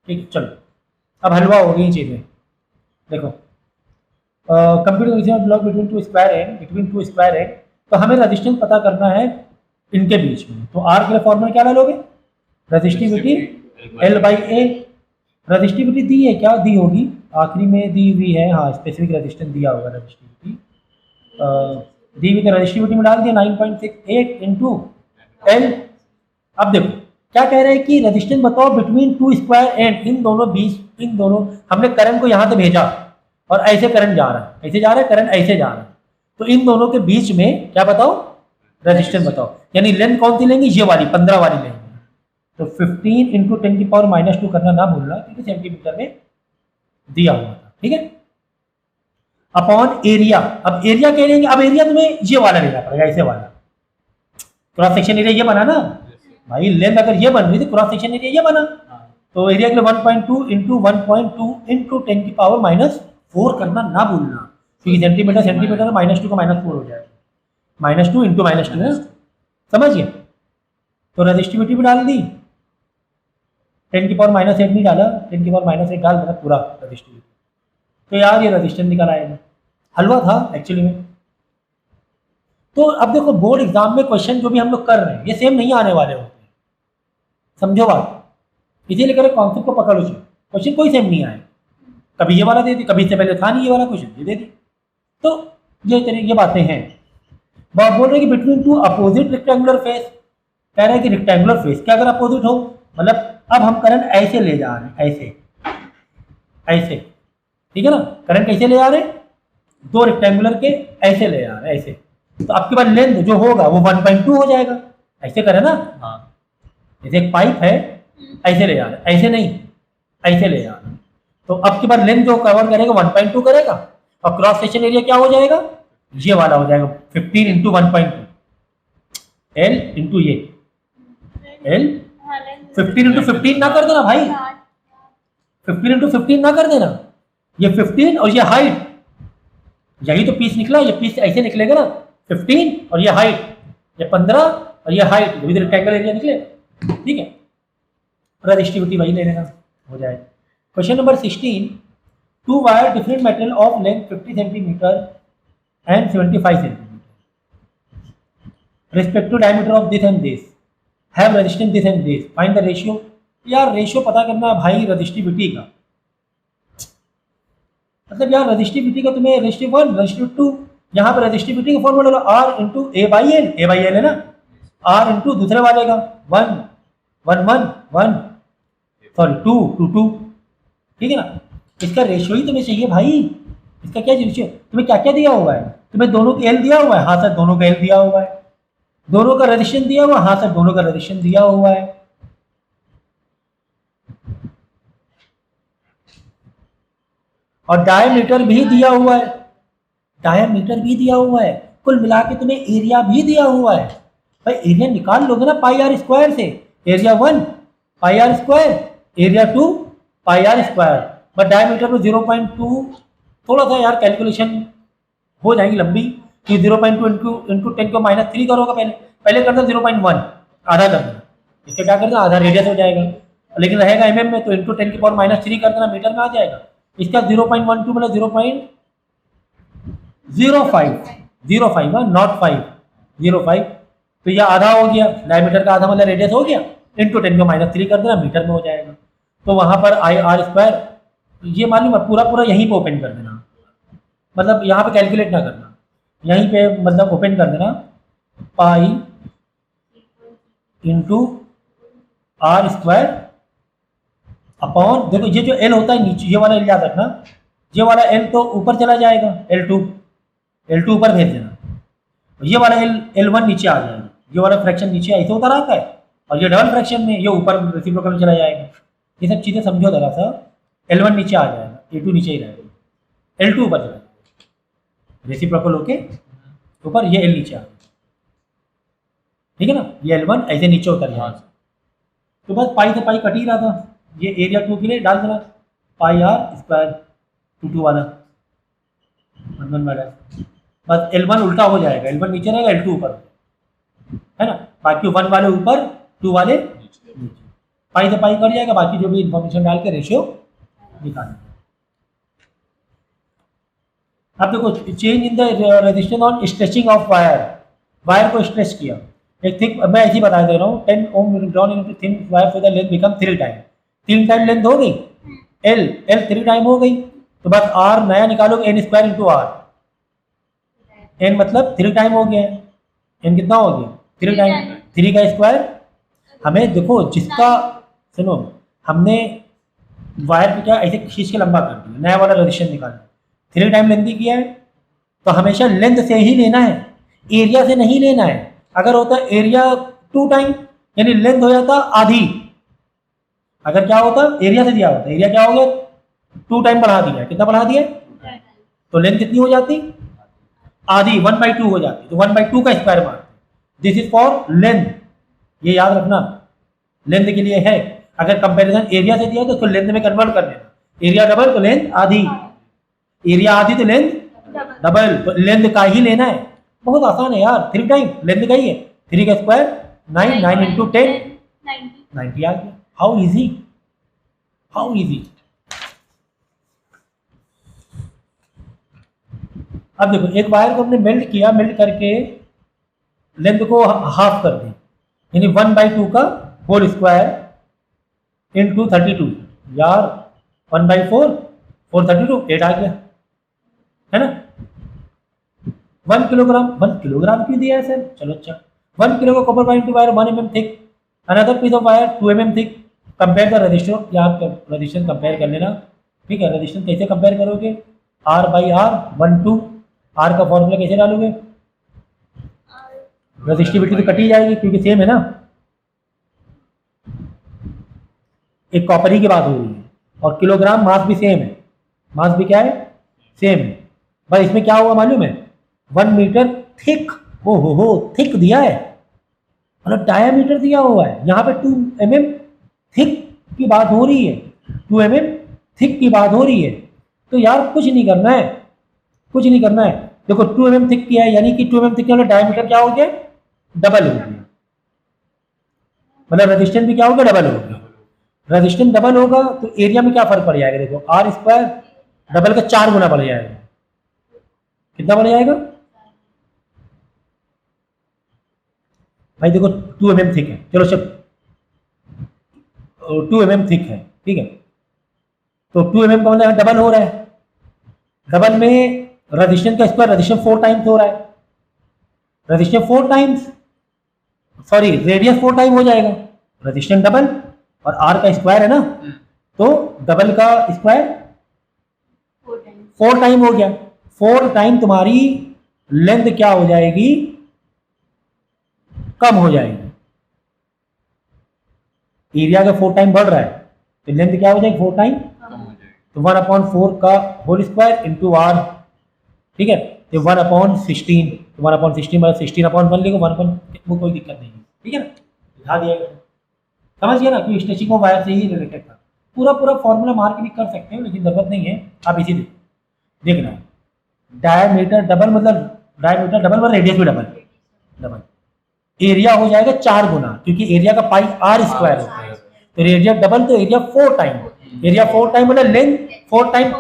ठीक। चलो अब हलवा हो गई चीज़ें, देखो computer block between two square and, तो हमें रेजिस्टेंस पता करना है इनके बीच में, तो आर के लिए फॉर्मूला क्या डालोगे, रेजिस्टिविटी L/A, रेजिस्टिविटी दी है, क्या दी होगी, आखिरी में दी हुई है, हाँ स्पेसिफिक रेजिस्टेंस दिया होगा, रेजिस्टिविटी दी हुई, तो रेजिस्टिविटी में डाल दिया 9.68 इंटू L। अब देखो क्या कह रहे हैं कि रेजिस्टेंस बताओ बिटवीन टू स्क्वायर एंड, इन दोनों बीच, इन दोनों, हमने करंट को यहाँ से भेजा और ऐसे करंट जा रहा है, ऐसे जा रहा है करंट, ऐसे जा रहा है, तो इन दोनों के बीच में क्या बताओ, रेजिस्टेंस बताओ, यानी लेंथ कौन सी लेंगे, ये वाली 15 वाली लेंगे, तो 15 इंटू 10⁻² करना ना भूलना क्योंकि सेंटीमीटर में दिया हुआ था, ठीक है, अपॉन एरिया। अब एरिया कह लेंगे, अब एरिया तुम्हें ये वाला लेना पड़ेगा, ऐसे वाला क्रॉस सेक्शन एरिया ये बना ना भाई, लेंथ अगर ये बन रही थी क्रॉस सेक्शन एरिया ये बना, तो एरिया के लिए 1.2 इंटू 1.2 इंटू 10⁻⁴ करना ना भूलना, क्योंकि सेंटीमीटर में -2 का -4 हो जाएगा, -2 इंटू -2 है, समझिए। तो रेजिस्टिविटी भी डाल दी, 10⁻⁸ नहीं डाला, 10⁻⁸ डाल देना पूरा रेजिस्टिविटी, तो यार ये रेजिस्टेंस निकल आएगा, हलवा था एक्चुअली में। तो अब देखो बोर्ड एग्जाम में क्वेश्चन जो भी हम लोग कर रहे हैं ये सेम नहीं आने वाले होते, समझो बात, इसीलिए करें कॉन्सेप्ट को पकड़ लो, क्वेश्चन कोई सेम नहीं आए, कभी ये वाला दे दी, कभी इससे पहले था नहीं ये वाला क्वेश्चन, ये दे दी, तो ये बातें हैं। बोल रहे कि between two opposite rectangular face, कह रहे हैं कि रेक्टेंगुलर फेस क्या अगर अपोजिट हो, मतलब अब हम करंट ऐसे ले जा रहे हैं, ऐसे, ठीक है ना, करंट कैसे ले जा रहे हैं, दो रेक्टेंगुलर के ऐसे ले जा रहे हैं, ऐसे, तो आपके पास लेंथ जो होगा वो 1.2 हो जाएगा, ऐसे करें ना, हाँ, जैसे एक पाइप है ऐसे ले जा रहे हैं, ऐसे नहीं ऐसे ले जा रहे हैं, तो आपके पास लेंथ जो कवर करेगा 1.2 करेगा, और क्रॉस सेक्शन एरिया क्या हो जाएगा, ये वाला हो जाएगा 15 इंटू 1.2 L इंटू ये L, 15 इंटू 15 ना कर देना भाई, 15 इंटू 15 ना कर देना, ये 15 और ये हाइट, यही तो पीस निकला, ये पीस ऐसे निकलेगा ना, 15 और ये हाइट, ये 15 और ये हाइट, विद रेक्टेंगल एरिया निकलेगा, ठीक है, रेजिस्टिविटी वही ले लेना हो जाएगा। Question number 16, two wire different metal of length 50 centimetre and 75 centimetre, respective diameter of this and this, have resistance this and this, find the ratio. यार रेशियो पता करना है भाई रेजिस्टिविटी का, मतलब यार रेजिस्टिविटी का तुम्हें रेजिस्टिव 1 रेजिस्टिव 2, यहाँ पर रेजिस्टिविटी का फॉर्मूला लो R इंटू A/L है ना, R इंटू दूसरे वाले का 2, ठीक है ना, इसका रेशियो ही तुम्हें चाहिए भाई, इसका क्या रेशियो, तुम्हें क्या क्या दिया हुआ है, तुम्हें दोनों का L दिया हुआ है, हाँ सर दोनों का L दिया हुआ है, दोनों का रेजिस्टेंस दिया हुआ है, हाँ सर दोनों का रेजिस्टेंस दिया हुआ है, और डायमीटर भी दिया हुआ है, डायमीटर भी दिया हुआ है, कुल मिला के तुम्हें एरिया भी दिया हुआ है। भाई एरिया निकाल लोगे ना πr² से, area 1 πr², area 2 πr², but diameter में 0.2, थोड़ा सा यार कैलकुलेशन हो जाएगी लंबी कि 0.2 इंटू 10⁻³ करोगे पहले, पहले कर देना 0.1, आधा कर देना, इसका क्या कर देना आधा रेडियस हो जाएगा, लेकिन रहेगा mm में तो इंटू 10 की पावर -3 कर देना, मीटर में आ जाएगा। इसका 0.12 मतलब 0.05 नॉट 5, 0.5, तो ये आधा हो गया, डायमीटर का आधा मतलब रेडियस हो गया, इंटू 10 का -3 कर देना, मीटर में हो जाएगा। तो वहाँ पर IR², ये मालूम है पूरा पूरा यहीं पे ओपन कर देना, मतलब यहाँ पे कैलकुलेट ना करना, यहीं पे मतलब ओपन कर देना, पाई इंटू R² अपॉन, देखो ये जो L होता है नीचे, ये वाला L याद रखना, ये वाला L तो ऊपर चला जाएगा, L2 ऊपर भेज देना, ये वाला L1 नीचे आ जाएगा, ये वाला फ्रैक्शन नीचे ऐसे उतर आता है, और ये डबल फ्रैक्शन में ये ऊपर रेसिप्रोकल में चला जाएगा। ये सब चीज़ें समझो जरा सा, L1 नीचे आ जाएगा, A2 नीचे ही रहेगा, L2 ऊपर चला जाएगा, रेसिप्रोकल होके ऊपर, ये L नीचे आ जाएगा, ठीक है ना, ये L1 ऐसे नीचे उतर जाएगा। तो बस पाई से पाई कट ही रहा था, ये एरिया 2 के लिए डाल देना πr² 2 वाला 1 वाला, बस L1 उल्टा हो जाएगा, L1 नीचे रहेगा, L2 ऊपर है ना, बाकी 1 वाले ऊपर 2 वाले नीचे, पाई से पाई कट जाएगा, बाकी जो भी इंफॉर्मेशन डाल के रेशियो निकाल। अब देखो change in the resistance on stretching of wire को स्ट्रेच किया, एक थिक, मैं ऐसे ही बता दे रहा हूँ, 10 ohm drawn into thin wire so the length become 3 time, 3 time length हो गई, L 3 टाइम हो गई, तो बस R नया निकालोगे n² इंटू R, n मतलब 3 टाइम हो गया, n कितना हो गया 3 टाइम, 3 का स्क्वायर, हमें देखो जिसका, सुनो हमने वायर को क्या ऐसे खींच के लंबा कर दिया, नया वाला रेजिस्टेंस निकालना, 3 टाइम लेंथ किया है, तो हमेशा लेंथ से ही लेना है, एरिया से नहीं लेना है। अगर होता एरिया 2 टाइम यानी लेंथ हो जाता आधी, अगर क्या होता एरिया से दिया होता, एरिया क्या हो गया 2 टाइम बढ़ा दिया, कितना बढ़ा दिया, तो लेंथ कितनी हो जाती आधी, 1/2 हो जाती, तो 1/2 का स्क्वायर मारते, दिस इज फॉर लेंथ, ये याद रखना लेंथ के लिए है। अगर कंपैरिजन एरिया से दिया तो उसको लेंथ में कन्वर्ट कर देना, एरिया डबल तो लेंथ आधी, एरिया आधी तो लेंथ डबल, तो लेंथ का ही लेना है, बहुत आसान है यार, 3 टाइम लेंथ का ही है, 3 का स्क्वायर 9, 9 इंटू 10 90 आ गया, हाउ इजी, हाउ इजी। अब देखो एक वायर को हमने मेल्ट किया, मेल्ट करके लेंथ को हाफ कर दी, यानी 1/2 का होल स्क्वायर इंटू 32, यार 1/4 432 8 आ गया, है ना। 1 किलोग्राम क्यों दिया है सर, चलो अच्छा, 1 किलो का copper wire into wire 1 mm thick, another piece of wire 2 mm thick, compare the register, या आप रजिस्टेंस कंपेयर कर लेना, ठीक है। रजिस्टेंस कैसे कंपेयर करोगे, R/R 1/2, R का फॉर्मूला कैसे डालोगे, रजिस्टिविटी तो कटी जाएगी क्योंकि सेम है ना, एक कॉपर ही की बात हो रही है, और किलोग्राम मास भी सेम है, मास भी क्या है सेम है, भाई इसमें क्या हुआ मालूम है 1 मीटर थिक, हो थिक दिया है, मतलब डायामीटर दिया हुआ है, यहाँ पे 2 mm थिक की बात हो रही है, 2 mm थिक की बात हो रही है, तो यार कुछ नहीं करना है, कुछ नहीं करना है, देखो 2 mm थिक किया है, यानी कि 2 mm थिक का डायामीटर क्या हो गया डबल हो गया, मतलब रेजिस्टेंस भी क्या हो गया डबल हो गया, रेजिस्टेंस डबल होगा तो एरिया में क्या फर्क पड़ जाएगा, देखो R² डबल का 4 गुना बढ़ जाएगा, कितना बढ़ जाएगा भाई, देखो 2 mm थिक है, चलो सब 2 mm थिक है, ठीक है, तो 2 mm का मतलब डबल हो रहा है, डबल में रेजिस्टेंस का स्क्वायर, रेजिस्टेंस 4 टाइम्स हो रहा है, resistance 4 times, sorry radius 4 time हो जाएगा, रेजिस्टेंस डबल और R का स्क्वायर है ना, तो डबल का स्क्वायर 4 टाइम हो गया, 4 टाइम तुम्हारी लेंथ क्या हो जाएगी कम हो जाएगी, एरिया का 4 टाइम बढ़ रहा है तो लेंथ क्या हो जाएगी 4 टाइम, तो 1/4 का होल स्क्वायर इंटू R, ठीक है, तो 1/16, तो 1/16 मतलब 16/1 लिखो, 1/, वो कोई दिक्कत नहीं है, ठीक है ना, लिखा दिया गया, समझ गया ना, कि स्ट्रेचिंग ऑफ वायर से ही रिलेटेड था, पूरा फॉर्मूला मार के भी कर सकते हो लेकिन जरूरत नहीं है, आप इसी देखना, डायमीटर डबल मतलब रेडियस भी डबल, एरिया हो जाएगा 4 गुना, क्योंकि एरिया का पाई आर स्क्वायर होता है, तो एरिया डबल तो एरिया 4 टाइम, एरिया 4 टाइम मतलब लेंथ 4 टाइम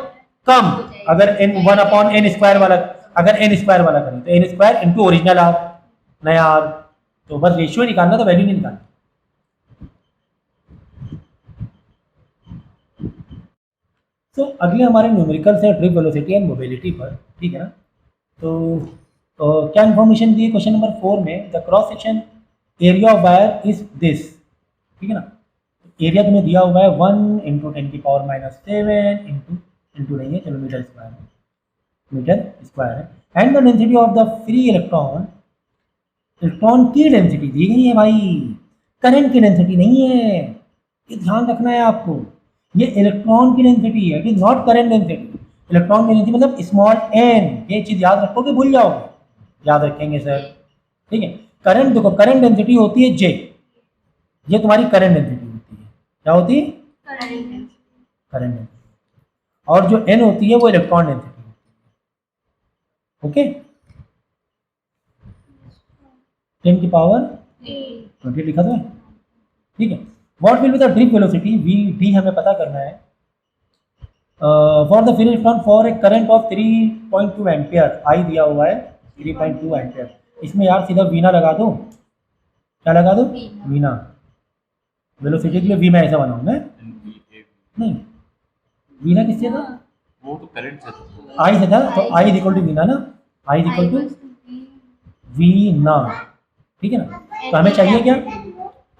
कम। अगर n 1/n स्क्वायर वाला, अगर n स्क्वायर वाला करें तो n square into original R, नया आर, तो बस रेशियो निकालना, तो वैल्यू नहीं निकालना। तो अगले हमारे न्यूमेरिकल्स है ड्रिफ्ट वेलोसिटी एंड मोबिलिटी पर, ठीक है ना। तो क्या इन्फॉर्मेशन दी है क्वेश्चन नंबर 4 में, the cross section area of wire is this, ठीक है ना। एरिया तुम्हें दिया हुआ है 1 इंटू 10⁻⁷ इंटू नहीं है, चलो मीटर स्क्वायर है, मीटर स्क्वायर है। And the density of the free electron, electron की डेंसिटी दी गई है भाई, करंट की डेंसिटी नहीं है, ये ध्यान रखना है आपको। ये इलेक्ट्रॉन की डेंसिटी है, it is not current density. Electron की डेंसिटी मतलब स्मॉल एन, ये चीज याद रखोगे, भूल जाओगे, याद रखेंगे सर, ठीक है। करंट देखो, करंट डेंसिटी होती है जे, ये तुम्हारी करंट डेंसिटी होती है, क्या होती है, करंट डेंसिटी, और जो एन होती है वो इलेक्ट्रॉन डेंसिटी होती है, ओके। 10 की पावर 20 लिखा था, ठीक है। What will be the drift velocity, V D हमें पता करना है, for the free electron for a current of 3.2 ampere, I दिया हुआ है 3.2 एम्पियर। इसमें यार सीधा वीना लगा दो, क्या लगा दो, वीना। वेलोसिटी के लिए वी मैं ऐसा बनाऊं मैं, नहीं, वीना किससे था, वो तो करंट से था, आई से था, तो आई इज इक्वल टू वीना ना, आई इज इक्वल टू वीना, ठीक है ना। तो हमें चाहिए क्या,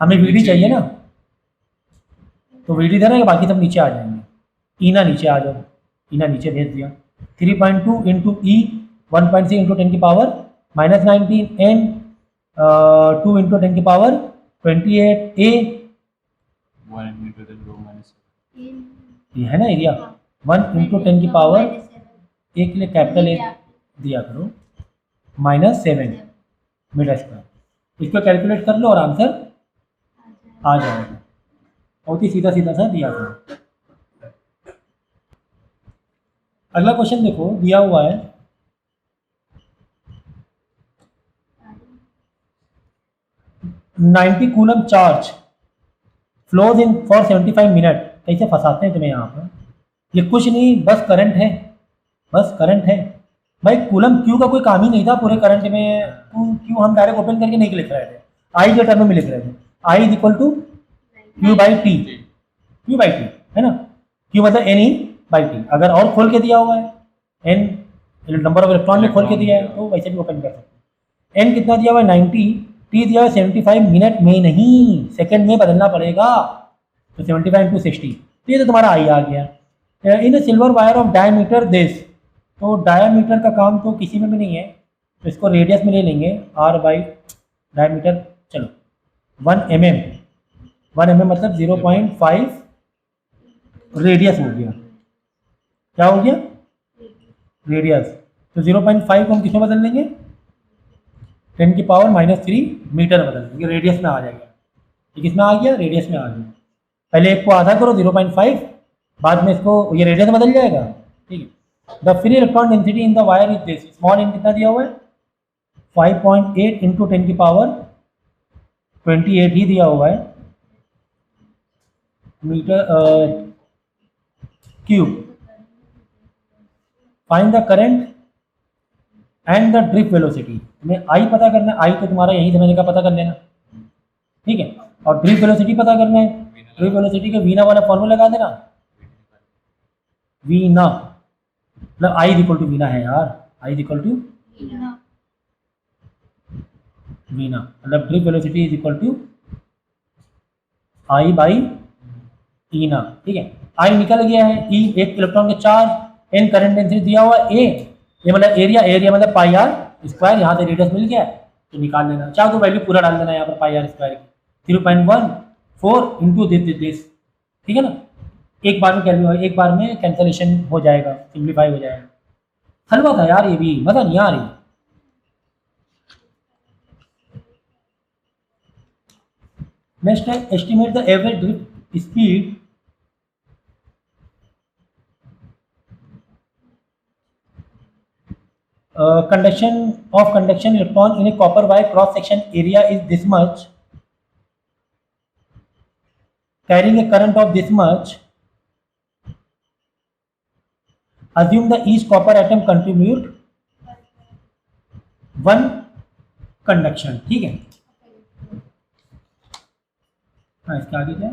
हमें वीडी चाहिए ना, तो वीडी दे रहा है, बाकी सब नीचे आ जाएंगे। ईना नीचे आ जाओ, ईना नीचे भेज दिया, 3.2 इंटू ई 1.6 इंटू 10 की पावर -19 एन 2 इंटू 10 की पावर 28 ए, 1 into 10 rho minus ये है ना एरिया, 1 इंटू 10 की पावर ए के लिए कैपिटल ए दिया करो, -7 मीटर स्क्वायर। इसको कैलकुलेट कर लो और आंसर आ जाएगा, बहुत ही सीधा सीधा सा दिया था। अगला क्वेश्चन देखो, दिया हुआ है 90 coulomb charge flows in for 75 minute. कैसे फंसाते हैं तुम्हें यहाँ पर, ये कुछ नहीं, बस करंट है, बस करंट है भाई। कूलम क्यू का कोई काम ही नहीं था पूरे करंट में, क्यू हम डायरेक्ट ओपन करके नहीं लिख रहे थे, आई के टर्म में लिख रहे थे, I is equal to Q by T, Q by T है ना, क्यू मतलब एन ई बाई टी। अगर और खोल के दिया हुआ है, एन नंबर ऑफ इलेक्ट्रॉन में खोल के दिया है, तो वैसे भी ओपन कर सकते हैं। एन कितना दिया हुआ है 90, टी दिया हुआ है 75 मिनट में नहीं, सेकंड में बदलना पड़ेगा, तो 75 इंटू 60, तो ये तो तुम्हारा आई आ गया। In silver wire of diameter this, तो डायमीटर का काम तो किसी में भी नहीं है, तो इसको रेडियस में ले लेंगे, आर बाई डायमीटर, चलो 1 mm, 1 mm मतलब 0.5 रेडियस हो गया, क्या हो गया, रेडियस। तो 0.5 को हम किसमें बदल लेंगे, 10 की पावर -3 मीटर में बदल देंगे, रेडियस में आ जाएगा। ये किसमें आ गया, रेडियस में आ गया। पहले एक को आधा करो 0.5, बाद में इसको ये रेडियस में बदल जाएगा, ठीक है। The free electron density in the wire is this, small n कितना दिया हुआ है 5.8 इंटू 10 की पावर 28 ही दिया हुआ है metre cube. Find the current and the drift velocity, तुम्हें आई पता करना है, आई तो तुम्हारा यही समझने का पता कर लेना, ठीक है, और ड्रिफ्ट वेलोसिटी पता करना है, ड्रिफ्ट वेलोसिटी के वीना वाला फॉर्मूला लगा देना, वीना मतलब आई इक्वल टू वीना है यार, आई इक्वल टू वीना, मतलब drift velocity is equal to I by ईना, ठीक है। आई निकल गया है, ई एक इलेक्ट्रॉन के चार्ज, एन करंट डेंसिटी दिया हुआ ए, ये मतलब एरिया, एरिया मतलब पाई आर स्क्वायर, यहाँ से रेडियस मिल गया तो निकाल लेना, चाहे तो वैल्यू पूरा डाल देना यहाँ पर पाई आर स्क्वायर की 0.14 इंटू दिस, ठीक है ना। एक बार में कैंसलेशन हो जाएगा, सिंप्लीफाई हो जाएगा। हलवा था यार ये भी, मजा नहीं आ रही। नेक्स्ट है estimate the average drift speed conduction of conduction electron in a copper wire cross section area is this much, carrying a current of this much. Assume the each copper atom contribute one conduction. ठीक है, हाँ इसके आगे क्या,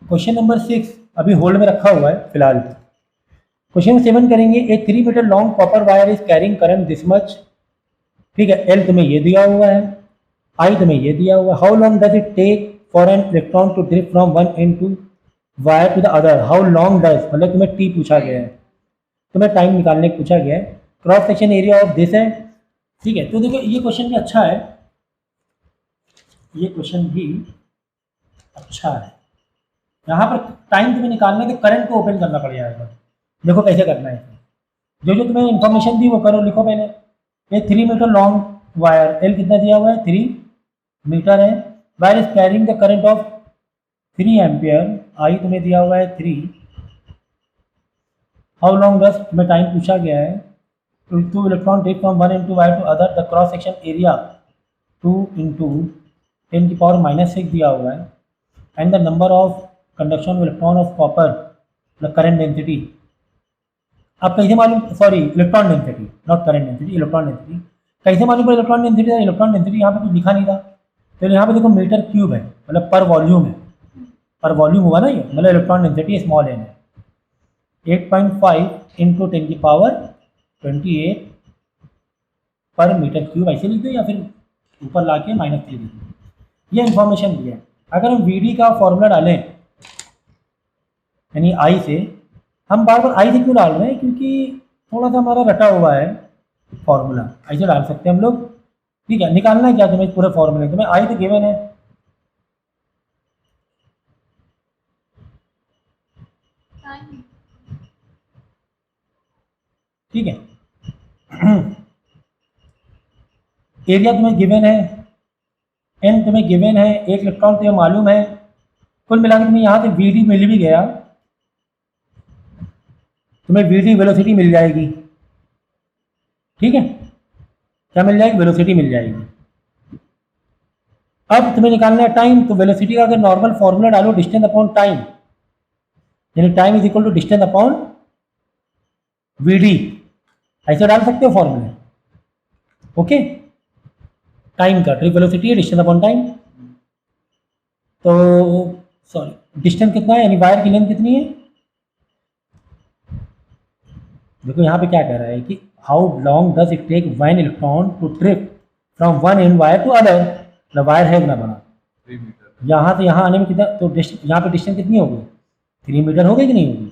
question number 6 अभी hold में रखा हुआ है फिलहाल। क्वेश्चन 7 करेंगे। A 3 metre long copper wire is carrying current this much. ठीक है, एल तुम्हें ये दिया हुआ है, आई तुम्हें ये दिया हुआ है। How long does it take for an electron to drift from one end to wire to the other. How long does, मतलब तुम्हें टी पूछा गया है, तुम्हें टाइम निकालने को पूछा गया है। Cross section area of this है। ठीक है, तो देखो ये क्वेश्चन भी अच्छा है, ये क्वेश्चन भी अच्छा है। यहाँ पर टाइम तुम्हें निकालना है तो करंट को ओपन करना पड़ जाएगा। देखो कैसे करना है, जो जो तुम्हें इन्फॉर्मेशन दी वो करो, लिखो पहले। ये 3 मीटर लॉन्ग वायर, एल कितना दिया हुआ है 3 मीटर है। Wire is carrying the current of 3 ampere, I तुम्हें दिया हुआ है 3। हाउ लॉन्ग डज, तुम्हें टाइम पूछा गया है। To electron take from one into wire to other, the cross section area 2 into 10 की पावर -6 दिया हुआ है। And the number of conduction electron of copper, the current density. अब कैसे मालूम, sorry electron density not current density, electron density कैसे मालूम पड़ा। इलेक्ट्रॉन डेंसिटी, इलेक्ट्रॉन डेंसिटी यहाँ पे कुछ लिखा नहीं था, तो यहाँ पे देखो मीटर क्यूब है, मतलब पर वॉल्यूम है, पर वॉल्यूम हुआ ना ये, मतलब इलेक्ट्रॉन डेंसिटी स्मॉल एन है। 8.5 इंटू 10 की पावर 28 पर मीटर क्यूब ऐसे लिख दो, या फिर ऊपर ला के -3 लिख दो। ये इन्फॉर्मेशन दिया है। अगर हम वी डी का फॉर्मूला डालें, यानी आई से, हम बार बार आई से क्यों डाल रहे हैं, क्योंकि थोड़ा सा हमारा रटा हुआ है फॉर्मूला, ऐसे डाल सकते हैं हम लोग। ठीक है, निकालना है क्या तुम्हें पूरे फॉर्मूले, तुम्हें आई तो गिवन है। ठीक है, एरिया तुम्हें गिवन है, एन तुम्हें गिवन है, एक इलेक्ट्रॉन तुम्हें मालूम है। कुल मिलाकर तुम्हें यहाँ से वी डी मिल भी गया, तुम्हें वी डी वेलोसिटी मिल जाएगी। ठीक है, क्या मिल जाएगी, वेलोसिटी मिल जाएगी। अब तुम्हें निकालना है टाइम, तो वेलोसिटी का अगर नॉर्मल फॉर्मूला डालो डिस्टेंस अपॉन टाइम, यानी time is equal to distance upon V D, ऐसे डाल सकते हो फॉर्मूले। ओके, टाइम का ट्रिप वेलोसिटी है डिस्टेंस अपॉन टाइम। तो सॉरी डिस्टेंस कितना है, यानी वायर की लेंथ कितनी है। देखो यहाँ पे क्या कह रहा है कि how long does it take one electron to drift from one end wire to other. मतलब वायर है ना बना 3 मीटर, यहाँ से यहाँ आने में कितना, तो यहाँ पे डिस्टेंस कितनी होगी, 3 मीटर हो गई कि नहीं होगी।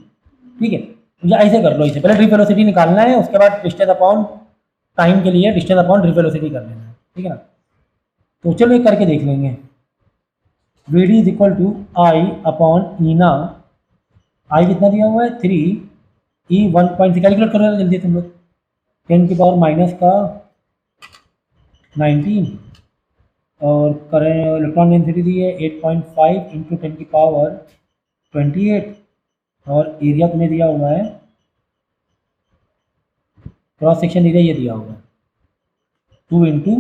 ठीक है, तो ऐसे कर लो, इसे पहले ट्रिप वेलोसिटी निकालना है, उसके बाद डिस्टेंस अपॉन टाइम के लिए डिस्टेंस अपॉन ट्रिप वेलोसिटी कर लेना है। ठीक है ना, तो चलो ये करके देख लेंगे। V D is equal to I upon ईना, आई कितना दिया हुआ है 3, ई 1.6 कैलकुलेट कर रहे जल्दी तुम लोग, 10 की पावर माइनस का 19, और करें इलेक्ट्रॉन डेंसिटी दी है 8.5 इंटू 10 की पावर 28, और एरिया तुम्हें दिया हुआ है, क्रॉस सेक्शन एरिया ये दिया हुआ है 2 इंटू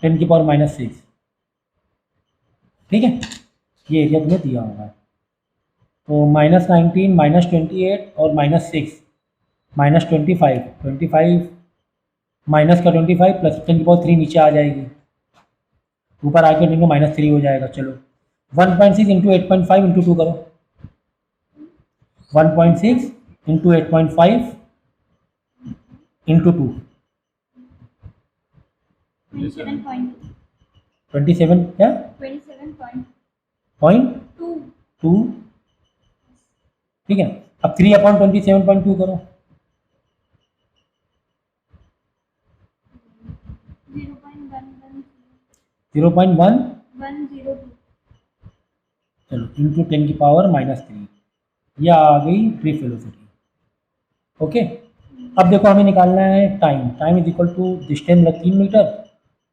10 की पावर -6। ठीक है, ये एरिया तुम्हें दिया हुआ है। तो -19 -28 और -6 -25, 25 माइनस का 25 प्लस 10 की पावर 3 नीचे आ जाएगी, ऊपर आके देंगे -3 हो जाएगा। चलो 1.6 इंटू 8.5 इंटू 2 करो, 1.6 इंटू 8.5 इंटू 2, 27 क्या 27.2। ठीक है, अब 3/27.2 करो, 0.1102। चलो इंटू 10 की पावर -3, यह आ गई ड्रिफ्ट वेलोसिटी। ओके, अब देखो हमें निकालना है time, time is equal to distance मतलब 3 मीटर,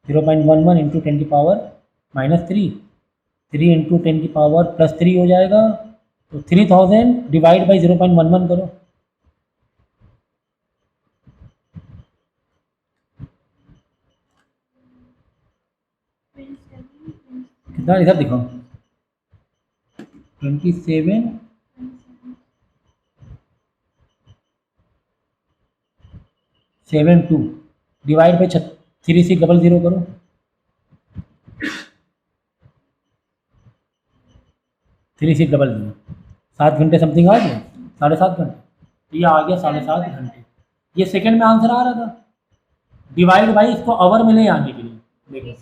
0.11 इंटू 10 की पावर -3, 3 इंटू 10 की पावर +3 हो जाएगा। तो 3000 डिवाइड बाई 0.11 करो, इधर दिखाओ 27 72 डिवाइड बाई 3600 करो, 3600 7 घंटे समथिंग आ गया, 7.5 घंटे, तो ये आ गया 7.5 घंटे। ये सेकंड में आंसर आ रहा था, डिवाइड बाई इसको आवर में ले आने के लिए देखो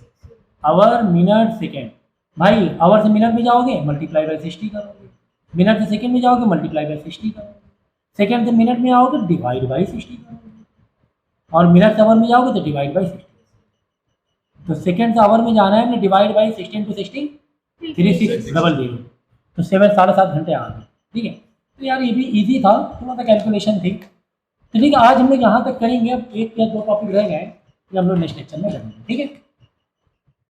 आवर मिनट सेकंड, भाई आवर से मिनट में जाओगे मल्टीप्लाई बाई 60 करोगे, मिनट से सेकंड में जाओगे मल्टीप्लाई बाई 60 करोगे, सेकंड से मिनट में आओगे डिवाइड बाई 60 करोगे, और मिनट से आवर में जाओगे तो डिवाइड बाई 60। तो सेकंड से आवर में जाना है, हमने डिवाइड बाई 16 × 60 3600, तो 7.5 घंटे आ गए। ठीक है, तो यार ये भी इजी था, थोड़ा सा कैलकुलेशन थी। तो ठीक है, आज हम लोग यहाँ तक करेंगे, अब 1 या 2 टॉपिक रह गए, ये हम लोग नेक्स्ट लेक्चर में करेंगे। ठीक है।